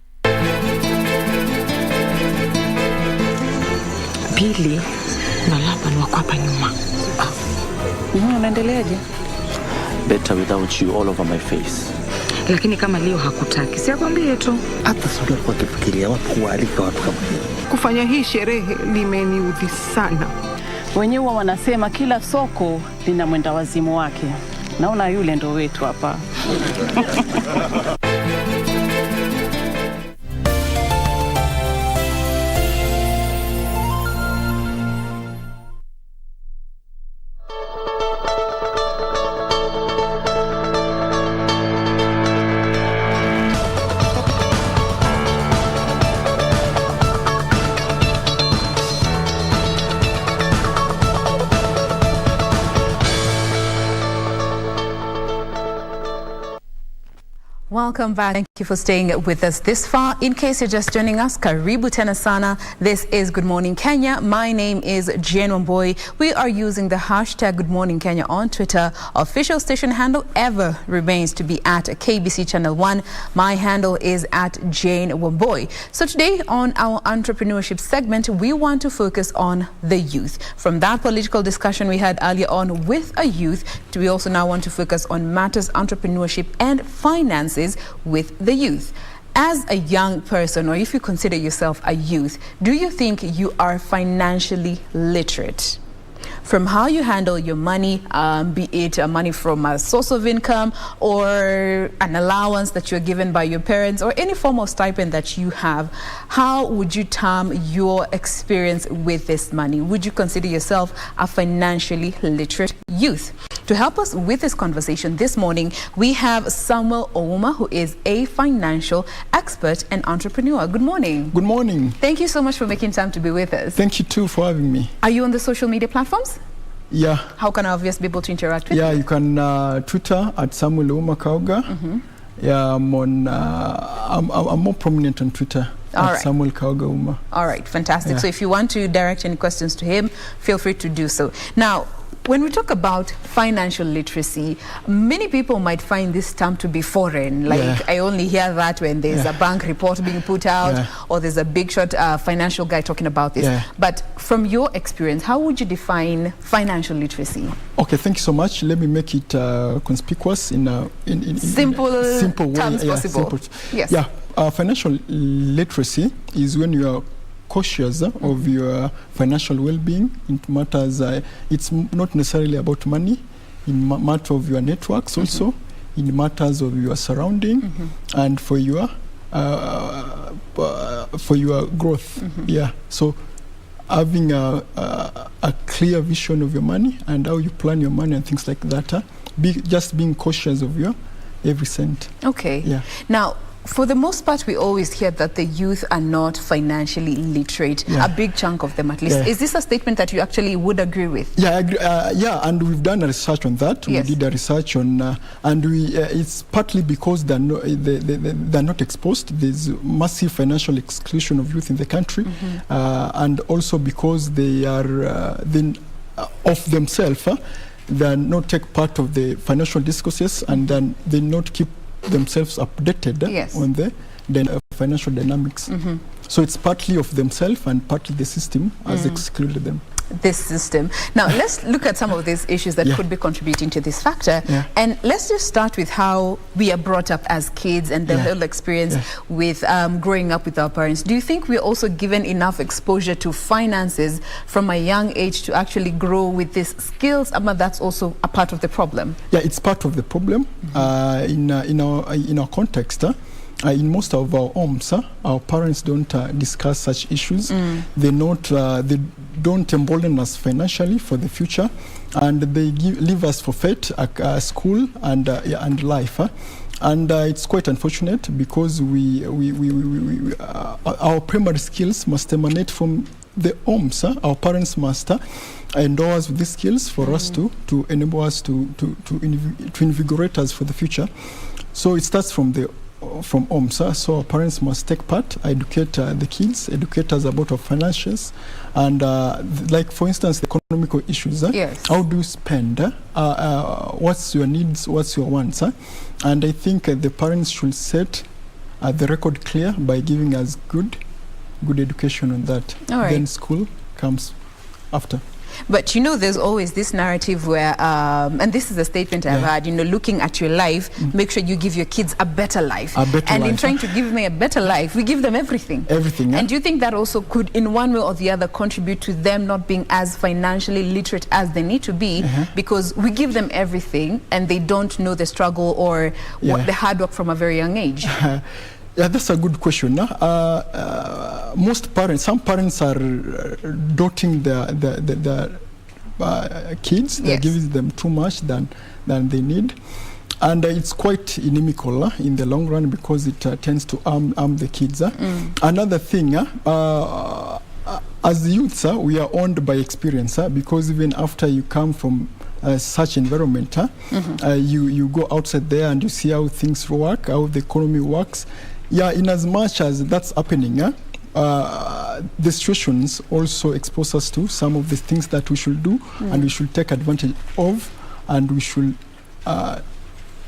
Pili, na lapa ni wako hapa nyuma. Unaendeleaje? Better without you all over my face. Lakini kama leo hakutaki, siakwambie tu. Hata sio kwa kifikiria watu kualika watu kama hiyo. Kufanya hii sherehe limeniudhi sana. Wenyewe wanasema kila soko lina mwenda wazimu wake. Naona yule ndo wetu hapa. Welcome back. Thank you for staying with us this far. In case you're just joining us, karibu tena sana. This is Good Morning Kenya. My name is Jane Wamboi. We are using the hashtag Good Morning Kenya on Twitter. Official station handle ever remains to be at KBC Channel 1. My handle is at Jane Wamboi. So today on our entrepreneurship segment, we want to focus on the youth. From that political discussion we had earlier on with a youth, we also now want to focus on matters entrepreneurship and finances with the youth. As a young person, or if you consider yourself a youth, do you think you are financially literate? From how you handle your money, be it money from a source of income or an allowance that you're given by your parents or any form of stipend that you have, how would you term your experience with this money? Would you consider yourself a financially literate youth? To help us with this conversation this morning, we have Samuel Ouma, who is a financial expert and entrepreneur. Good morning. Good morning. Thank you so much for making time to be with us. Thank you too for having me. Are you on the social media platforms? Yeah. How can our viewers be able to interact with you? Yeah, you can Twitter at Samuel Ouma Kauga. Yeah, I'm on. I'm more prominent on Twitter. All right. Samuel Kauga Uma. All right, fantastic. Yeah. So if you want to direct any questions to him, feel free to do so. Now, when we talk about financial literacy, many people might find this term to be foreign. Like, I only hear that when there's a bank report being put out or there's a big shot financial guy talking about this. But from your experience, how would you define financial literacy? Okay, thank you so much. Let me make it conspicuous in simple terms way. possible. Yes. Yeah, financial literacy is when you are cautious of your financial well-being. It matters, it's not necessarily about money, in matter of your networks also, in matters of your surrounding, and for your growth. Yeah, so having a clear vision of your money and how you plan your money and things like that, just being cautious of your every cent. Okay. Yeah. Now, for the most part, we always hear that the youth are not financially literate, a big chunk of them at least. Is this a statement that you actually would agree with? Yeah, I agree. And we've done a research on that. We did a research on, and it's partly because they're not exposed. There's massive financial exclusion of youth in the country, and also because they are of themselves, they not take part of the financial discourses, and then they not keep themselves updated on the financial dynamics. So it's partly of themselves and partly the system has excluded them. This system. Now, let's look at some of these issues that could be contributing to this factor. And let's just start with how we are brought up as kids and the whole experience with growing up with our parents. Do you think we're also given enough exposure to finances from a young age to actually grow with these skills? But that's also a part of the problem. Yeah, it's part of the problem. In our context, in most of our homes, our parents don't discuss such issues. They don't embolden us financially for the future, and they leave us for fate, school and life. And it's quite unfortunate because our primary skills must emanate from the homes. Our parents must endow us with these skills for us to enable us to invigorate us for the future. So it starts from homes. So our parents must take part, educate the kids, educate us about our financials, and like for instance, the economical issues. How do you spend? What's your needs? What's your wants? And I think the parents should set the record clear by giving us good education on that. Then school comes after. But you know, there's always this narrative where, and this is a statement I've had, you know, looking at your life, make sure you give your kids a better life. In trying to give them a better life, we give them everything. And do you think that also could, in one way or the other, contribute to them not being as financially literate as they need to be, because we give them everything and they don't know the struggle or what the hard work from a very young age? Yeah, that's a good question. Some parents are doting the kids. They're giving them too much than they need. And it's quite inimical in the long run because it tends to harm the kids. Another thing, as youths, we are owned by experience because even after you come from such environment, you go outside there and you see how things work, how the economy works. Yeah, in as much as that's happening, the situations also expose us to some of the things that we should do and we should take advantage of, and we should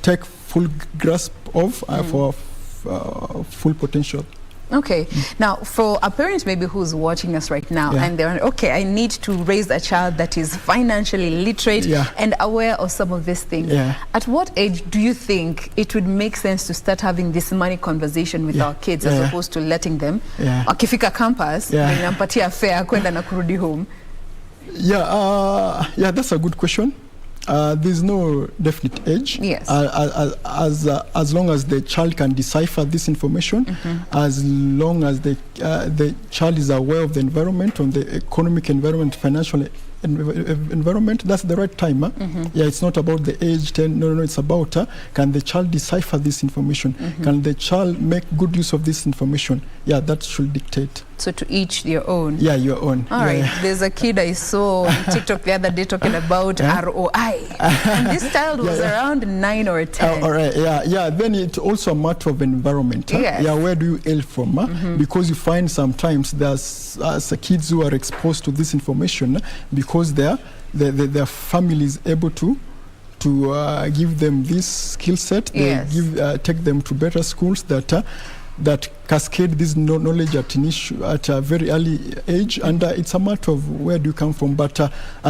take full grasp of for full potential. Okay. Now, for a parent maybe who's watching us right now and they're okay, I need to raise a child that is financially literate and aware of some of these things. At what age do you think it would make sense to start having this money conversation with our kids as opposed to letting them wakifika campus nampatia fare kwenda na kurudi home? That's a good question. There's no definite age. As long as the child can decipher this information, as long as the child is aware of the environment, on the economic environment, financial environment, that's the right time. It's not about the age 10. No, it's about can the child decipher this information? Can the child make good use of this information? That should dictate. So to each their own. Your own. All right. There's a kid I saw on TikTok the other day talking about ROI, and this child was around 9 or 10. All right. Then it's also a matter of environment. Where do you hail from? Because you find sometimes there's kids who are exposed to this information because their family is able to give them this skill set. They take them to better schools that cascade this knowledge at a very early age, and it's a matter of where do you come from. But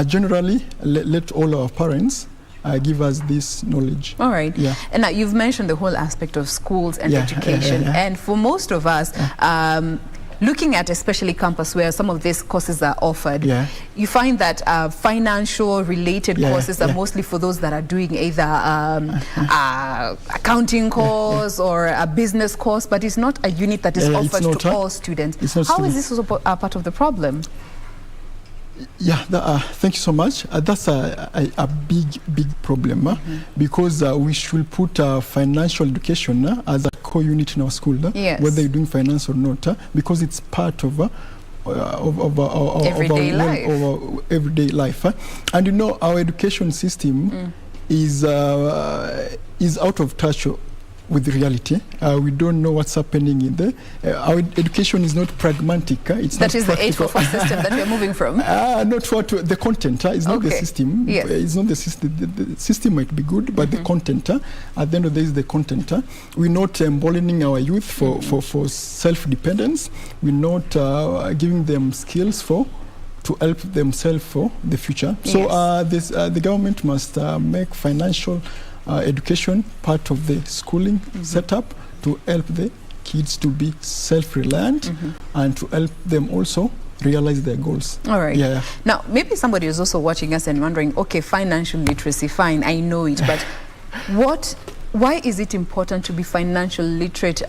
generally, let all our parents give us this knowledge. All right. And now you've mentioned the whole aspect of schools and education, and for most of us, looking at especially campus where some of these courses are offered, you find that financial related courses are mostly for those that are doing either accounting course or a business course, but it's not a unit that is offered to all students. How is this also a part of the problem? Thank you so much. That's a big problem because we should put financial education as a core unit in our school, whether you're doing finance or not, because it's part of everyday life. And you know, our education system is out of touch with reality. We don't know what's happening in there. Our education is not pragmatic. It's that not is practical. The 844 system that we're moving from? Not what the content. It's not the system. It's not the system. The system might be good, but the content, at the end of the day, is the content. We're not emboldening our youth for self-dependence. We're not giving them skills to help themselves for the future. So the government must make financial education part of the schooling setup to help the kids to be self-reliant and to help them also realize their goals. All right. Now, maybe somebody is also watching us and wondering, okay, financial literacy, fine, I know it, but why is it important to be financial literate,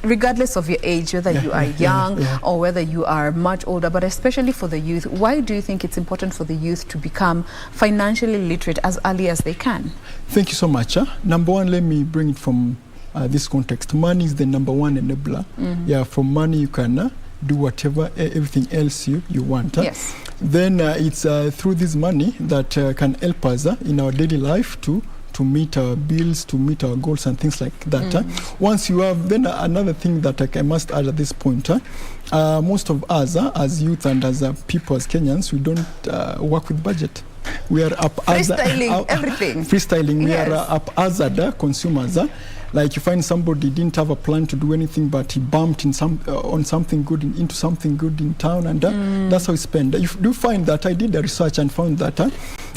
regardless of your age, whether you are young or whether you are much older, but especially for the youth? Why do you think it's important for the youth to become financially literate as early as they can? Thank you so much. Number one, let me bring it from this context. Money is the number one enabler. Yeah, from money you can do whatever, everything else you want. Yes. Then it's through this money that can help us in our daily life to meet our bills, to meet our goals and things like that. Once you have, then another thing that I must add at this point, most of us as youth and as people, as Kenyans, we don't work with budget. We are freestyling everything. Freestyling. Yes. We are haphazard consumers. Like you find somebody didn't have a plan to do anything, but he bumped in on something good, into something good in town, and that's how he spend. You do find that I did the research and found that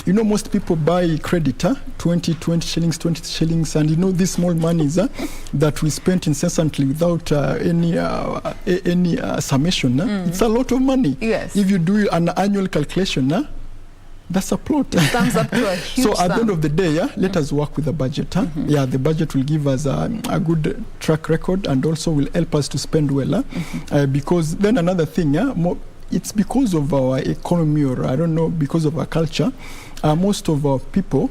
most people buy credit 20 shillings, 20 shillings, and these small monies that we spent incessantly without any summation. It's a lot of money. Yes. If you do an annual calculation, that's a plot. It sums up to a huge So at the end of the day, let us work with the budget. Yeah, the budget will give us a good track record and also will help us to spend well. Because then another thing, it's because of our economy, or I don't know, because of our culture, most of our people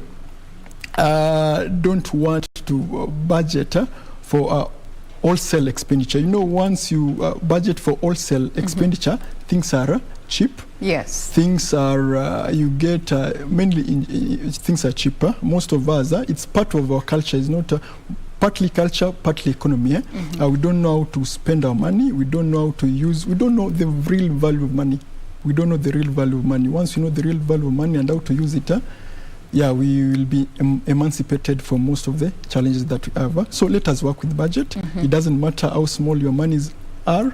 don't want to budget for wholesale expenditure. Once you budget for wholesale expenditure, things are cheap. Yes. Things are, you get, mainly things are cheaper. Most of us, it's part of our culture. It's not partly culture, partly economy. We don't know how to spend our money. We don't know how to use, we don't know the real value of money. We don't know the real value of money. Once you know the real value of money and how to use it, yeah, we will be emancipated from most of the challenges that we have. So let us work with budget. It doesn't matter how small your monies are,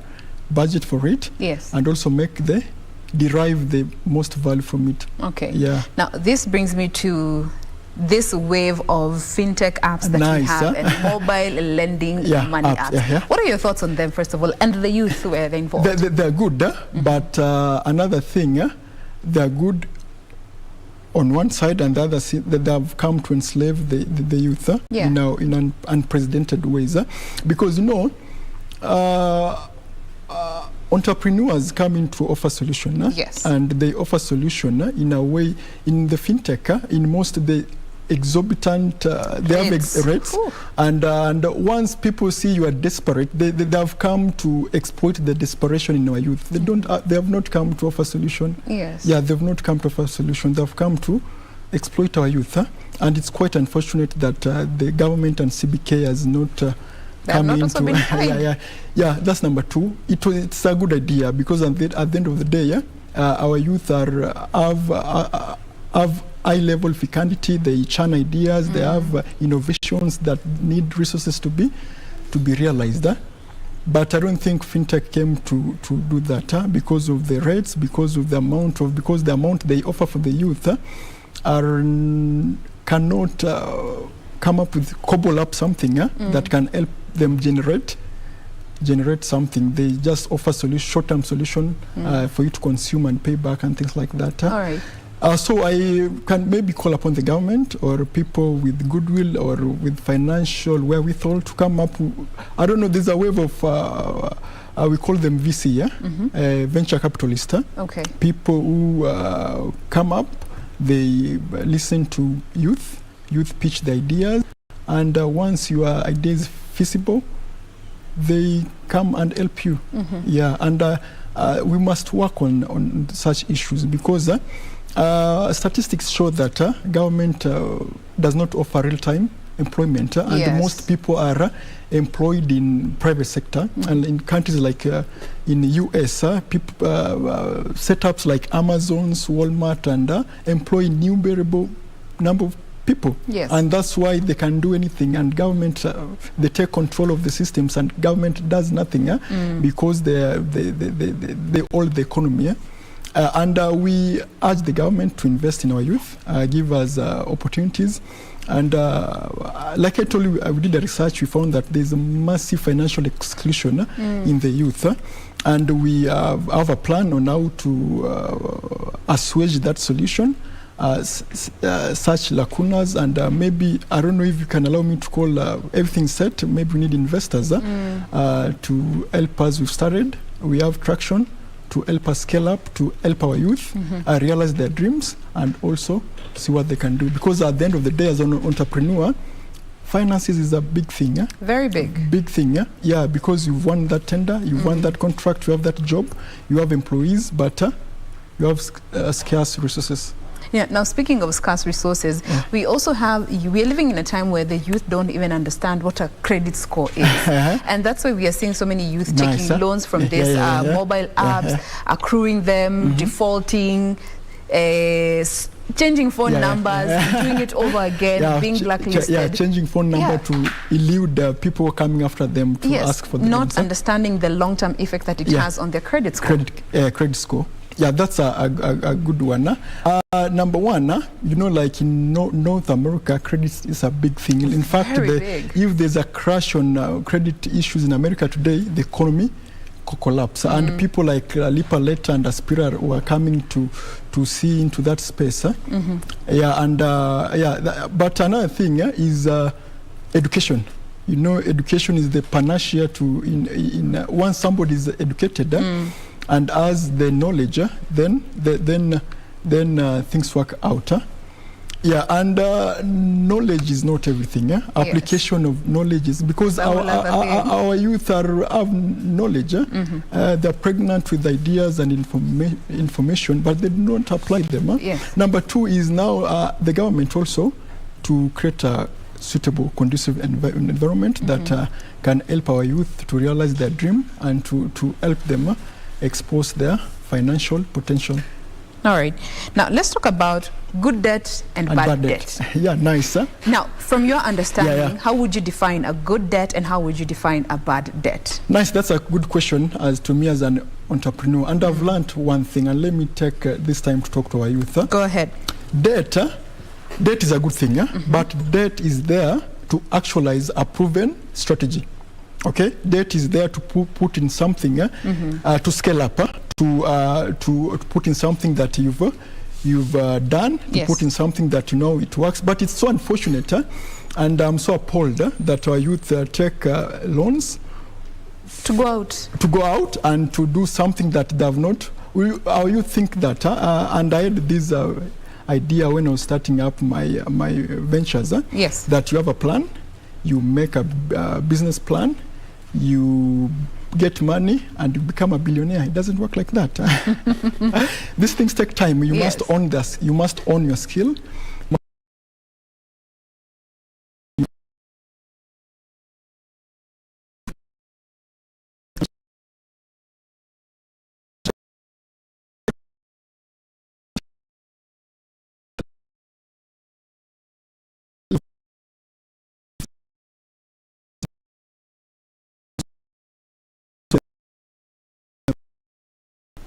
budget for it. Yes. And also derive the most value from it. Okay. Yeah. Now, this brings me to this wave of fintech apps that we have and mobile lending money apps. What are your thoughts on them, first of all, and the youth who are involved? They're good, but another thing, they're good on one side, and the other side, that they have come to enslave the youth in unprecedented ways. Because, entrepreneurs come in to offer solution, and they offer solution in a way, in the fintech, in most of the exorbitant, they have rates, and once people see you are desperate, they have come to exploit the desperation in our youth. They have not come to offer solution. Yes. Yeah, they have not come to offer solution. They have come to exploit our youth, and it's quite unfortunate that the government and CBK has not come into. Yeah, that's number two. It's a good idea because at the end of the day, our youth have high-level fecundity. They churn ideas. They have innovations that need resources to be realized. But I don't think fintech came to do that because of the rates, because the amount they offer for the youth cannot come up with, cobble up something that can help them generate something. They just offer short-term solution for you to consume and pay back and things like that. All right. So I can maybe call upon the government or people with goodwill or with financial wherewithal to come up. I don't know, there's a wave of, we call them VC, venture capitalist. Okay. People who come up, they listen to youth pitch the ideas, and once your idea is feasible, they come and help you. Yeah, and we must work on such issues because statistics show that government does not offer real-time employment, and most people are employed in private sector. And in countries like in the US, people setups like Amazon's, Walmart, and employ innumerable number of people. And that's why they can do anything, and government they take control of the systems, and government does nothing because they hold the economy. And we urge the government to invest in our youth, give us opportunities. And like I told you, we did a research. We found that there's a massive financial exclusion in the youth, and we have a plan on how to assuage that solution, such lacunas. And maybe, I don't know if you can allow me to call everything set. Maybe we need investors to help us. We've started. We have traction to help us scale up, to help our youth realize their dreams, and also see what they can do. Because at the end of the day, as an entrepreneur, finances is a big thing. Very big. Big thing. Yeah, because you've won that tender, you've won that contract, you have that job, you have employees, but you have scarce resources. Yeah. Now, speaking of scarce resources, we also we're living in a time where the youth don't even understand what a credit score is. And that's why we are seeing so many youth taking loans from this mobile apps, accruing them, defaulting, changing phone numbers, doing it over again, being blacklisted. Changing phone number to elude people coming after them to ask for the not understanding the long-term effect that it has on their credit score. Credit score. Yeah, that's a good one. Number one, you know, like in North America, credit is a big thing. In fact, if there's a crash on credit issues in America today, the economy could collapse. And people like Lipa Leta and Aspira were coming to see into that space. Yeah, and but another thing is education. You know, education is the panacea to once somebody is educated. And as the knowledge, then things work out. Yeah, and knowledge is not everything. Application of knowledge is because our youth have knowledge. They're pregnant with ideas and information, but they don't apply them. Number two is now the government also to create a suitable, conducive environment that can help our youth to realize their dream and to help them expose their financial potential. All right. Now, let's talk about good debt and bad debt. Yeah, nice. Now, from your understanding, how would you define a good debt and how would you define a bad debt? Nice. That's a good question as to me as an entrepreneur. And I've learned one thing, and let me take this time to talk to our youth. Go ahead. Debt is a good thing, but debt is there to actualize a proven strategy. Okay, debt is there to put in something to scale up, to put in something that you've done, to put in something that you know it works. But it's so unfortunate, and I'm so appalled that our youth take loans to go out and to do something that they have not. Our youth think that, and I had this idea when I was starting up my ventures. That you have a plan, you make a business plan. You get money and you become a billionaire. It doesn't work like that. These things take time. You must own this. You must own your skill.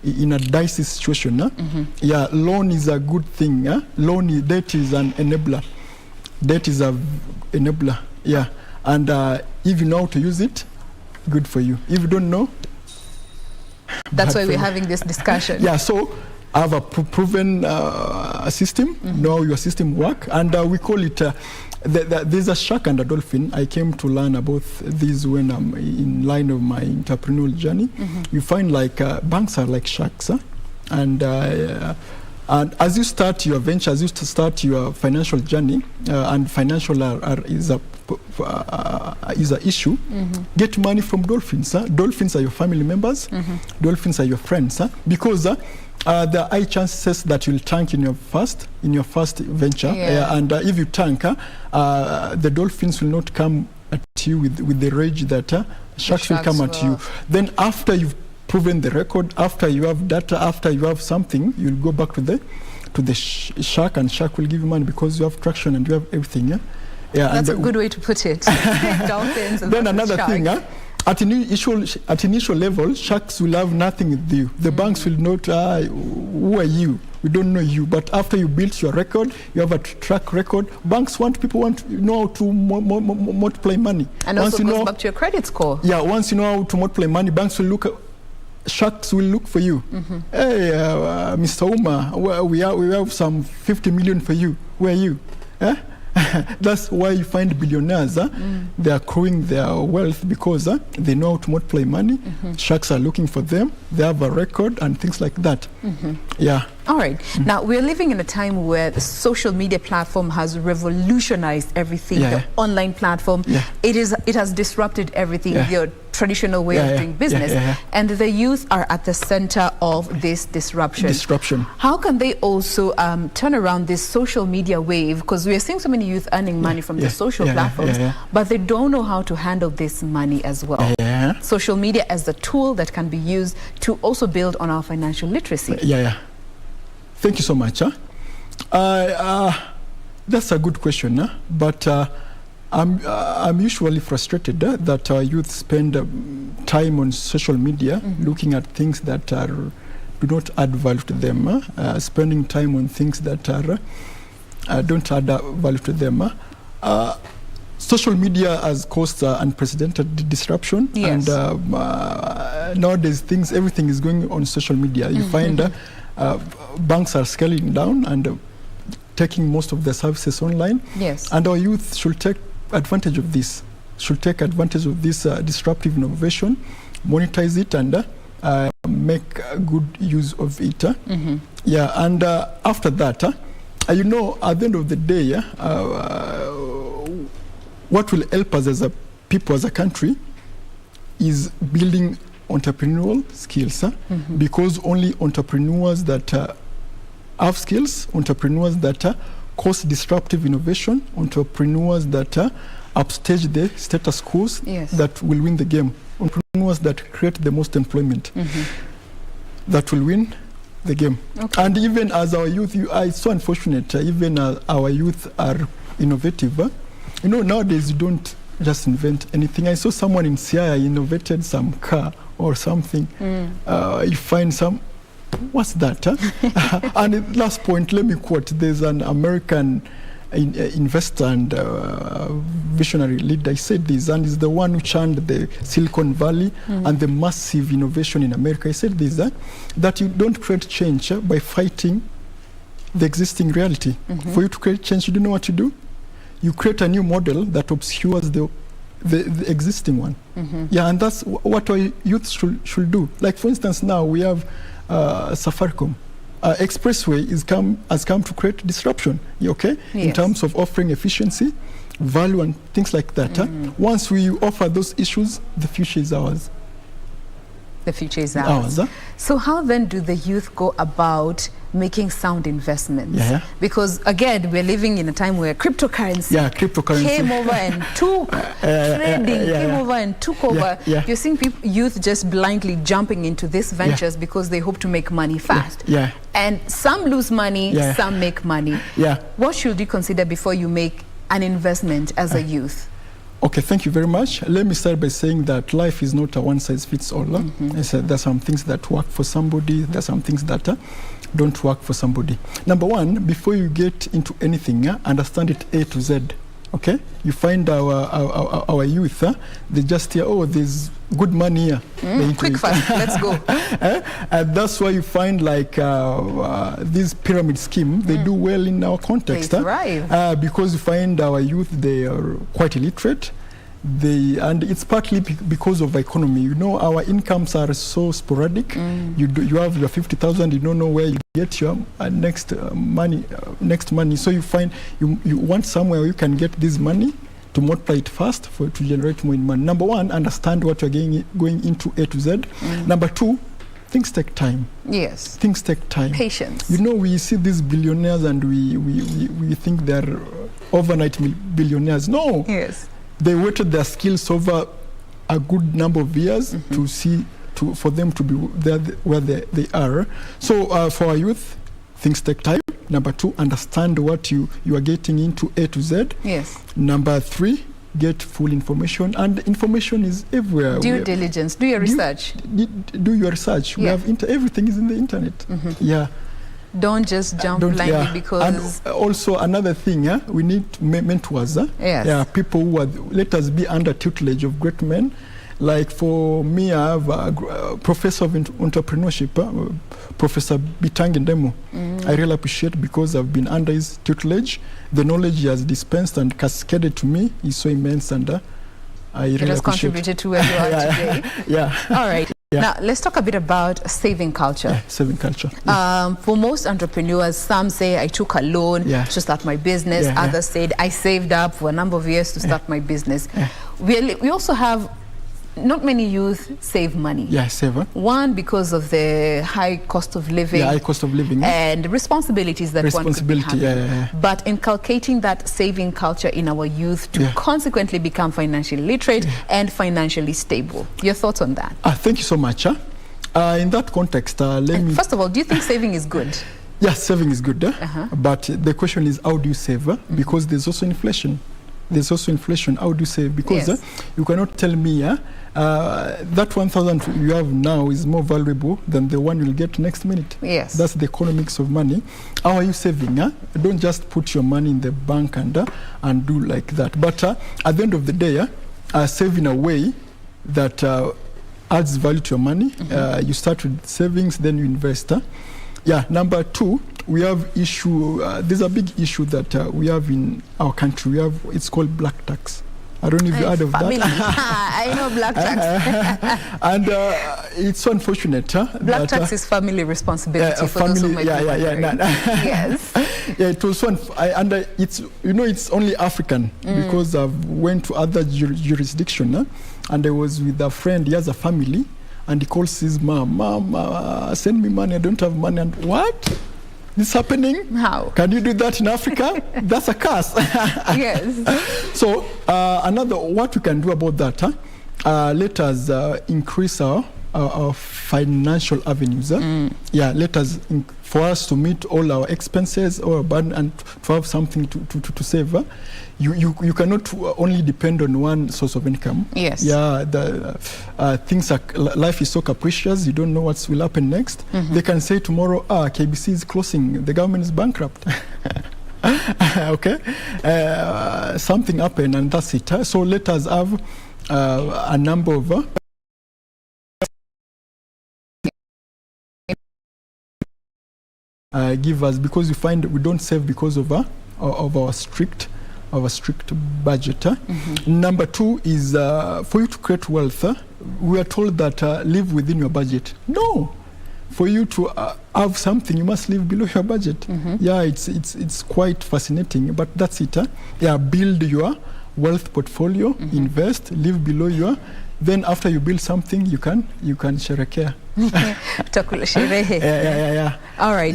In a dicey situation, yeah, loan is a good thing. Debt is an enabler. Debt is a enabler. Yeah, and if you know how to use it, good for you. If you don't know, that's why we're having this discussion. Yeah, so I have a proven system. Know how your system work, and we call it. There's a shark and a dolphin. I came to learn about this when I'm in line of my entrepreneurial journey. You find like banks are like sharks, and as you start your venture, as you start your financial journey, and financial is an issue. Get money from dolphins. Dolphins are your family members. Dolphins are your friends, because there are high chances that you'll tank in your first venture, and if you tank, the dolphins will not come at you with the rage that sharks will come at you. Then after you've proven the record, after you have data, after you have something, you'll go back to the shark, and shark will give you money because you have traction and you have everything. That's a good way to put it. Dolphins. Then another thing. At initial level, sharks will have nothing with you. The banks will not, who are you? We don't know you. But after you build your record, you have a track record. People want to know how to multiply money. And once also goes back to your credit score. Yeah, once you know how to multiply money, sharks will look for you. Hey, Mr. Uma, we have some 50 million for you. Where are you? That's why you find billionaires, they are accruing their wealth because they know how to multiply money. Sharks are looking for them. They have a record and things like that. Yeah. All right. Now, we're living in a time where the social media platform has revolutionized everything. The online platform, it has disrupted everything, your traditional way of doing business. And the youth are at the center of this disruption. How can they also turn around this social media wave? Because we are seeing so many youth earning money from the social platforms, but they don't know how to handle this money as well. Social media as a tool that can be used to also build on our financial literacy. Thank you so much. That's a good question, but I'm usually frustrated that our youth spend time on social media looking at things that do not add value to them, spending time on things that don't add value to them. Social media has caused unprecedented disruption, and nowadays everything is going on social media. You find banks are scaling down and taking most of their services online. And our youth should take advantage of this, disruptive innovation, monetize it, and make good use of it. And after that, at the end of the day, what will help us as a people, as a country, is building entrepreneurial skills, because only entrepreneurs that have skills, entrepreneurs that cause disruptive innovation, entrepreneurs that upstage the status quo, that will win the game. Entrepreneurs that create the most employment, that will win the game. And even as our youth, it's so unfortunate, even our youth are innovative. Nowadays you don't just invent anything. I saw someone in Siaya innovated some car or something. You find some, what's that? And last point, let me quote, there's an American investor and visionary leader. I said this, and is the one who churned the Silicon Valley and the massive innovation in America. I said this, that you don't create change by fighting the existing reality. For you to create change, you don't know what to do. You create a new model that obscures the existing one. And that's what our youth should do. Like, for instance, now we have Safaricom. Expressway has come to create disruption, in terms of offering efficiency, value, and things like that. Once we offer those issues, the future is ours. The future is ours. So how then do the youth go about making sound investments? Because again, we're living in a time where cryptocurrency came over and took trading, came over and took over. You're seeing youth just blindly jumping into these ventures because they hope to make money fast. And some lose money, some make money. What should you consider before you make an investment as a youth? Okay, thank you very much. Let me start by saying that life is not a one-size-fits-all. I said there's some things that work for somebody, there's some things that don't work for somebody. Number one, before you get into anything, understand it A to Z. Okay, you find our youth, they just hear, oh, there's good money here. Quick fast, let's go. And that's why you find like this pyramid scheme, they do well in our context. Because you find our youth, they are quite illiterate. And it's partly because of the economy. Our incomes are so sporadic. You have your 50,000, you don't know where you get your next money. So you find you want somewhere where you can get this money to multiply it fast to generate more money. Number one, understand what you're going into A to Z. Number two, things take time. Things take time. Patience. We see these billionaires and we think they're overnight billionaires. No. They waited their skills over a good number of years for them to be there where they are. So for our youth, things take time. Number two, understand what you are getting into A to Z. Number three, get full information, and information is everywhere. Due diligence. Do your research. Do your research. We have everything is in the internet. Don't just jump blindly because... And also another thing, we need mentors. People who are, let us be under tutelage of great men. Like for me, I have a professor of entrepreneurship, Professor Bitangi Ndemu. I really appreciate because I've been under his tutelage. The knowledge he has dispensed and cascaded to me is so immense, and I really it has appreciate contributed to where you are today. Yeah. All right. Yeah. Now, let's talk a bit about saving culture. Yeah, saving culture. For most entrepreneurs, some say, I took a loan to start my business. Others said, I saved up for a number of years to start my business. We also have not many youth save money. Yeah, save. One, because of the high cost of living. Yeah, high cost of living. And responsibilities that one could be having. But inculcating that saving culture in our youth to consequently become financially literate and financially stable. Your thoughts on that? Thank you so much. In that context, let me... First of all, do you think saving is good? Yes, saving is good. But the question is, how do you save? Because there's also inflation. How do you save? Because you cannot tell me that 1,000 you have now is more valuable than the one you'll get next minute. Yes. That's the economics of money. How are you saving? Don't just put your money in the bank and do like that. But at the end of the day, save in a way that adds value to your money. You start with savings, then you invest. Number two, we have issue. There's a big issue that we have in our country. It's called black tax. I don't know if you heard of that. I know black tax. And it's so unfortunate. Black tax is family responsibility for those who might be wondering. Yes. It was one, and it's it's only African because I've went to other jurisdiction, and I was with a friend. He has a family, and he calls his mom, send me money. I don't have money. And what? This happening? How? Can you do that in Africa? That's a curse. Yes. So what we can do about that? Let us increase our financial avenues. Let us for us to meet all our expenses and to have something to save. You cannot only depend on one source of income. Yes. Life is so capricious. You don't know what will happen next. They can say tomorrow, KBC is closing. The government is bankrupt. Okay. Something happened, and that's it. So let us have a number of give us, because we find we don't save because of our strict budget. Number two is for you to create wealth. We are told that live within your budget. No, for you to have something, you must live below your budget. It's quite fascinating, but that's it. Build your wealth portfolio, invest, live below your. Then after you build something, you can sherekea. All right.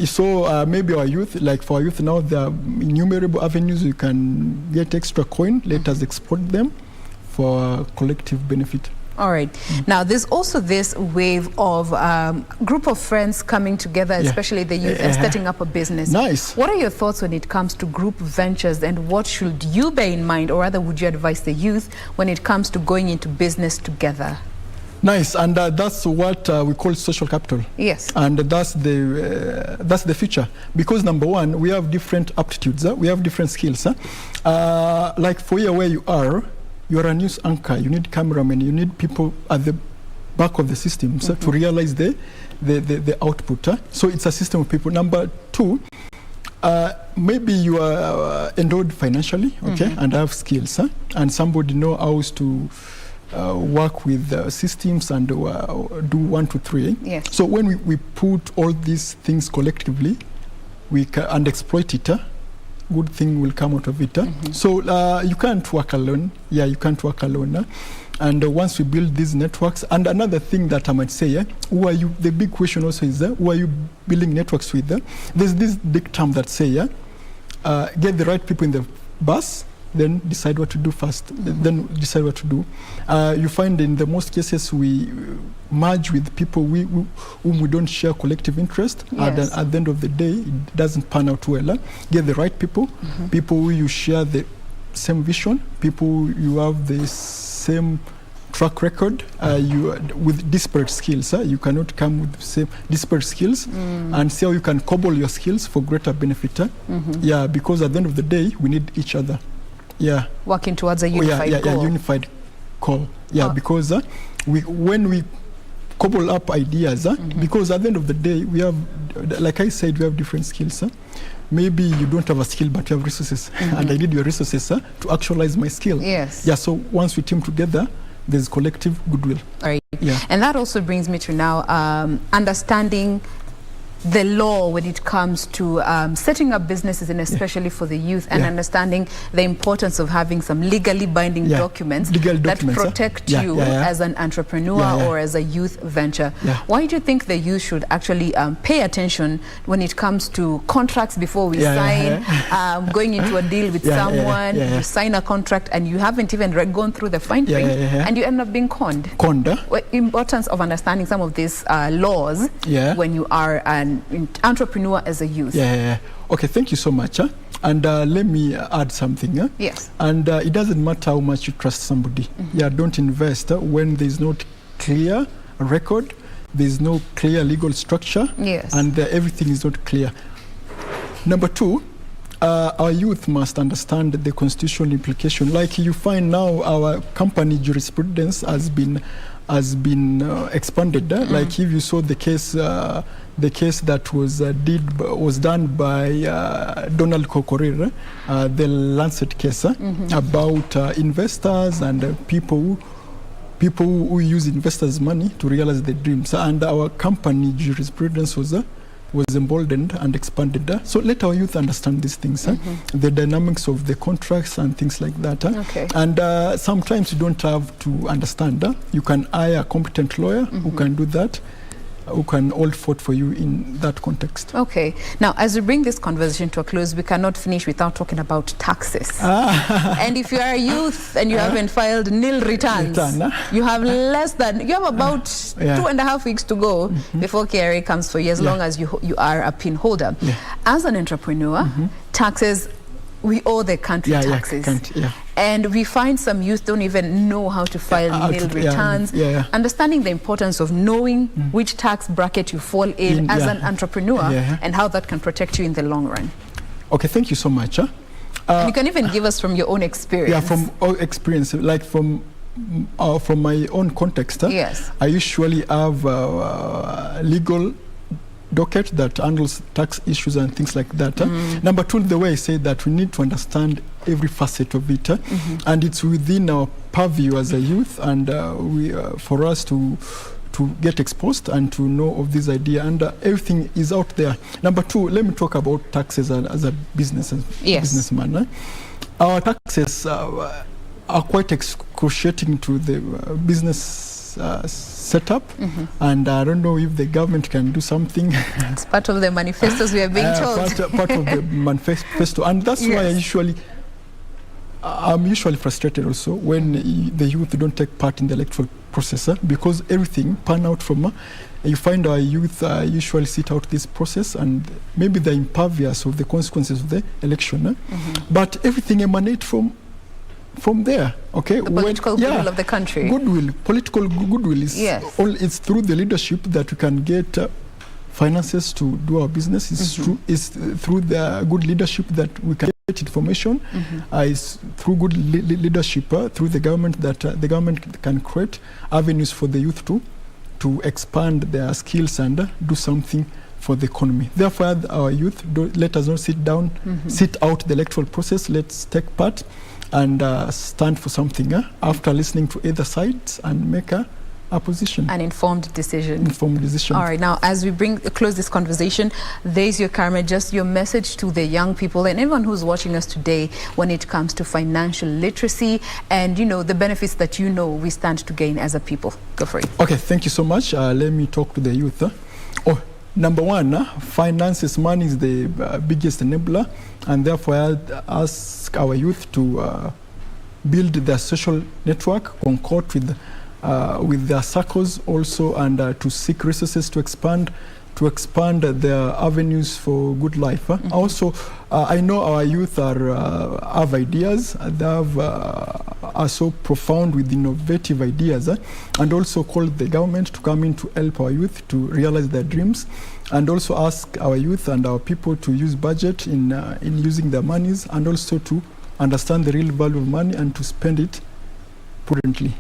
So maybe our youth, like for our youth now, there are innumerable avenues you can get extra coin. Let us exploit them for collective benefit. All right. Now, there's also this wave of group of friends coming together, especially the youth, and setting up a business. Nice. What are your thoughts when it comes to group ventures, and what should you bear in mind, or rather would you advise the youth when it comes to going into business together? Nice, and that's what we call social capital. Yes. And that's the future, because number one, we have different aptitudes, we have different skills. Like for you, where you are a news anchor, you need cameramen, you need people at the back of the system to realize the output. So it's a system of people. Number two, maybe you are endowed financially, and have skills, and somebody knows how to work with systems and do 1, 2, 3. Yes. So when we put all these things collectively, and exploit it, good thing will come out of it. So you can't work alone. You can't work alone. And once we build these networks, and another thing that I might say, who are you? The big question also is, who are you building networks with? There's this big term that say, get the right people in the bus, then decide what to do first. Then decide what to do. You find in the most cases we merge with people whom we don't share collective interest. Yes. At the end of the day, it doesn't pan out well. Get the right people, people who you share the same vision, people you have the same track record. With disparate skills, you cannot come with the same disparate skills, and see how you can cobble your skills for greater benefit. Because at the end of the day, we need each other. Working towards a unified goal. Unified call. Because when we cobble up ideas, because at the end of the day, we have, like I said, we have different skills. maybe you don't have a skill but you have resources, and I need your resources to actualize my skill. Yes. Yeah, so once we team together, there's collective goodwill. All right. Yeah. And that also brings me to now understanding the law when it comes to setting up businesses, and especially for the youth, and understanding the importance of having some legally binding documents that protect you as an entrepreneur or as a youth venture. Why do you think the youth should actually pay attention when it comes to contracts before we sign, going into a deal with someone, you sign a contract and you haven't even gone through the fine print and you end up being conned? Importance of understanding some of these laws when you are an entrepreneur as a youth. Okay, thank you so much. And let me add something. Yes. And it doesn't matter how much you trust somebody. Don't invest when there's not clear record, there's no clear legal structure, and everything is not clear. Number two, our youth must understand the constitutional implication. Like you find now, our company jurisprudence has been expanded. Like if you saw the case that was done by Donald Kokorir, the Lancet case about investors and people who use investors' money to realize their dreams. And our company jurisprudence was emboldened and expanded. So let our youth understand these things, the dynamics of the contracts and things like that. And sometimes you don't have to understand. You can hire a competent lawyer who can do that, who can hold forth for you in that context. Okay. Now, as we bring this conversation to a close, we cannot finish without talking about taxes. And if you are a youth and you haven't filed nil returns, you have about 2.5 weeks to go before KRA comes for you, as long as you are a PIN holder. As an entrepreneur, taxes, we owe the country taxes. And we find some youth don't even know how to file nil returns. Understanding the importance of knowing which tax bracket you fall in as an entrepreneur and how that can protect you in the long run. Okay, thank you so much. You can even give us from your own experience. Yeah, from our experience, like from my own context. I usually have legal docket that handles tax issues and things like that. Number two, the way I say that we need to understand every facet of it, and it's within our purview as a youth, and for us to get exposed and to know of this idea, and everything is out there. Number two, let me talk about taxes as a businessman. Our taxes are quite excruciating to the business setup, and I don't know if the government can do something. It's part of the manifestos we are being told. Part of the manifesto, and that's why I'm usually frustrated also when the youth don't take part in the electoral process, because everything pan out from you find our youth usually sit out this process, and maybe they're impervious of the consequences of the election, but everything emanates from there, okay? The political goodwill of the country. Political goodwill is it's through the leadership that we can get finances to do our business. It's through the good leadership that we can get information. It's through good leadership through the government that the government can create avenues for the youth to expand their skills and do something for the economy. Therefore, our youth, let us not sit down, sit out the electoral process. Let's take part and stand for something after listening to either sides and make a position. An informed decision. Informed decision. All right, now as we close this conversation, there's your karma, just your message to the young people and everyone who's watching us today when it comes to financial literacy and, the benefits that we stand to gain as a people. Go for it. Okay, thank you so much. Let me talk to the youth. Number one, finances, money is the biggest enabler, and therefore I ask our youth to build their social network, concord with their circles also, and to seek resources to expand their avenues for good life. Also, I know our youth have ideas. They are so profound with innovative ideas, and also call the government to come in to help our youth to realize their dreams, and also ask our youth and our people to use budget in using their monies, and also to understand the real value of money and to spend it prudently.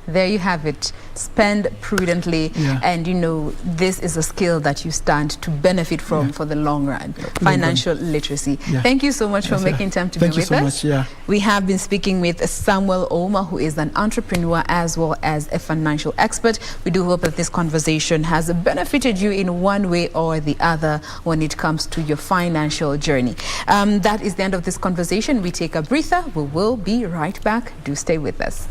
there you have it. Spend prudently, and you know this is a skill that you stand to benefit from for the long run. Financial literacy. Thank you so much for making time to be with us. We have been speaking with Samuel Oma, who is an entrepreneur as well as a financial expert. We do hope that this conversation has benefited you in one way or the other when it comes to your financial journey. That is the end of this conversation. We take a breather. We will be right back. Do stay with us.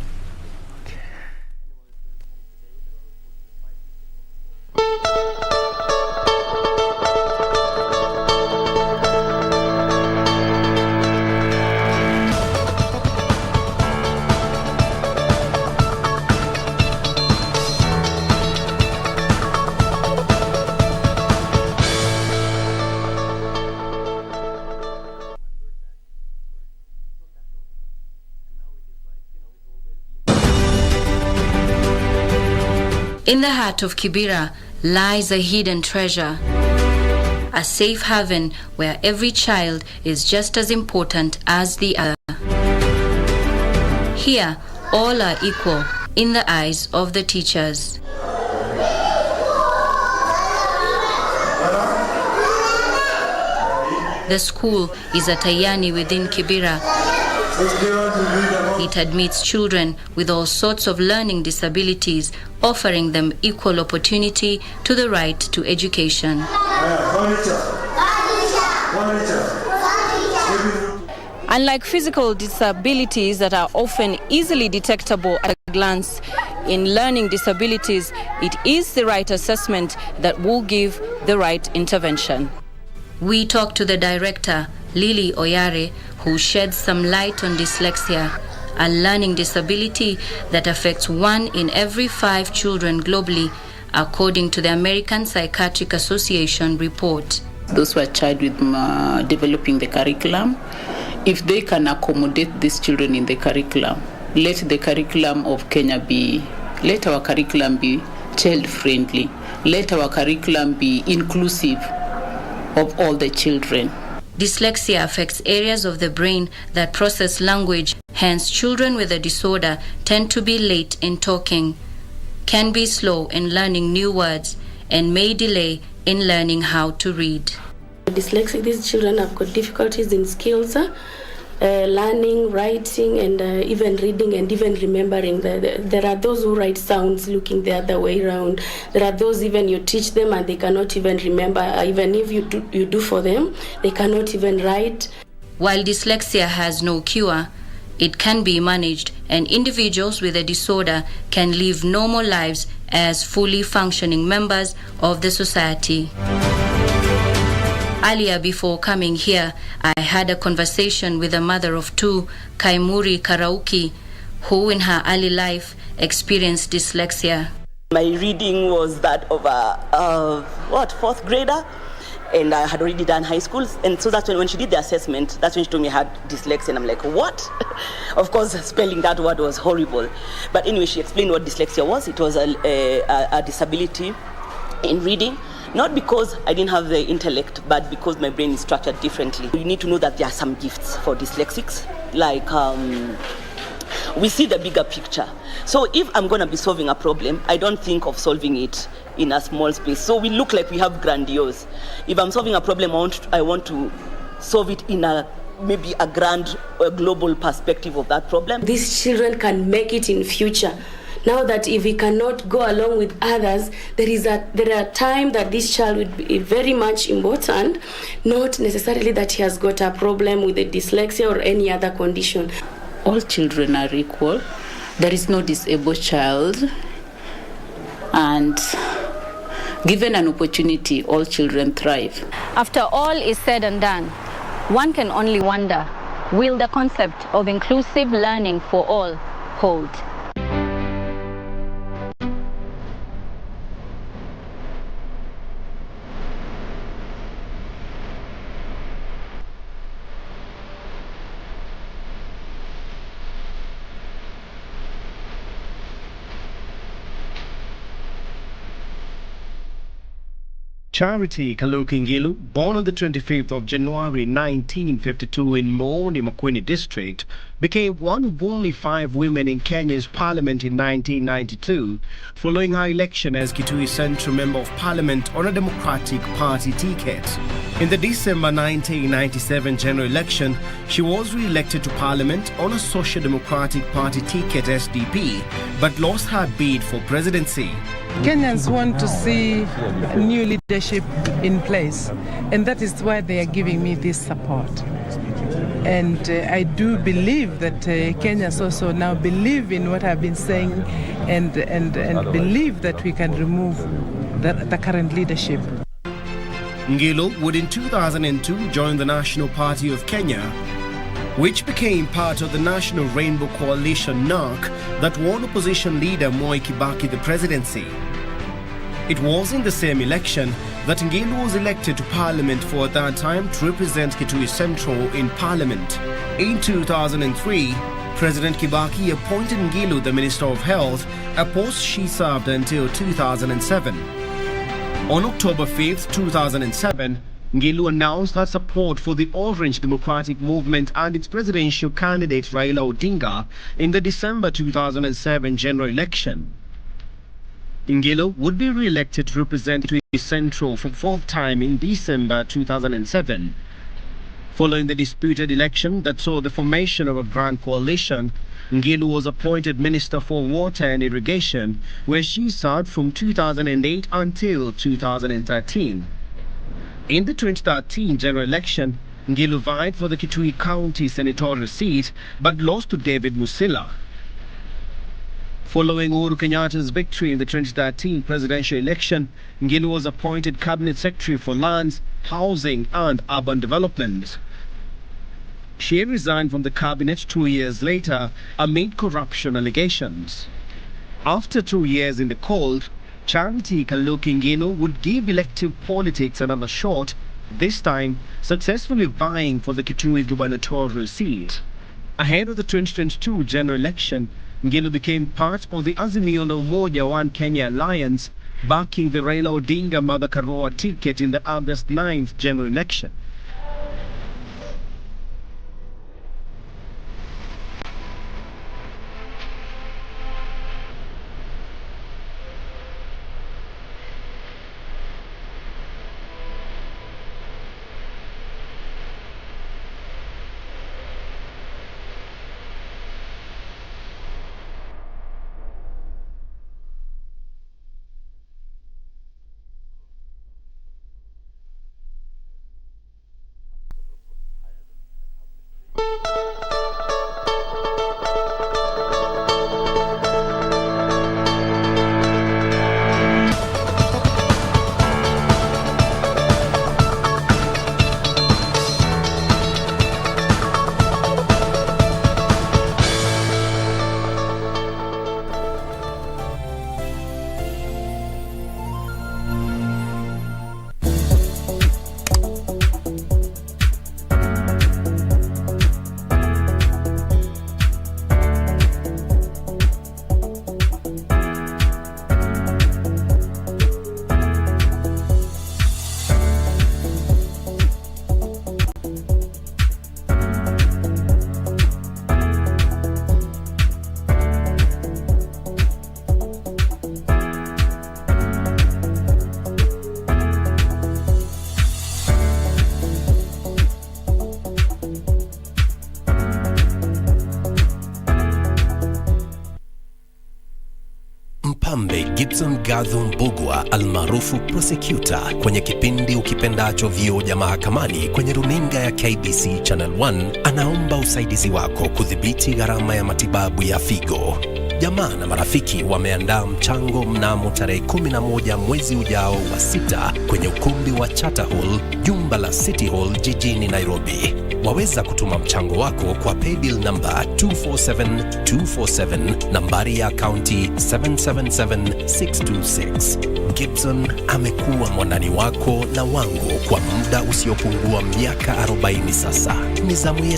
In the heart of Kibera lies a hidden treasure, a safe haven where every child is just as important as the other. Here, all are equal in the eyes of the teachers. The school is a Tayani within Kibera. It admits children with all sorts of learning disabilities, offering them equal opportunity to the right to education. Unlike physical disabilities that are often easily detectable at a glance, in learning disabilities, it is the right assessment that will give the right intervention. We talked to the director, Lily Oyare, who sheds some light on dyslexia, a learning disability that affects 1 in every 5 children globally, according to the American Psychiatric Association report. Those who are charged with developing the curriculum, if they can accommodate these children in the curriculum, let the curriculum of Kenya let our curriculum be child-friendly, let our curriculum be inclusive of all the children. Dyslexia affects areas of the brain that process language, hence children with the disorder tend to be late in talking, can be slow in learning new words, and may delay in learning how to read. Dyslexic, these children have got difficulties in skills, learning, writing, and even reading and even remembering. There are those who write sounds looking the other way around. There are those even you teach them and they cannot even remember. Even if you do for them, they cannot even write. While dyslexia has no cure, it can be managed, and individuals with a disorder can live normal lives as fully functioning members of the society. Earlier, before coming here, I had a conversation with a mother of 2, Kaimuri Karauki, who in her early life experienced dyslexia. My reading was that of a 4th grader, and I had already done high school, and so that's when she did the assessment, that's when she told me I had dyslexia, and I'm like, what? Of course, spelling that word was horrible. But anyway, she explained what dyslexia was. It was a disability in reading. Not because I didn't have the intellect, but because my brain is structured differently. You need to know that there are some gifts for dyslexics. Like, we see the bigger picture. So if I'm going to be solving a problem, I don't think of solving it in a small space. So we look like we have grandiose. If I'm solving a problem, I want to solve it in maybe a grand global perspective of that problem. These children can make it in future. Now that if we cannot go along with others, there are times that this child would be very much important, not necessarily that he has got a problem with the dyslexia or any other condition. All children are equal. There is no disabled child. And given an opportunity, all children thrive. After all is said and done, one can only wonder, will the concept of inclusive learning for all hold? Charity Ngilu, born on the 25th of January 1952 in Makwini district, became one of only 5 women in Kenya's parliament in 1992, following her election as Kitui Central Member of Parliament on a Democratic Party ticket. In the December 1997 general election, she was re-elected to Parliament on a Social Democratic Party ticket SDP, but lost her bid for presidency. Kenyans want to see new leadership in place, and that is why they are giving me this support. And I do believe that Kenyans also now believe in what I've been saying and believe that we can remove the current leadership. Ngilu would in 2002 join the National Party of Kenya, which became part of the National Rainbow Coalition NARC that won opposition leader Mwai Kibaki the presidency. It was in the same election that Ngilu was elected to Parliament for at that time to represent Kitui Central in Parliament. In 2003, President Kibaki appointed Ngilu the Minister of Health, a post she served until 2007. On October 5th, 2007, Ngilu announced her support for the Orange Democratic Movement and its presidential candidate Raila Odinga in the December 2007 general election. Ngilu would be re-elected to represent Kitui Central for 4th time in December 2007. Following the disputed election that saw the formation of a grand coalition, Ngilu was appointed Minister for Water and Irrigation, where she served from 2008 until 2013. In the 2013 general election, Ngilu vied for the Kitui County senatorial seat but lost to David Musila. Following Uhuru Kenyatta's victory in the 2013 presidential election, Ngilu was appointed Cabinet Secretary for Lands, Housing and Urban Development. She resigned from the cabinet 2 years later amid corruption allegations. After 2 years in the cold, Charity Ngilu would give elective politics another shot, this time successfully vying for the Kitui Gubernatorial seat. Ahead of the 2022 general election, Ngilu became part of the Azimio la Umoja One Kenya alliance, backing the Raila Odinga Martha Karua ticket in the August 9th general election. Gibson Gadhu Mbugua almaarufu prosecutor kwenye kipindi Ukipendacho Vioja Mahakamani kwenye runinga ya KBC Channel 1 anaomba usaidizi wako kudhibiti gharama ya matibabu ya figo. Jamaa na marafiki wameandaa mchango mnamo tarehe 11 mwezi ujao wa 6 kwenye ukumbi wa Charter Hall, jumba la City Hall jijini Nairobi. Waweza kutuma mchango wako kwa paybill number 247247, nambari ya akaunti 777626. Gibson amekuwa mwanani wako na wangu kwa muda usiopungua miaka 40 sasa. Ni zamu yetu